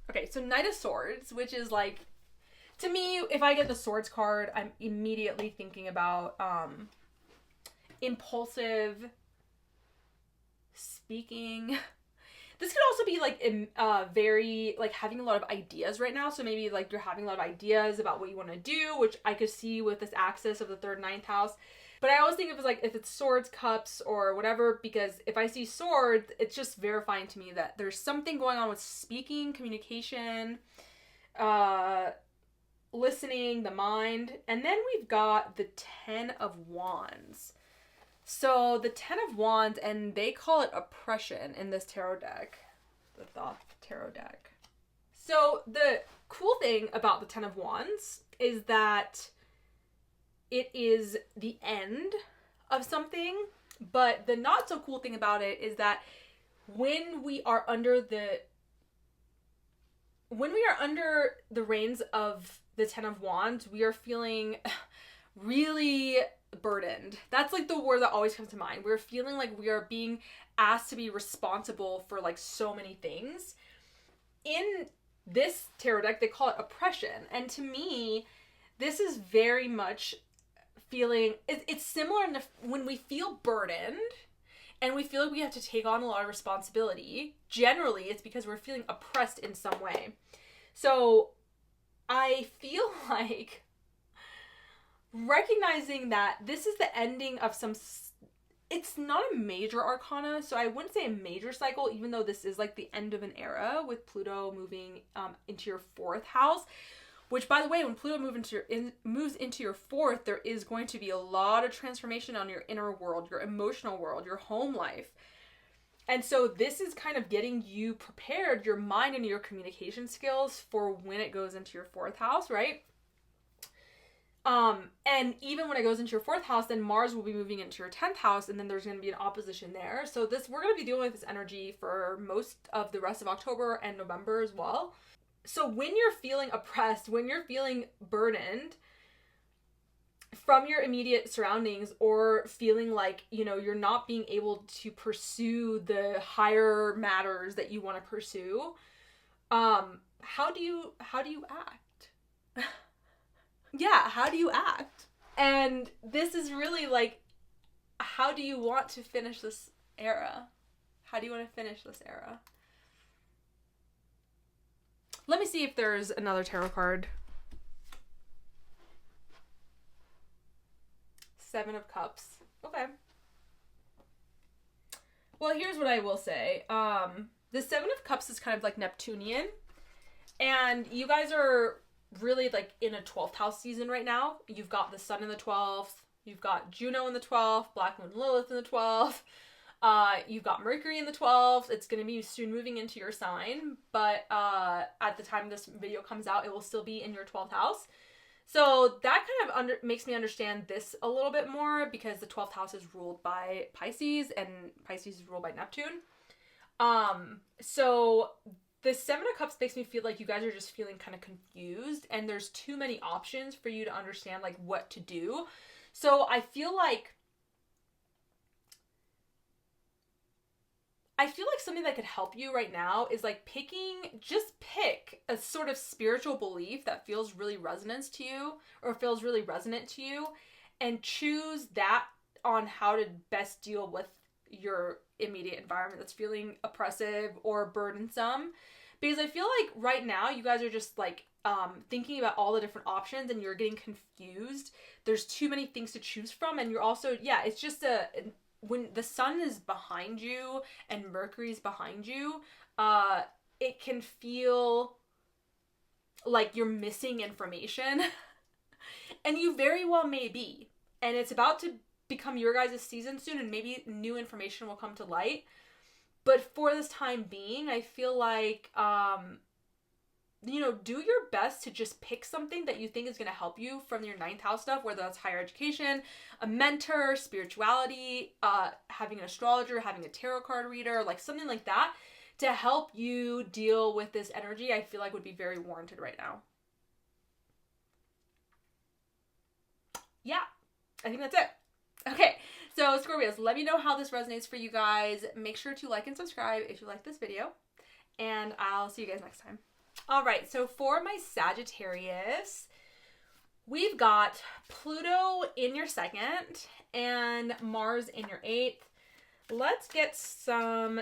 Okay, so Knight of Swords, which is like, to me, if I get the Swords card, I'm immediately thinking about impulsive speaking. This could also be like very like having a lot of ideas right now. So maybe like you're having a lot of ideas about what you want to do, which I could see with this axis of the 3rd, 9th house. But I always think of it as like if it's swords, cups, or whatever, because if I see swords, it's just verifying to me that there's something going on with speaking, communication, listening, the mind. And then we've got the 10 of Wands. So the 10 of Wands, and they call it oppression in this tarot deck, the Thoth tarot deck. So the cool thing about the 10 of Wands is that it is the end of something, but the not so cool thing about it is that when we are under the reins of the 10 of Wands, we are feeling really burdened. That's like the word that always comes to mind. We're feeling like we are being asked to be responsible for like so many things. In this tarot deck, they call it oppression. And to me, this is very much feeling, it's similar to when we feel burdened and we feel like we have to take on a lot of responsibility. Generally, it's because we're feeling oppressed in some way. So I feel like recognizing that this is the ending of it's not a major arcana, so I wouldn't say a major cycle, even though this is like the end of an era with Pluto moving into your 4th house. Which, by the way, when Pluto moves into your 4th, there is going to be a lot of transformation on your inner world, your emotional world, your home life. And so this is kind of getting you prepared, your mind and your communication skills for when it goes into your 4th house, right? And even when it goes into your 4th house, then Mars will be moving into your 10th house, and then there's going to be an opposition there. So we're going to be dealing with this energy for most of the rest of October and November as well. So when you're feeling oppressed, when you're feeling burdened from your immediate surroundings, or feeling like, you're not being able to pursue the higher matters that you want to pursue, how do you act? Yeah, how do you act? And this is really like, how do you want to finish this era? How do you want to finish this era? Let me see if there's another tarot card. Seven of Cups. Okay. Well, here's what I will say. The Seven of Cups is kind of like Neptunian. And you guys are really like in a 12th house season right now. You've got the Sun in the 12th. You've got Juno in the 12th. Black Moon Lilith in the 12th. You've got Mercury in the 12th. It's going to be soon moving into your sign. But at the time this video comes out, it will still be in your 12th house. So that kind of makes me understand this a little bit more, because the 12th house is ruled by Pisces and Pisces is ruled by Neptune. So the Seven of Cups makes me feel like you guys are just feeling kind of confused and there's too many options for you to understand like what to do. So I feel like something that could help you right now is like pick a sort of spiritual belief that feels really resonant to you and choose that on how to best deal with your immediate environment that's feeling oppressive or burdensome. Because I feel like right now you guys are just like thinking about all the different options and you're getting confused. There's too many things to choose from, and you're also, it's just when the Sun is behind you and Mercury's behind you, it can feel like you're missing information. And you very well may be. And it's about to become your guys' season soon, and maybe new information will come to light. But for this time being, I feel like, do your best to just pick something that you think is going to help you from your 9th house stuff, whether that's higher education, a mentor, spirituality, having an astrologer, having a tarot card reader, like something like that to help you deal with this energy. I feel like would be very warranted right now. Yeah, I think that's it. Okay, so Scorpios, let me know how this resonates for you guys. Make sure to like and subscribe if you like this video, and I'll see you guys next time. All right, so for my Sagittarius, we've got Pluto in your 2nd and Mars in your 8th. Let's get some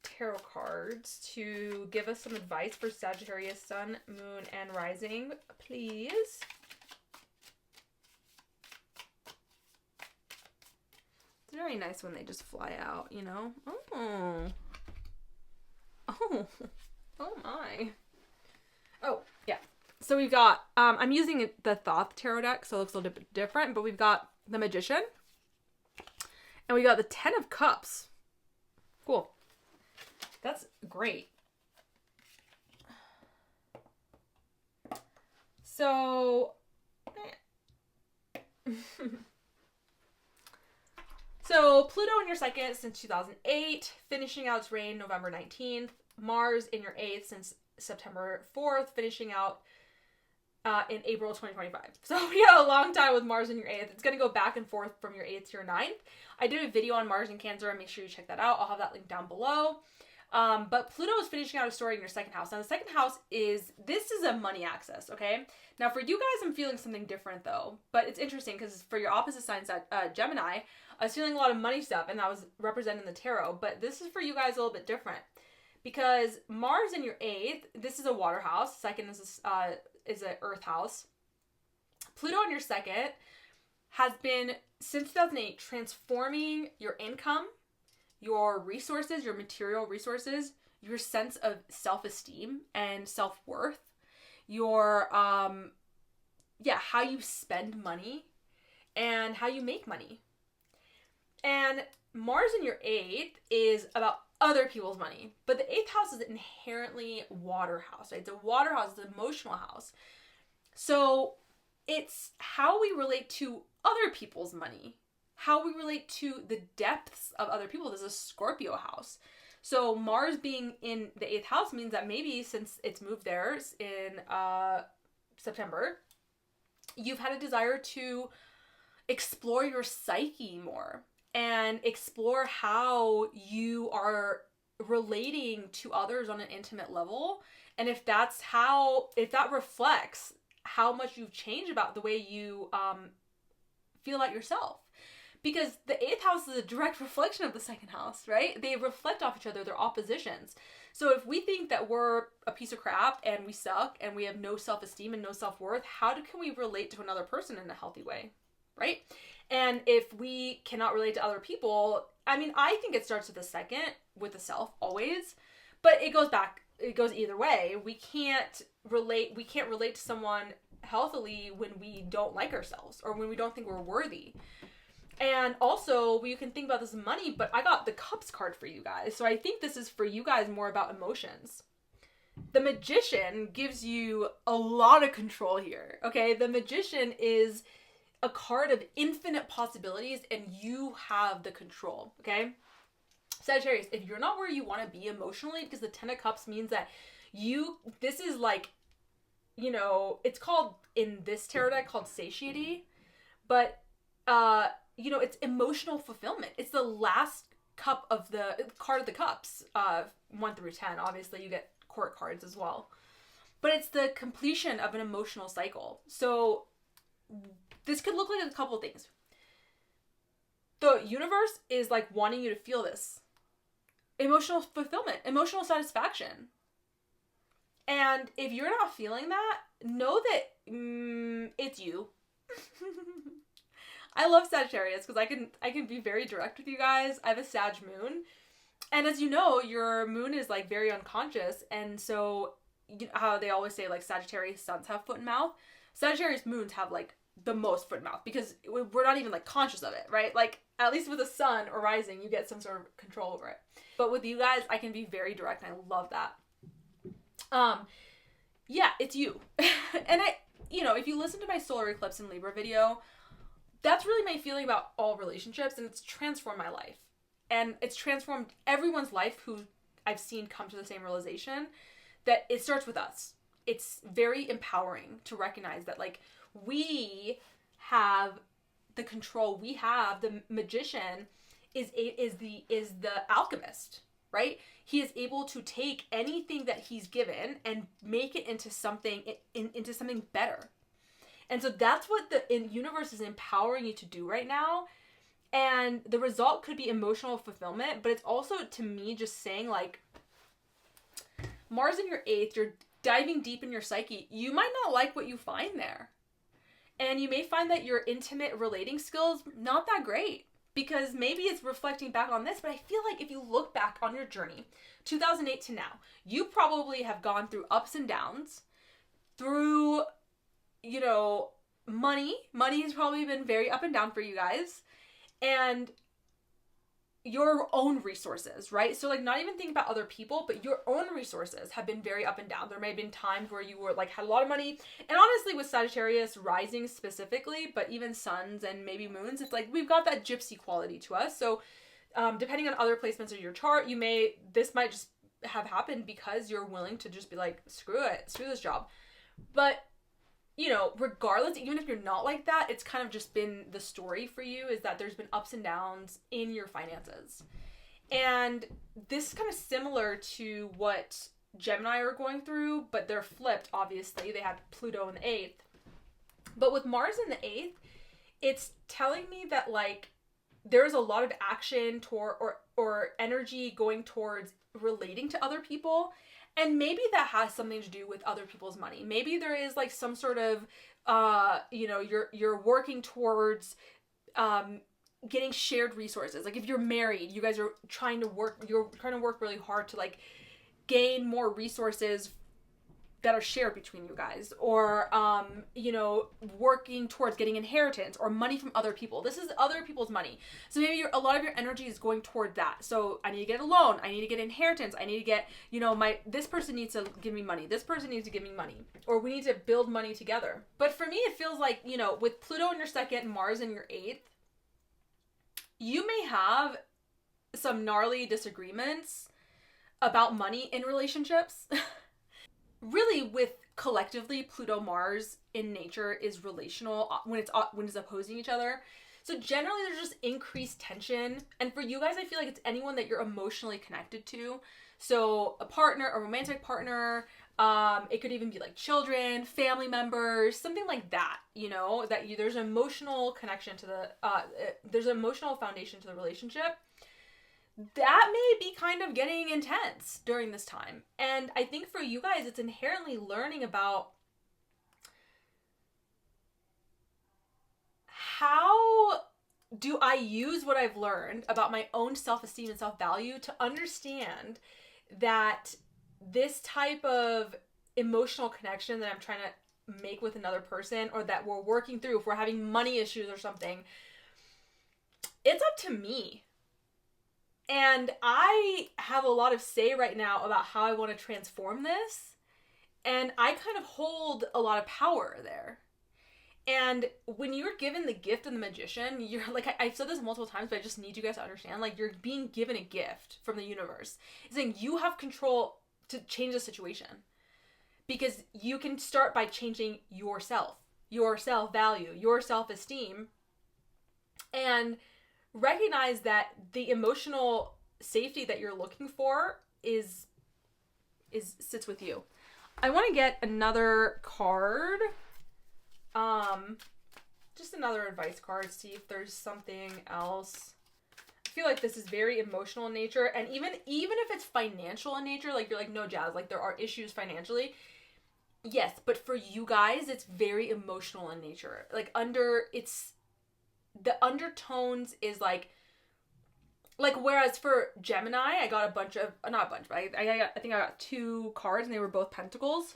tarot cards to give us some advice for Sagittarius, Sun, Moon, and Rising, please. It's very nice when they just fly out, you know? Oh my. Oh, yeah. So we've got, I'm using the Thoth Tarot deck, so it looks a little bit different, but we've got the Magician, and we got the 10 of Cups. Cool. That's great. So, so Pluto in your 2nd since 2008, finishing out its reign November 19th. Mars in your 8th since September 4th, finishing out in April 2025. So we had a long time with Mars in your 8th. It's going to go back and forth from your 8th to your 9th. I did a video on Mars in Cancer, and make sure you check that out. I'll have that link down below. But Pluto is finishing out a story in your 2nd house. Now, the 2nd house is a money axis, okay? Now, for you guys, I'm feeling something different, though. But it's interesting, because for your opposite signs, Gemini, I was feeling a lot of money stuff, and that was represented in the tarot. But this is for you guys a little bit different. Because Mars in your 8th, this is a water house. 2nd is an earth house. Pluto in your 2nd has been, since 2008, transforming your income, your resources, your material resources, your sense of self-esteem and self-worth, your, how you spend money and how you make money. And Mars in your 8th is about other people's money. But the 8th house is inherently water house, right? It's a water house, it's an emotional house. So it's how we relate to other people's money, how we relate to the depths of other people. This is a Scorpio house. So Mars being in the 8th house means that maybe since it's moved there in September, you've had a desire to explore your psyche more and explore how you are relating to others on an intimate level. And if that reflects how much you've changed about the way you feel about yourself. because the 8th house is a direct reflection of the 2nd house, right? They reflect off each other. They're oppositions. So if we think that we're a piece of crap and we suck and we have no self-esteem and no self-worth, how can we relate to another person in a healthy way, right? And if we cannot relate to other people, I mean, I think it starts with the second, with the self, always. But it goes back, it goes either way. We can't relate to someone healthily when we don't like ourselves or when we don't think we're worthy. And also, you can think about this money, but I got the Cups card for you guys. So I think this is for you guys more about emotions. The Magician gives you a lot of control here, okay? The Magician is a card of infinite possibilities and you have the control, okay? Sagittarius, if you're not where you want to be emotionally, because the 10 of Cups means that this is like, you know, it's called, in this tarot deck, called satiety, but, you know, it's emotional fulfillment. It's the last card of the Cups, 1 through 10. Obviously, you get court cards as well. But it's the completion of an emotional cycle. So this could look like a couple things. The universe is like wanting you to feel this. Emotional fulfillment, emotional satisfaction. And if you're not feeling that, know that it's you. I love Sagittarius because I can be very direct with you guys. I have a Sag moon. And as you know, your moon is like very unconscious. And so, you know how they always say like Sagittarius suns have foot and mouth? Sagittarius moons have like the most foot and mouth because we're not even like conscious of it, right? Like at least with the sun or rising, you get some sort of control over it. But with you guys, I can be very direct and I love that. Yeah, it's you. And you know, if you listen to my solar eclipse in Libra video, that's really my feeling about all relationships, and it's transformed my life. And it's transformed everyone's life who I've seen come to the same realization that it starts with us. It's very empowering to recognize that like we have the control. We have the Magician is the alchemist, right? He is able to take anything that he's given and make it into something better. And so that's what the universe is empowering you to do right now. And the result could be emotional fulfillment, but it's also, to me, just saying like, Mars in your 8th, you're diving deep in your psyche. You might not like what you find there. And you may find that your intimate relating skills, not that great. Because maybe it's reflecting back on this, but I feel like if you look back on your journey, 2008 to now, you probably have gone through ups and downs, through, you know, money. Money has probably been very up and down for you guys. And your own resources, right? So like not even thinking about other people, but your own resources have been very up and down. There may have been times where you were like had a lot of money, and honestly with Sagittarius rising specifically, but even suns and maybe moons, it's like we've got that gypsy quality to us. So depending on other placements of your chart, this might just have happened because you're willing to just be like, screw this job. But you know, regardless, even if you're not like that, it's kind of just been the story for you is that there's been ups and downs in your finances. And this is kind of similar to what Gemini are going through, but they're flipped, obviously. They had Pluto in the 8th. But with Mars in the 8th, it's telling me that, like, there's a lot of action or energy going towards relating to other people. And maybe that has something to do with other people's money. Maybe there is like some sort of, you know, you're working towards getting shared resources. Like if you're married, you guys are trying to work really hard to like gain more resources that are shared between you guys, or you know, working towards getting inheritance or money from other people. This is other people's money, so maybe a lot of your energy is going toward that. So I need to get a loan, I need to get inheritance, I need to get, you know, this person needs to give me money, this person needs to give me money, or we need to build money together. But for me, it feels like, you know, with Pluto in your 2nd, Mars in your 8th, you may have some gnarly disagreements about money in relationships. Really, with collectively, Pluto Mars in nature is relational when it's opposing each other. So generally there's just increased tension. And for you guys, I feel like it's anyone that you're emotionally connected to. So a partner, a romantic partner, It could even be like children, family members, something like that, you know, that there's an emotional connection to there's an emotional foundation to the relationship. That may be kind of getting intense during this time. And I think for you guys, it's inherently learning about how do I use what I've learned about my own self-esteem and self-value to understand that this type of emotional connection that I'm trying to make with another person, or that we're working through, if we're having money issues or something, it's up to me. And I have a lot of say right now about how I want to transform this. And I kind of hold a lot of power there. And when you're given the gift of the magician, you're like, I've said this multiple times, but I just need you guys to understand, like, you're being given a gift from the universe. It's saying you have control to change the situation. Because you can start by changing yourself, your self-value, your self-esteem, and recognize that the emotional safety that you're looking for sits with you. I want to get another card. Just another advice card, see if there's something else. I feel like this is very emotional in nature, and even if it's financial in nature, like you're like, no, Jazz, like there are issues financially. Yes, but for you guys, it's very emotional in nature. Like the undertones is like whereas for Gemini, I got a bunch of, not a bunch, but I think I got 2 cards and they were both pentacles.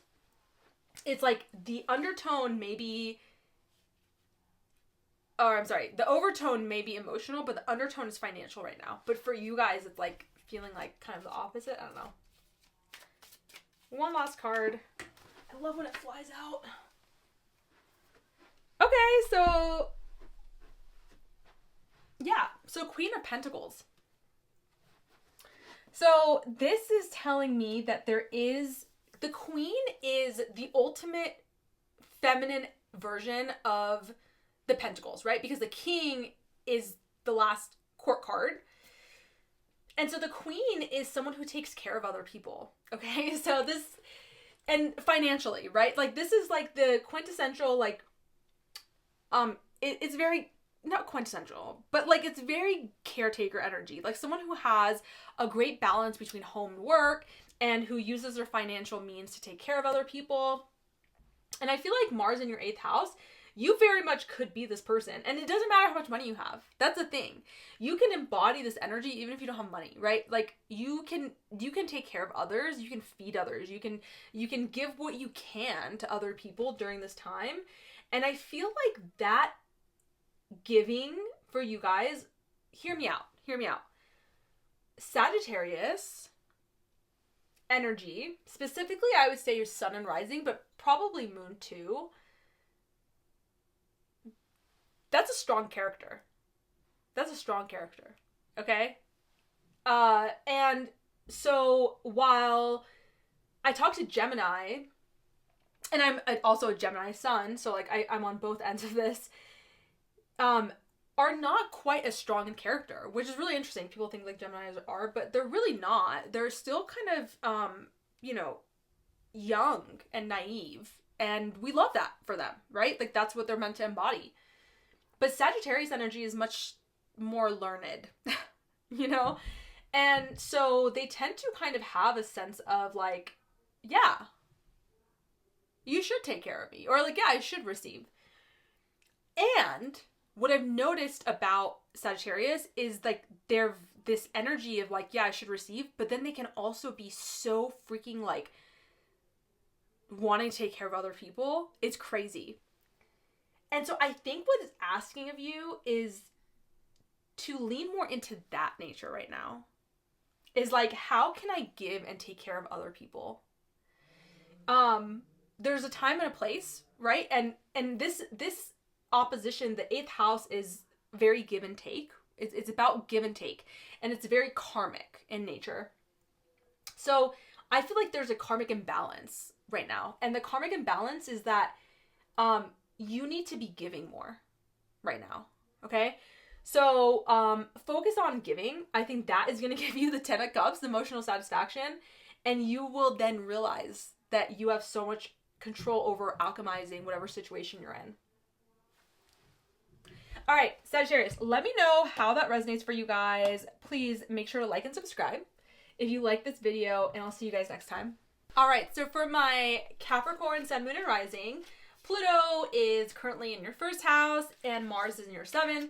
It's like the undertone maybe, or I'm sorry, the overtone may be emotional, but the undertone is financial right now. But for you guys, it's like feeling like kind of the opposite. I don't know. One last card. I love when it flies out. Okay, so yeah, so Queen of Pentacles. So this is telling me that the Queen is the ultimate feminine version of the Pentacles, right? Because the King is the last court card. And so the Queen is someone who takes care of other people, okay? So this, and financially, right? Like this is like the quintessential, like, it's very, not quintessential, but like it's very caretaker energy. Like someone who has a great balance between home and work and who uses their financial means to take care of other people. And I feel like Mars in your 8th house, you very much could be this person. And it doesn't matter how much money you have. That's the thing. You can embody this energy even if you don't have money, right? Like you can take care of others, you can feed others, you can give what you can to other people during this time. And I feel like that giving for you guys, hear me out. Sagittarius energy, specifically I would say your sun and rising, but probably moon too. That's a strong character. Okay? And so while I talk to Gemini, and I'm also a Gemini sun, so like I'm on both ends of this, are not quite as strong in character, which is really interesting. People think like Geminis are, but they're really not. They're still kind of, young and naive, and we love that for them, right? Like that's what they're meant to embody. But Sagittarius energy is much more learned, you know? And so they tend to kind of have a sense of like, yeah, you should take care of me. Or like, yeah, I should receive. And what I've noticed about Sagittarius is like they're this energy of like, yeah, I should receive. But then they can also be so freaking like wanting to take care of other people. It's crazy. And so I think what it's asking of you is to lean more into that nature right now. Is like, how can I give and take care of other people? There's a time and a place, right? And this opposition, the 8th house, is very give and take. It's about give and take. And it's very karmic in nature. So I feel like there's a karmic imbalance right now. And the karmic imbalance is that you need to be giving more right now, okay? So focus on giving. I think that is going to give you the 10 of Cups, the emotional satisfaction, and you will then realize that you have so much control over alchemizing whatever situation you're in. All right, Sagittarius, let me know how that resonates for you guys. Please make sure to like and subscribe if you like this video, and I'll see you guys next time. All right, so for my Capricorn, Sun, Moon, and Rising, Pluto is currently in your first house and Mars is in your 7th.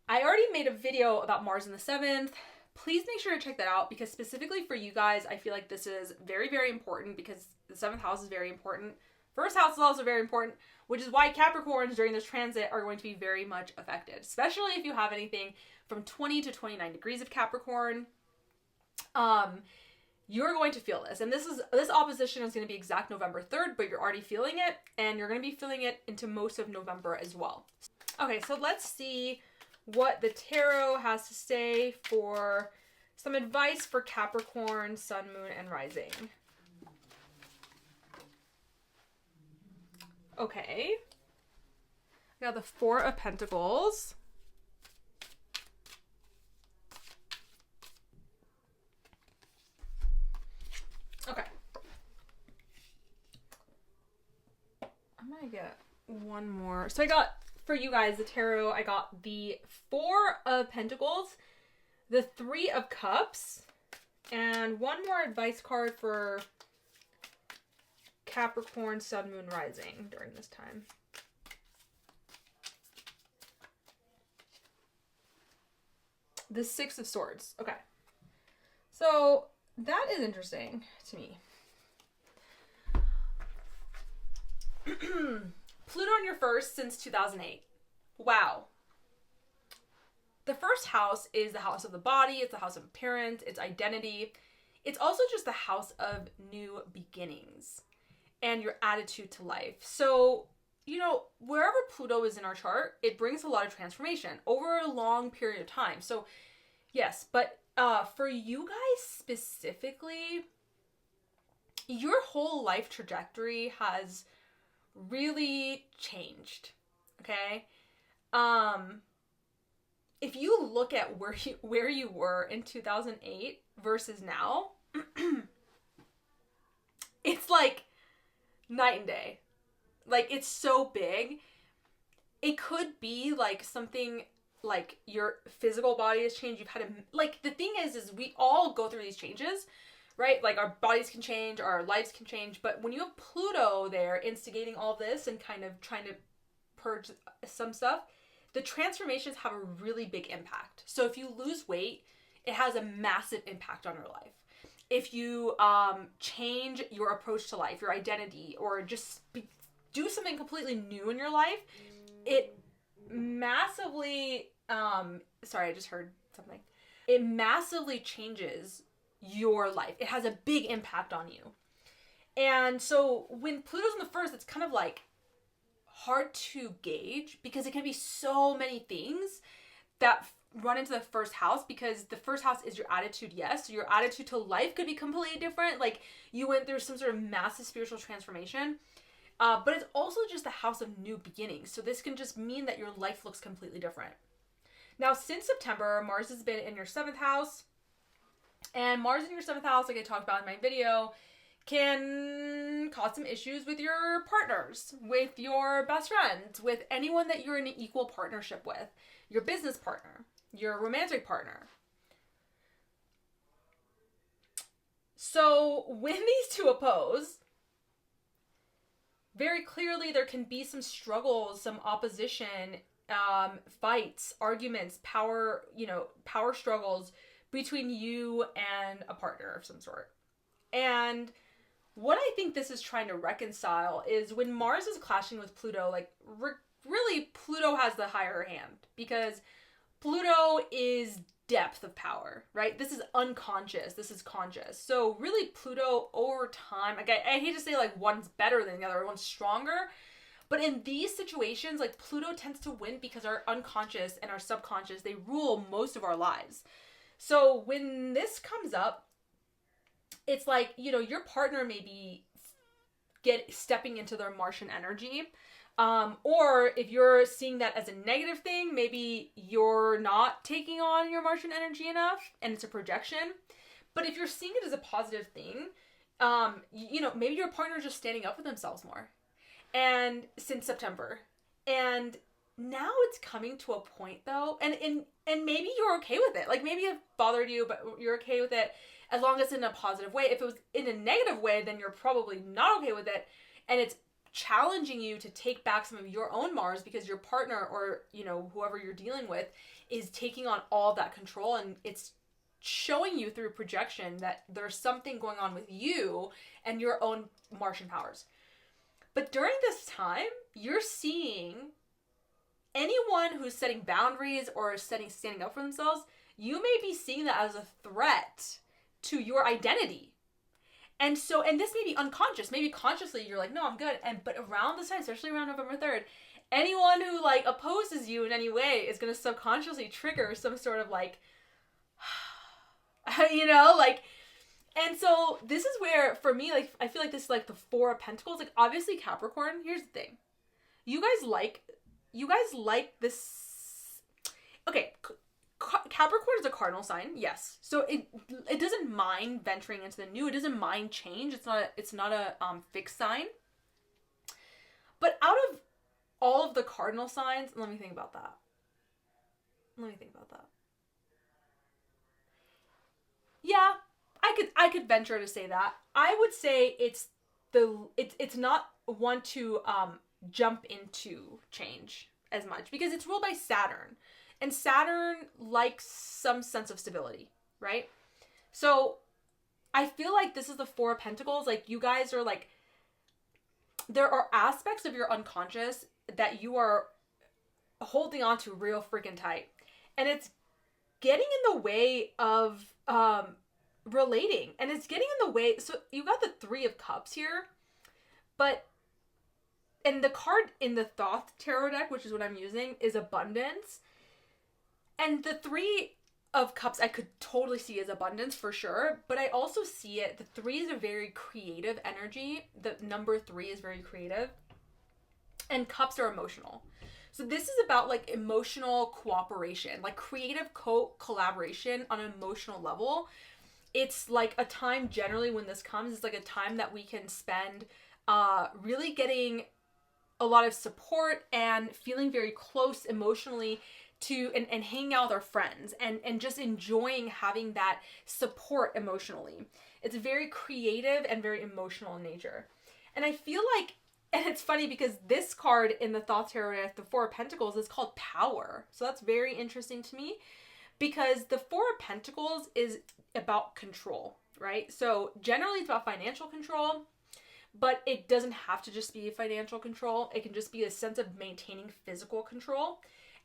I already made a video about Mars in the 7th. Please make sure to check that out, because specifically for you guys, I feel like this is very, very important, because the 7th house is very important. First house is also very important, which is why Capricorns during this transit are going to be very much affected, especially if you have anything from 20 to 29 degrees of Capricorn. You're going to feel this, and this opposition is going to be exact November 3rd, but you're already feeling it, and you're going to be feeling it into most of November as well. Okay, so let's see what the tarot has to say for some advice for Capricorn, Sun, Moon, and Rising. Okay. I got the 4 of Pentacles. Okay. I'm gonna get one more. So I got, for you guys, the tarot, I got the 4 of Pentacles, the 3 of Cups, and one more advice card for Capricorn, Sun, Moon, Rising during this time. The 6 of Swords. Okay. So that is interesting to me. Pluto in your first since 2008. Wow. The first house is the house of the body. It's the house of appearance. It's identity. It's also just the house of new beginnings and your attitude to life. So, you know, wherever Pluto is in our chart, it brings a lot of transformation over a long period of time. So, yes, but for you guys specifically, your whole life trajectory has really changed, okay? If you look at where you were in 2008 versus now, it's like night and day. Like, it's so big. It could be like something like your physical body has changed. You've had like, the thing is we all go through these changes, right? Like, our bodies can change, our lives can change, but when you have Pluto there instigating all this and kind of trying to purge some stuff, the transformations have a really big impact. So if you lose weight, it has a massive impact on your life. If you change your approach to life, your identity, or just do something completely new in your life, it massively, sorry, I just heard something. It massively changes your life. It has a big impact on you. And so when Pluto's in the first, it's kind of like hard to gauge, because it can be so many things that run into the first house, because the first house is your attitude. Yes, so your attitude to life could be completely different. Like, you went through some sort of massive spiritual transformation, but it's also just the house of new beginnings. So this can just mean that your life looks completely different. Now, since September, Mars has been in your 7th house, and Mars in your 7th house, like I talked about in my video, can cause some issues with your partners, with your best friends, with anyone that you're in an equal partnership with, your business partner, your romantic partner. So when these two oppose, very clearly there can be some struggles, some opposition, fights, arguments, power struggles between you and a partner of some sort. And what I think this is trying to reconcile is when Mars is clashing with Pluto, like, really Pluto has the higher hand, because Pluto is depth of power, right? This is unconscious. This is conscious. So really Pluto over time, like, I hate to say like one's better than the other, one's stronger, but in these situations, like, Pluto tends to win because our unconscious and our subconscious, they rule most of our lives. So when this comes up, it's like, you know, your partner may be stepping into their Martian energy. Or if you're seeing that as a negative thing, maybe you're not taking on your Martian energy enough and it's a projection. But if you're seeing it as a positive thing, maybe your partner is just standing up for themselves more. And since September. And now it's coming to a point though, and maybe you're okay with it. Like maybe it bothered you, but you're okay with it as long as it's in a positive way. If it was in a negative way, then you're probably not okay with it. And it's challenging you to take back some of your own Mars because your partner or, whoever you're dealing with is taking on all of that control, and it's showing you through projection that there's something going on with you and your own Martian powers. But during this time, you're seeing anyone who's setting boundaries or standing up for themselves, you may be seeing that as a threat to your identity. And this may be unconscious. Maybe consciously you're like, no, I'm good. But around this time, especially around November 3rd, anyone who like opposes you in any way is going to subconsciously trigger some sort of like, and so this is where, for me, like, I feel like this is like the Four of Pentacles. Like, obviously Capricorn, here's the thing. You guys like this. Okay, Capricorn is a cardinal sign, yes. So it doesn't mind venturing into the new. It doesn't mind change. It's not a fixed sign. But out of all of the cardinal signs, let me think about that. Yeah, I could venture to say that. I would say it's not one to jump into change as much because it's ruled by Saturn. And Saturn likes some sense of stability, right? So I feel like this is the Four of Pentacles. Like, you guys are like, there are aspects of your unconscious that you are holding on to real freaking tight. And it's getting in the way of relating. And it's getting in the way. So you got the Three of Cups here. And the card in the Thoth Tarot deck, which is what I'm using, is abundance. And the Three of Cups I could totally see as abundance for sure. But I also see it, the Three is a very creative energy. The number 3 is very creative. And Cups are emotional. So this is about like emotional cooperation, like creative collaboration on an emotional level. It's like a time generally when this comes, it's like a time that we can spend really getting a lot of support and feeling very close emotionally to and hanging out with our friends and just enjoying having that support emotionally. It's very creative and very emotional in nature. And I feel like, and it's funny because this card in the Thoth Tarot, the Four of Pentacles, is called Power. So that's very interesting to me because the Four of Pentacles is about control, right? So generally it's about financial control, but it doesn't have to just be financial control. It can just be a sense of maintaining physical control.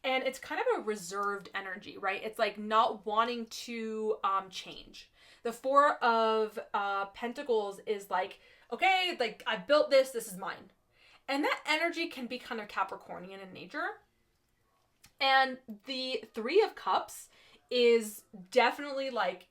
And it's kind of a reserved energy, right? It's like not wanting to change. The Four of Pentacles is like, okay, like I built this is mine. And that energy can be kind of Capricornian in nature. And the Three of Cups is definitely like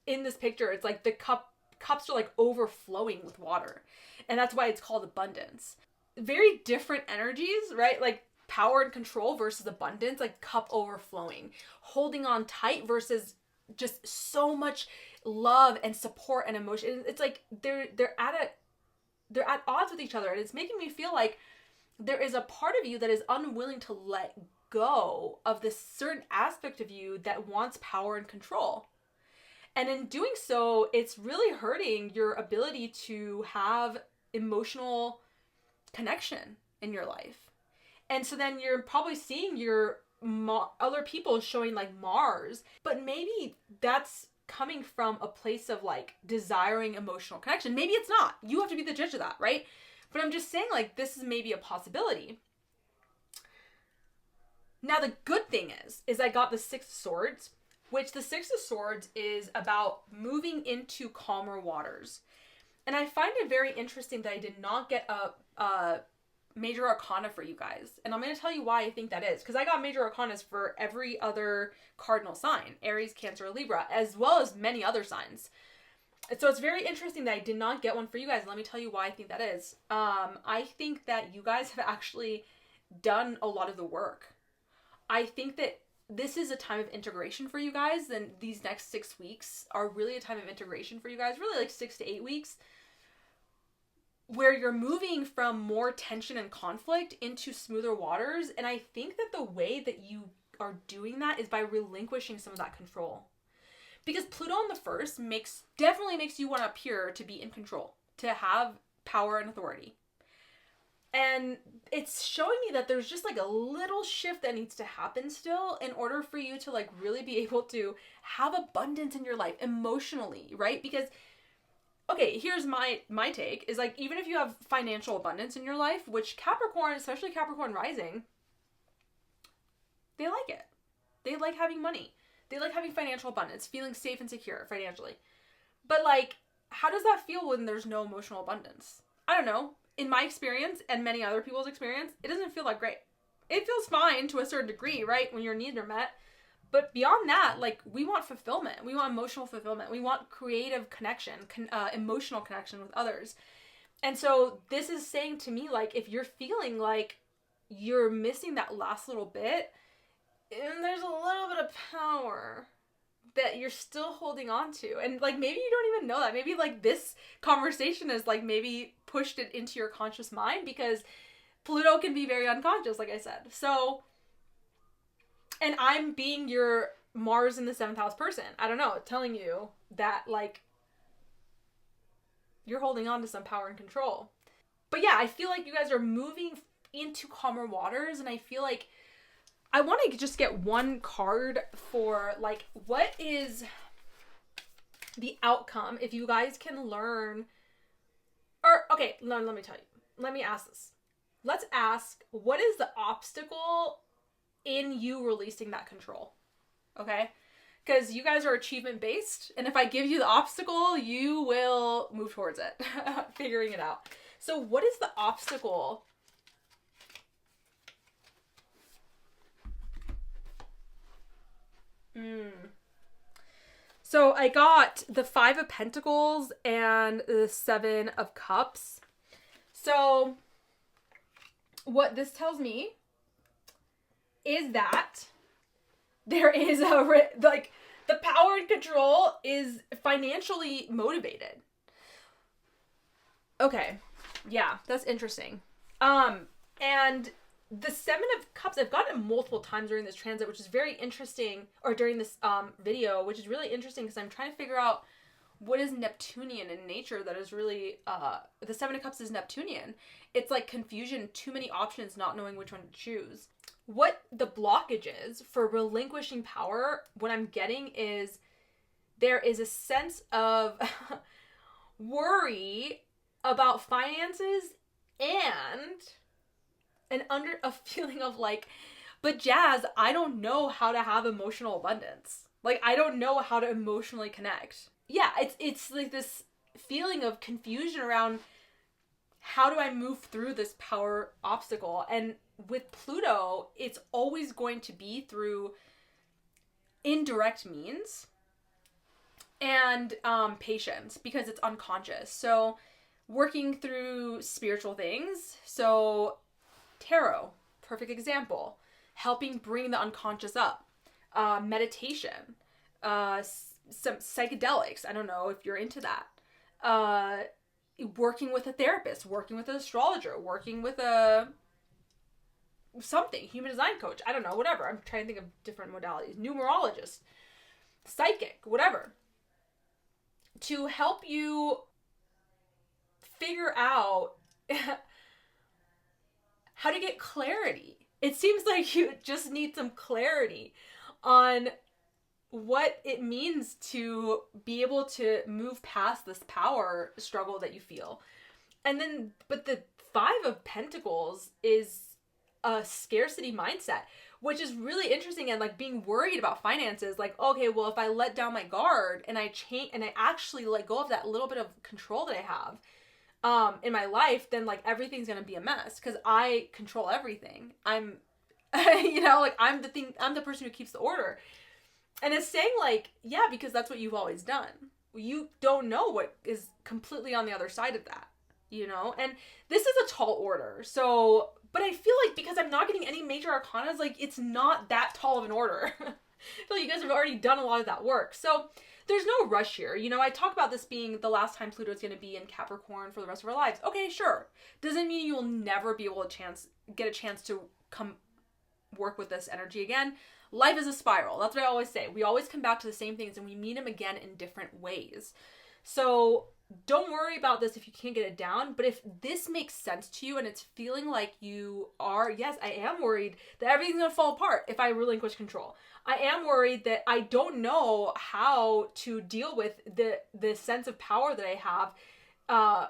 in this picture, it's like the cups are like overflowing with water. And that's why it's called abundance. Very different energies, right? Like power and control versus abundance, like cup overflowing, holding on tight versus just so much love and support and emotion. It's like they're at odds with each other, and it's making me feel like there is a part of you that is unwilling to let go of this certain aspect of you that wants power and control. And in doing so, it's really hurting your ability to have emotional connection in your life. And so then you're probably seeing your other people showing like Mars, but maybe that's coming from a place of like desiring emotional connection. Maybe it's not. You have to be the judge of that, right? But I'm just saying like this is maybe a possibility. Now the good thing is I got the Six of Swords, which the Six of Swords is about moving into calmer waters. And I find it very interesting that I did not get a major arcana for you guys. And I'm going to tell you why I think that is. Because I got major arcanas for every other cardinal sign. Aries, Cancer, Libra, as well as many other signs. So it's very interesting that I did not get one for you guys. And let me tell you why I think that is. I think that you guys have actually done a lot of the work. I think that this is a time of integration for you guys. Then these next 6 weeks are really a time of integration for you guys, really like 6 to 8 weeks, where you're moving from more tension and conflict into smoother waters. And I think that the way that you are doing that is by relinquishing some of that control. Because Pluto on the 1st definitely makes you want to appear to be in control, to have power and authority. And it's showing me that there's just like a little shift that needs to happen still in order for you to like really be able to have abundance in your life emotionally, right? Because, okay, here's my take is like, even if you have financial abundance in your life, which Capricorn, especially Capricorn rising, they like it. They like having money. They like having financial abundance, feeling safe and secure financially. But like, how does that feel when there's no emotional abundance? I don't know. In my experience and many other people's experience, it doesn't feel that great. It feels fine to a certain degree, right? When your needs are met. But beyond that, like, we want fulfillment. We want emotional fulfillment. We want creative connection, emotional connection with others. And so this is saying to me, like, if you're feeling like you're missing that last little bit, and there's a little bit of power that you're still holding on to. And like, maybe you don't even know that. Maybe like this conversation is like maybe pushed it into your conscious mind, because Pluto can be very unconscious, like I said. So, and I'm being your Mars in the 7th house person. I don't know, telling you that like you're holding on to some power and control. But yeah, I feel like you guys are moving into calmer waters, and I feel like I want to just get one card for like, what is the outcome if you guys can learn, or okay, let me tell you. Let me ask this. Let's ask, what is the obstacle in you releasing that control? Okay? Because you guys are achievement based, and if I give you the obstacle, you will move towards it, figuring it out. So what is the obstacle? So I got the 5 of Pentacles and the 7 of Cups. So what this tells me is that there is like, the power and control is financially motivated. Okay. Yeah, that's interesting. And the 7 of Cups, I've gotten it multiple times during this transit, which is very interesting, or during this video, which is really interesting because I'm trying to figure out what is Neptunian in nature that is really, the 7 of Cups is Neptunian. It's like confusion, too many options, not knowing which one to choose. What the blockage is for relinquishing power, what I'm getting is there is a sense of worry about finances and a feeling of like, but Jazz, I don't know how to have emotional abundance. Like, I don't know how to emotionally connect. Yeah, it's like this feeling of confusion around how do I move through this power obstacle. And with Pluto, it's always going to be through indirect means and patience, because it's unconscious. So working through spiritual things. So tarot, perfect example. Helping bring the unconscious up. Meditation. Some psychedelics. I don't know if you're into that. Working with a therapist. Working with an astrologer. Working with something. Human design coach. I don't know. Whatever. I'm trying to think of different modalities. Numerologist. Psychic. Whatever. To help you figure out how to get clarity. It seems like you just need some clarity on what it means to be able to move past this power struggle that you feel. And then, but the 5 of Pentacles is a scarcity mindset, which is really interesting, and like being worried about finances. Like, okay, well, if I let down my guard and I change and I actually let go of that little bit of control that I have in my life, then like everything's gonna be a mess because I control everything. I'm, you know, like I'm the person who keeps the order. And it's saying like, yeah, because that's what you've always done. You don't know what is completely on the other side of that, you know? And this is a tall order. So But I feel like because I'm not getting any major arcanas, like it's not that tall of an order. I feel like you guys have already done a lot of that work. So there's no rush here. You know, I talk about this being the last time Pluto is going to be in Capricorn for the rest of our lives. Okay, sure. Doesn't mean you will never be able to get a chance to come work with this energy again. Life is a spiral. That's what I always say. We always come back to the same things and we meet them again in different ways. So don't worry about this if you can't get it down. But if this makes sense to you and it's feeling like you are, yes, I am worried that everything's going to fall apart if I relinquish control. I am worried that I don't know how to deal with the sense of power that I have,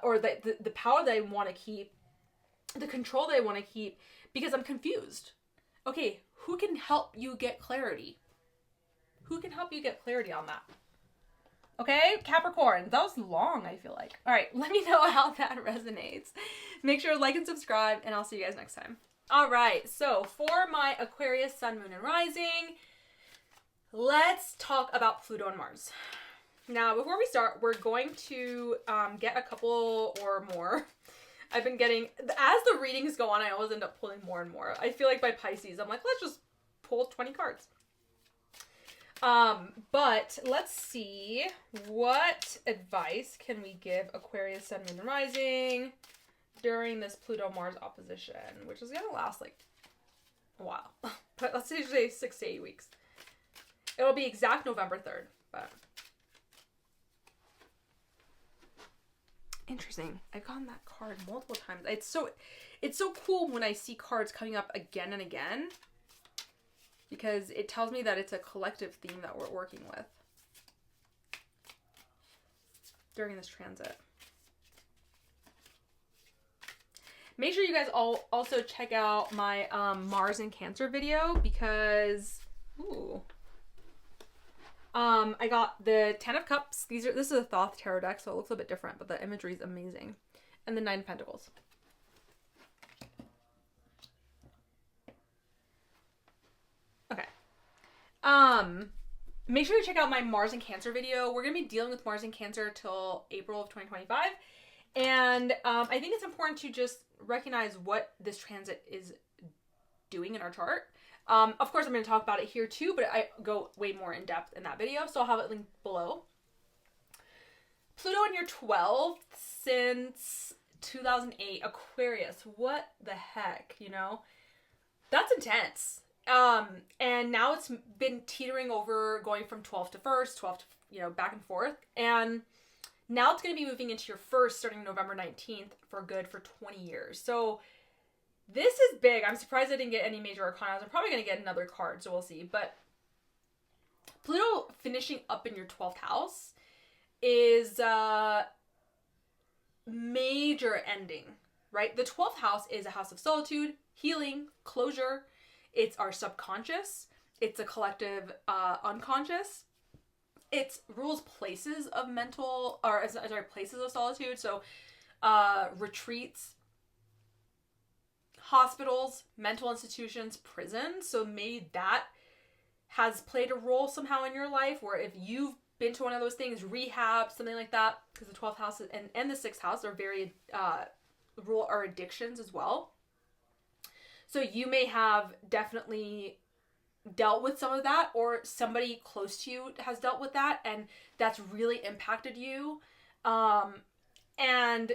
or the power that I want to keep, the control that I want to keep, because I'm confused. Okay, who can help you get clarity? Who can help you get clarity on that? Okay, Capricorn. That was long, I feel like. All right, let me know how that resonates. Make sure to like and subscribe, and I'll see you guys next time. All right, so for my Aquarius, Sun, Moon, and Rising, let's talk about Pluto and Mars. Now, before we start, we're going to get a couple or more. I've been getting, as the readings go on, I always end up pulling more and more. I feel like by Pisces, I'm like, let's just pull 20 cards. But let's see, what advice can we give Aquarius, Sun, Moon, and Rising during this Pluto-Mars opposition, which is going to last like a while. But let's say 6 to 8 weeks. It'll be exact November 3rd, but interesting. I've gotten that card multiple times. It's so cool when I see cards coming up again and again, because it tells me that it's a collective theme that we're working with during this transit. Make sure you guys all also check out my Mars and Cancer video, because I got the 10 of Cups. This is a Thoth tarot deck, so it looks a bit different, but the imagery is amazing. And the 9 of Pentacles. Okay. Make sure to check out my Mars and Cancer video. We're going to be dealing with Mars and Cancer till April of 2025. And I think it's important to just recognize what this transit is doing in our chart. Of course, I'm going to talk about it here too, but I go way more in depth in that video, so I'll have it linked below. Pluto in your 12th since 2008. Aquarius, what the heck, you know? That's intense. And now it's been teetering over, going from 12th to 1st, 12th to, you know, back and forth. And now it's going to be moving into your 1st starting November 19th for good for 20 years. So this is big. I'm surprised I didn't get any major arcanas. I'm probably going to get another card, so we'll see. But Pluto finishing up in your 12th house is a major ending, right? The 12th house is a house of solitude, healing, closure. It's our subconscious. It's a collective unconscious. It rules places of places of solitude. So retreats, hospitals, mental institutions, prisons. So maybe that has played a role somehow in your life, where if you've been to one of those things, rehab, something like that, because the 12th house and the 6th house are very rule our addictions as well. So you may have definitely dealt with some of that, or somebody close to you has dealt with that, and that's really impacted you. And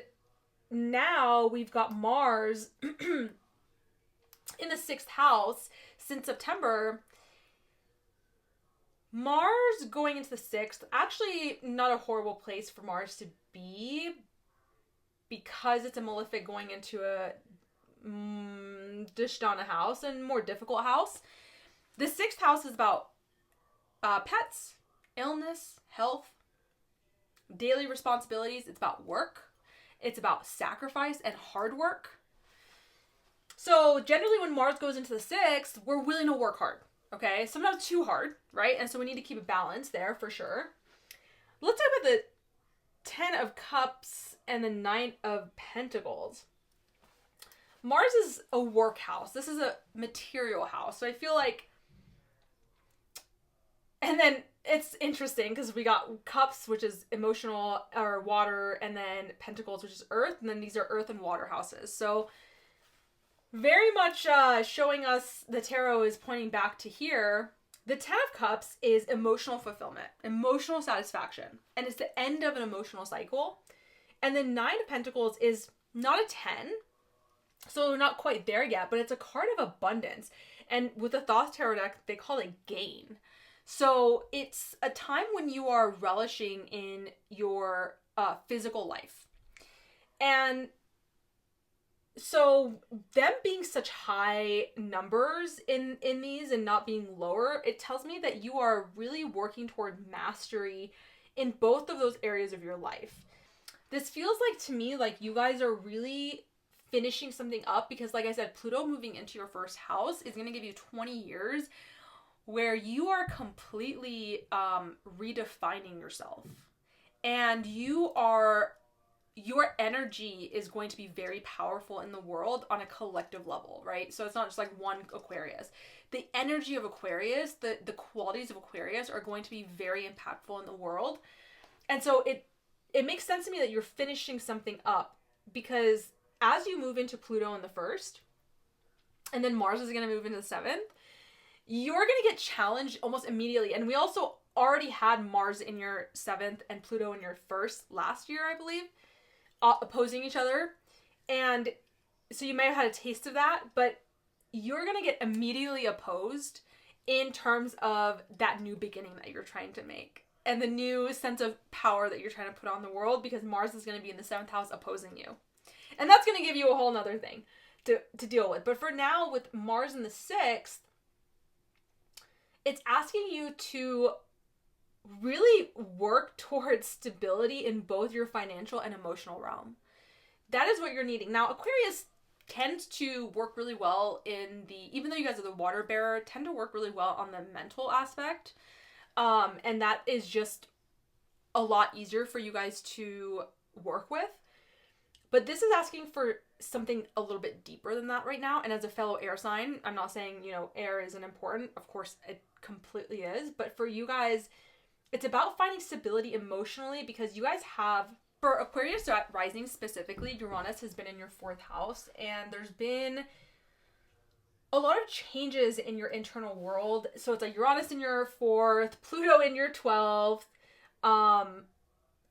now we've got Mars in the 6th house since September. Mars going into the 6th, actually not a horrible place for Mars to be, because it's a malefic going into a Dishdana house and more difficult house. The 6th house is about pets, illness, health, daily responsibilities. It's about work. It's about sacrifice and hard work. So generally when Mars goes into the 6th, we're willing to work hard. Okay, sometimes too hard, right? And so we need to keep a balance there for sure. Let's talk about the 10 of Cups and the 9 of Pentacles. Mars is a work house. This is a material house. So I feel like, and then it's interesting because we got Cups, which is emotional or water, and then Pentacles, which is earth. And then these are earth and water houses. So very much showing us, the tarot is pointing back to here. The Ten of Cups is emotional fulfillment, emotional satisfaction, and it's the end of an emotional cycle. And the Nine of Pentacles is not a 10, so we're not quite there yet, but it's a card of abundance. And with the Thoth Tarot deck, they call it gain. So it's a time when you are relishing in your physical life. And so them being such high numbers in these and not being lower, it tells me that you are really working toward mastery in both of those areas of your life. This feels like, to me, like you guys are really finishing something up, because like I said, Pluto moving into your first house is going to give you 20 years where you are completely redefining yourself. And your energy is going to be very powerful in the world on a collective level, right? So it's not just like one Aquarius. The energy of Aquarius, the qualities of Aquarius are going to be very impactful in the world. And so it makes sense to me that you're finishing something up, because as you move into Pluto in the first, and then Mars is going to move into the seventh, you're going to get challenged almost immediately. And we also already had Mars in your seventh and Pluto in your first last year, I believe, opposing each other. And so you may have had a taste of that, but you're going to get immediately opposed in terms of that new beginning that you're trying to make and the new sense of power that you're trying to put on the world, because Mars is going to be in the seventh house opposing you. And that's going to give you a whole nother thing to deal with. But for now, with Mars in the sixth, it's asking you to really work towards stability in both your financial and emotional realm. That is what you're needing. Now, Aquarius tends to work really well even though you guys are the water bearer, tend to work really well on the mental aspect. And that is just a lot easier for you guys to work with. But this is asking for something a little bit deeper than that right now. And as a fellow air sign, I'm not saying, air isn't important. Of course, it completely is. But for you guys, it's about finding stability emotionally, because you guys have, for Aquarius rising specifically, Uranus has been in your fourth house, and there's been a lot of changes in your internal world. So it's like Uranus in your fourth, Pluto in your 12th,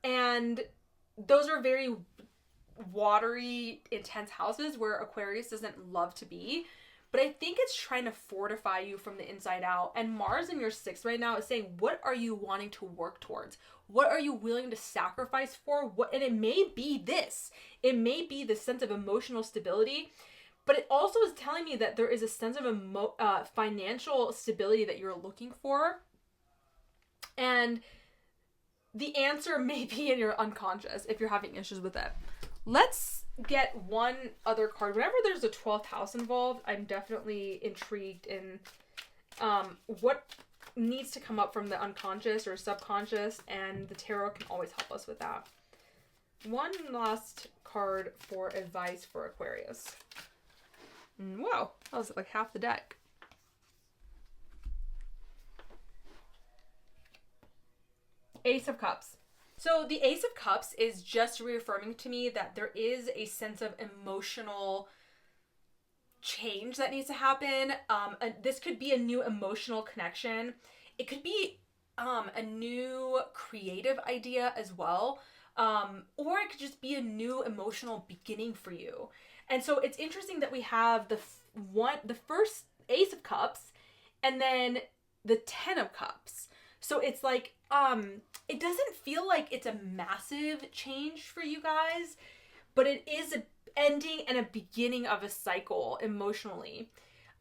and those are very watery, intense houses where Aquarius doesn't love to be. But I think it's trying to fortify you from the inside out. And Mars in your sixth right now is saying, what are you wanting to work towards? What are you willing to sacrifice for? And it may be this. It may be the sense of emotional stability. But it also is telling me that there is a sense of financial stability that you're looking for. And the answer may be in your unconscious if you're having issues with it. Let's get one other card. Whenever there's a 12th house involved, I'm definitely intrigued in what needs to come up from the unconscious or subconscious, and the tarot can always help us with that. One last card for advice for Aquarius. Wow, that was like half the deck. Ace of Cups. So the Ace of Cups is just reaffirming to me that there is a sense of emotional change that needs to happen. This could be a new emotional connection. It could be a new creative idea as well. Or it could just be a new emotional beginning for you. And so it's interesting that we have the first Ace of Cups and then the 10 of Cups. So it's like, it doesn't feel like it's a massive change for you guys, but it is an ending and a beginning of a cycle emotionally.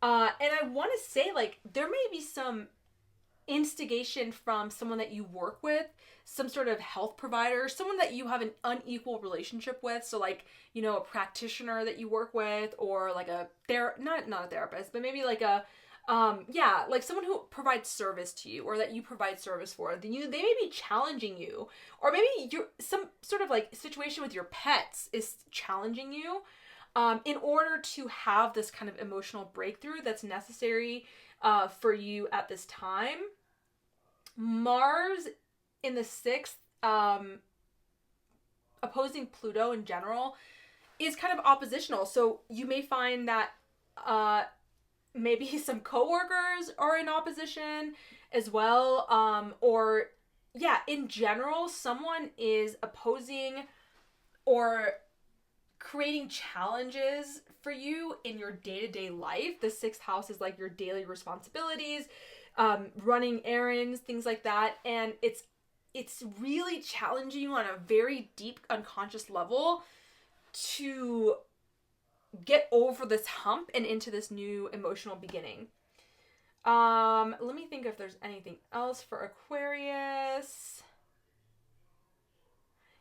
And I want to say, like, there may be some instigation from someone that you work with, some sort of health provider, someone that you have an unequal relationship with. So like, a practitioner that you work with, or like not a therapist, but maybe like like someone who provides service to you, or that you provide service for. They may be challenging you, or maybe you're some sort of like situation with your pets is challenging you, in order to have this kind of emotional breakthrough that's necessary for you at this time. Mars in the sixth, opposing Pluto in general, is kind of oppositional. So you may find that maybe some coworkers are in opposition as well. Or yeah, in general, someone is opposing or creating challenges for you in your day-to-day life. The sixth house is like your daily responsibilities, running errands, things like that. And it's really challenging you on a very deep unconscious level to get over this hump and into this new emotional beginning. Let me think if there's anything else for Aquarius.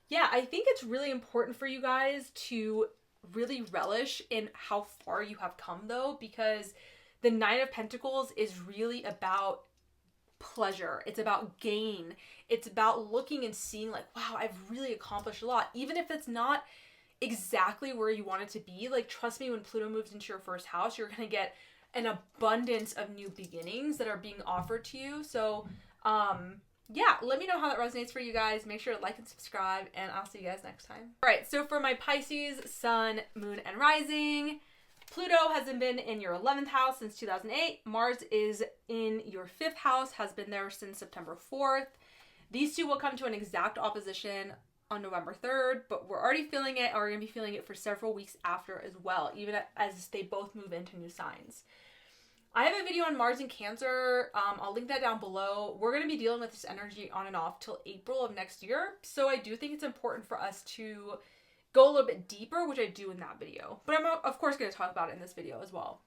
Yeah, I think it's really important for you guys to really relish in how far you have come, though, because the Nine of Pentacles is really about pleasure. It's about gain. It's about looking and seeing like, wow, I've really accomplished a lot. Even if it's not exactly where you want it to be, like, trust me, when Pluto moves into your first house, you're going to get an abundance of new beginnings that are being offered to you. So, yeah, let me know how that resonates for you guys. Make sure to like and subscribe, and I'll see you guys next time. All right, so for my Pisces, Sun, Moon, and Rising, Pluto hasn't been in your 11th house since 2008. Mars is in your 5th house, has been there since September 4th. These two will come to an exact opposition on November 3rd, but we're already feeling it, and we're going to be feeling it for several weeks after as well, even as they both move into new signs. I have a video on Mars and Cancer. I'll link that down below. We're going to be dealing with this energy on and off till April of next year. So I do think it's important for us to go a little bit deeper, which I do in that video. But I'm, of course, going to talk about it in this video as well.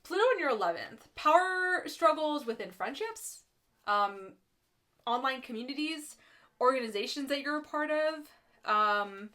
Pluto in your 11th. Power struggles within friendships, online communities, organizations that you're a part of.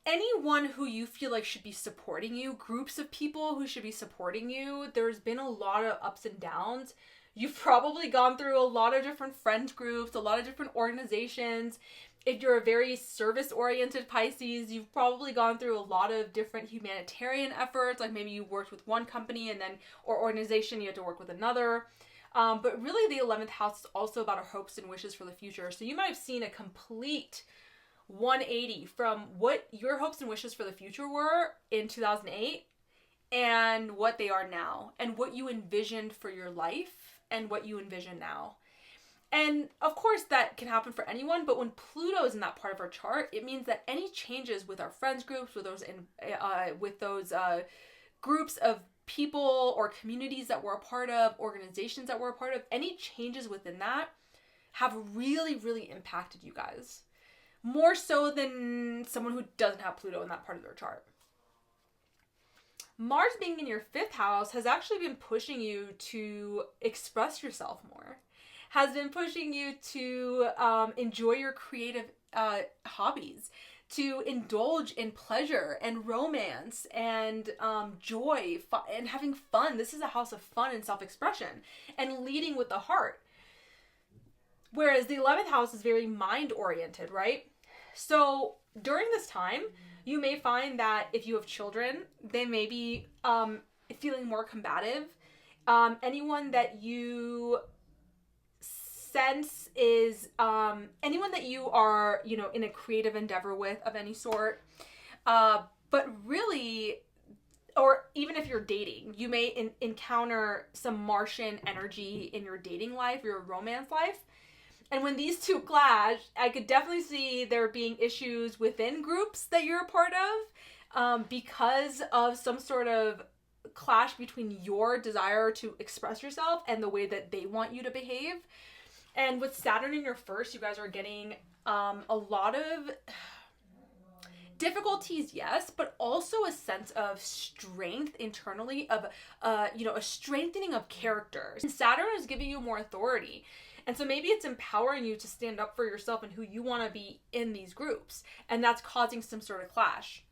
Anyone who you feel like should be supporting you, groups of people who should be supporting you. There's been a lot of ups and downs. You've probably gone through a lot of different friends groups, a lot of different organizations. If you're a very service-oriented Pisces, you've probably gone through a lot of different humanitarian efforts. Like maybe you worked with one company and then, or organization, you had to work with another. But really the 11th house is also about our hopes and wishes for the future. So you might have seen a complete 180 from what your hopes and wishes for the future were in 2008 and what they are now, and what you envisioned for your life and what you envision now. And of course that can happen for anyone, but when Pluto is in that part of our chart, it means that any changes with our friends groups, with those groups of people or communities that we're a part of, organizations that we're a part of, any changes within that have really, really impacted you guys. More so than someone who doesn't have Pluto in that part of their chart. Mars being in your 5th house has actually been pushing you to express yourself more. Has been pushing you to enjoy your creative hobbies, to indulge in pleasure and romance and joy and having fun. This is a house of fun and self-expression and leading with the heart. Whereas the 11th house is very mind-oriented, right? So during this time, you may find that if you have children, they may be feeling more combative. Anyone that you sense is anyone that you are, in a creative endeavor with of any sort. But really, or even if you're dating, you may encounter some Martian energy in your dating life, your romance life. And when these two clash, I could definitely see there being issues within groups that you're a part of because of some sort of clash between your desire to express yourself and the way that they want you to behave. And with Saturn in your first, you guys are getting a lot of difficulties, yes, but also a sense of strength internally, of a strengthening of characters. And Saturn is giving you more authority. And so maybe it's empowering you to stand up for yourself and who you want to be in these groups. And that's causing some sort of clash.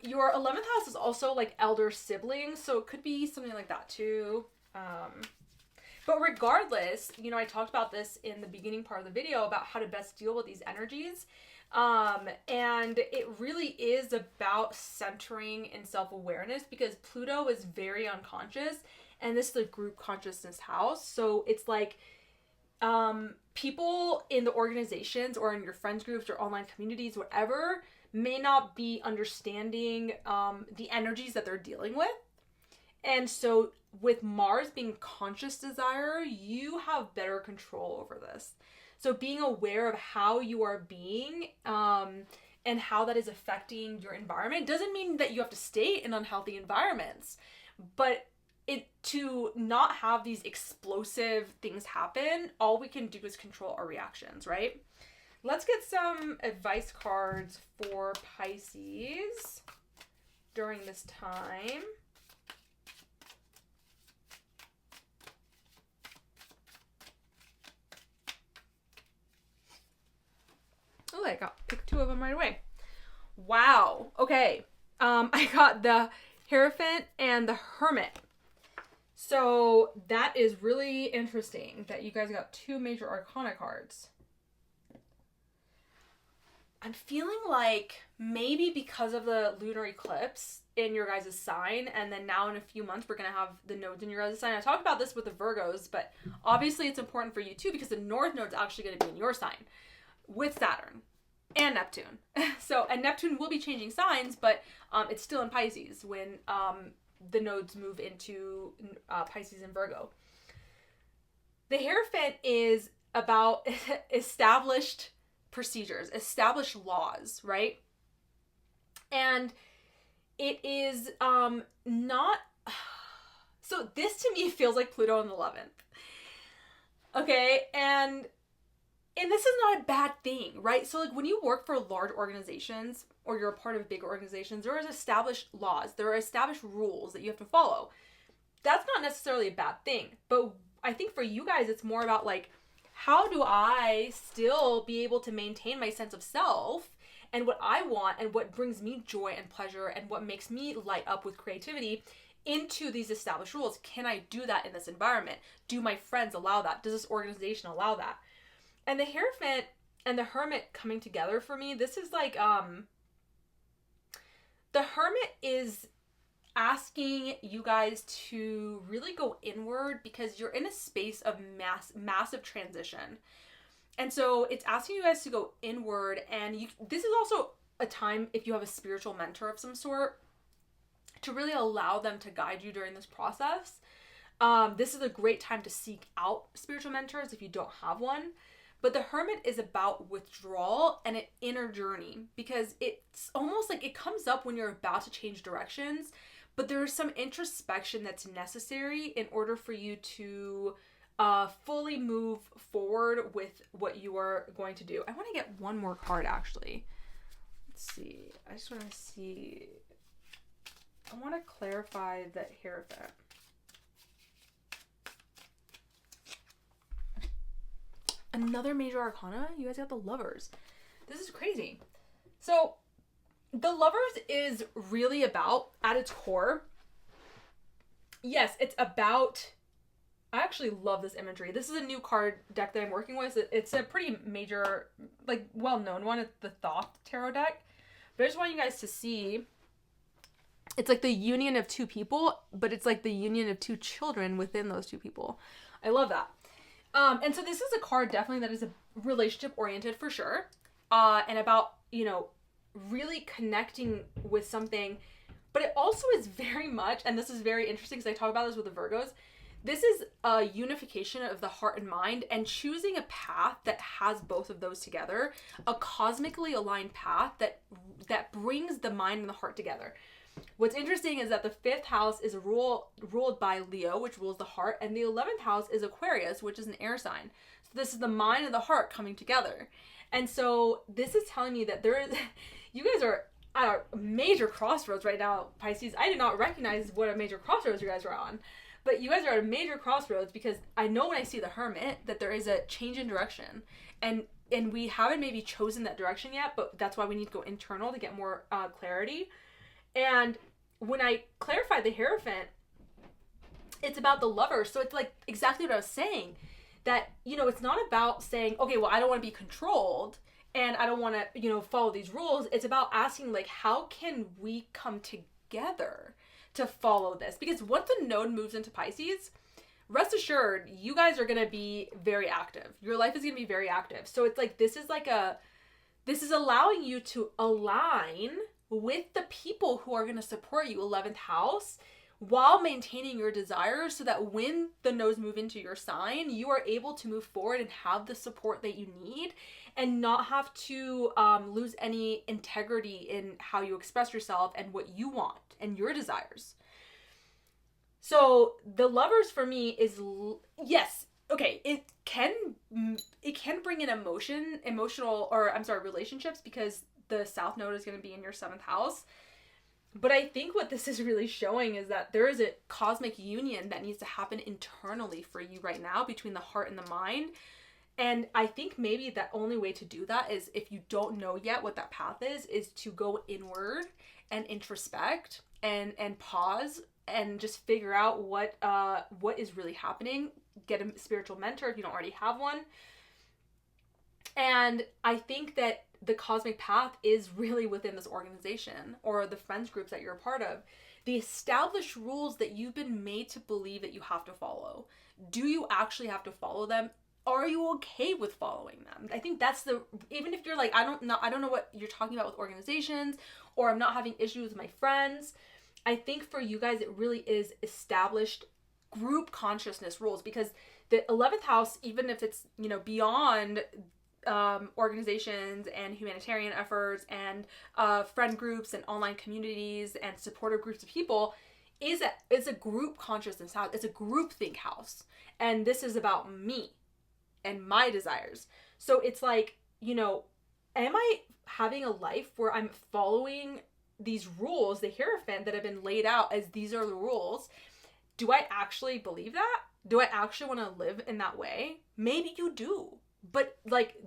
Your 11th house is also like elder siblings. So it could be something like that too. But regardless, I talked about this in the beginning part of the video about how to best deal with these energies. And it really is about centering in self-awareness because Pluto is very unconscious. And this is the group consciousness house. So it's like people in the organizations or in your friends groups or online communities, whatever, may not be understanding the energies that they're dealing with. And so with Mars being conscious desire, you have better control over this. So being aware of how you are being and how that is affecting your environment doesn't mean that you have to stay in unhealthy environments, but to not have these explosive things happen, all we can do is control our reactions, right? Let's get some advice cards for Pisces during this time. Oh, I picked 2 of them right away. Wow. Okay. I got the Hierophant and the Hermit. So that is really interesting that you guys got 2 major arcana cards. I'm feeling like maybe because of the lunar eclipse in your guys' sign, and then now in a few months we're going to have the nodes in your guys' sign. I talked about this with the Virgos, but obviously it's important for you too because the North Node's actually going to be in your sign with Saturn and Neptune. So, and Neptune will be changing signs, but it's still in Pisces when the nodes move into Pisces and Virgo. The Hierophant is about established procedures, established laws, right? And it is not... So this to me feels like Pluto in the 11th. Okay, and this is not a bad thing, right? So like when you work for large organizations or you're a part of big organizations, there are established laws, there are established rules that you have to follow. That's not necessarily a bad thing. But I think for you guys, it's more about like, how do I still be able to maintain my sense of self and what I want and what brings me joy and pleasure and what makes me light up with creativity into these established rules? Can I do that in this environment? Do my friends allow that? Does this organization allow that? And the Hierophant and the Hermit coming together for me, this is like, the Hermit is asking you guys to really go inward because you're in a space of massive transition. And so it's asking you guys to go inward, and this is also a time, if you have a spiritual mentor of some sort, to really allow them to guide you during this process. This is a great time to seek out spiritual mentors if you don't have one. But the Hermit is about withdrawal and an inner journey, because it's almost like it comes up when you're about to change directions, but there's some introspection that's necessary in order for you to fully move forward with what you are going to do. I want to get one more card, actually. Let's see. I just want to see. I want to clarify the Hierophant. Another major arcana? You guys got the Lovers. This is crazy. So, the Lovers is really about, at its core, yes, it's about, I actually love this imagery. This is a new card deck that I'm working with. It's a pretty major, like, well-known one. It's the Thoth Tarot deck. But I just want you guys to see, it's like the union of 2 people, but it's like the union of 2 children within those 2 people. I love that. And so this is a card definitely that is a relationship oriented for sure. And about, you know, really connecting with something. But it also is very much, and this is very interesting because I talk about this with the Virgos, this is a unification of the heart and mind and choosing a path that has both of those together, a cosmically aligned path that brings the mind and the heart together. What's interesting is that the 5th house is ruled by Leo, which rules the heart, and the 11th house is Aquarius, which is an air sign. So this is the mind and the heart coming together. And so this is telling me that you guys are at a major crossroads right now, Pisces. I did not recognize what a major crossroads you guys were on. But you guys are at a major crossroads because I know when I see the Hermit that there is a change in direction. And we haven't maybe chosen that direction yet, but that's why we need to go internal to get more clarity. And when I clarify the Hierophant, it's about the Lover. So it's like exactly what I was saying, that, you know, it's not about saying, okay, well, I don't want to be controlled and I don't want to, you know, follow these rules. It's about asking, like, how can we come together to follow this? Because once the node moves into Pisces, rest assured, you guys are going to be very active. Your life is going to be very active. So it's like, this is like This is allowing you to align with the people who are going to support you, 11th house, while maintaining your desires, so that when the nodes move into your sign, you are able to move forward and have the support that you need and not have to lose any integrity in how you express yourself and what you want and your desires. So the Lovers for me is, yes, okay, it can bring in relationships, because the South Node is going to be in your 7th house. But I think what this is really showing is that there is a cosmic union that needs to happen internally for you right now between the heart and the mind. And I think maybe the only way to do that is, if you don't know yet what that path is to go inward and introspect and pause and just figure out what is really happening. Get a spiritual mentor if you don't already have one. And I think that the cosmic path is really within this organization or the friends groups that you're a part of. The established rules that you've been made to believe that you have to follow. Do you actually have to follow them? Are you okay with following them? I think that's even if you're like, I don't know what you're talking about with organizations, or I'm not having issues with my friends. I think for you guys, it really is established group consciousness rules, because the 11th house, even if it's, beyond organizations and humanitarian efforts and friend groups and online communities and supportive groups of people, is a group consciousness house. It's a group think house. And this is about me and my desires. So it's like, am I having a life where I'm following these rules, the Hierophant, that have been laid out as these are the rules? Do I actually believe that? Do I actually want to live in that way? Maybe you do. But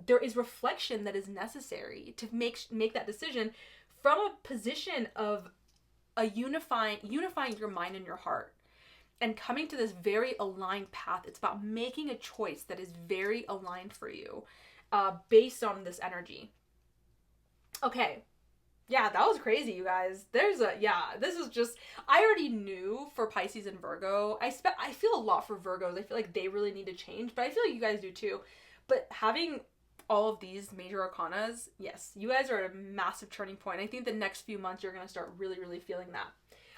there is reflection that is necessary to make that decision from a position of unifying your mind and your heart and coming to this very aligned path. It's about making a choice that is very aligned for you, based on this energy. Okay. Yeah, that was crazy, you guys. This is just, I already knew for Pisces and Virgo. I feel a lot for Virgos. I feel like they really need to change, but I feel like you guys do too. But having all of these major arcanas, yes, you guys are at a massive turning point. I think the next few months you're going to start really, really feeling that.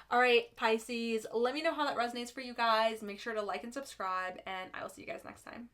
All right, Pisces, let me know how that resonates for you guys. Make sure to like and subscribe, and I will see you guys next time.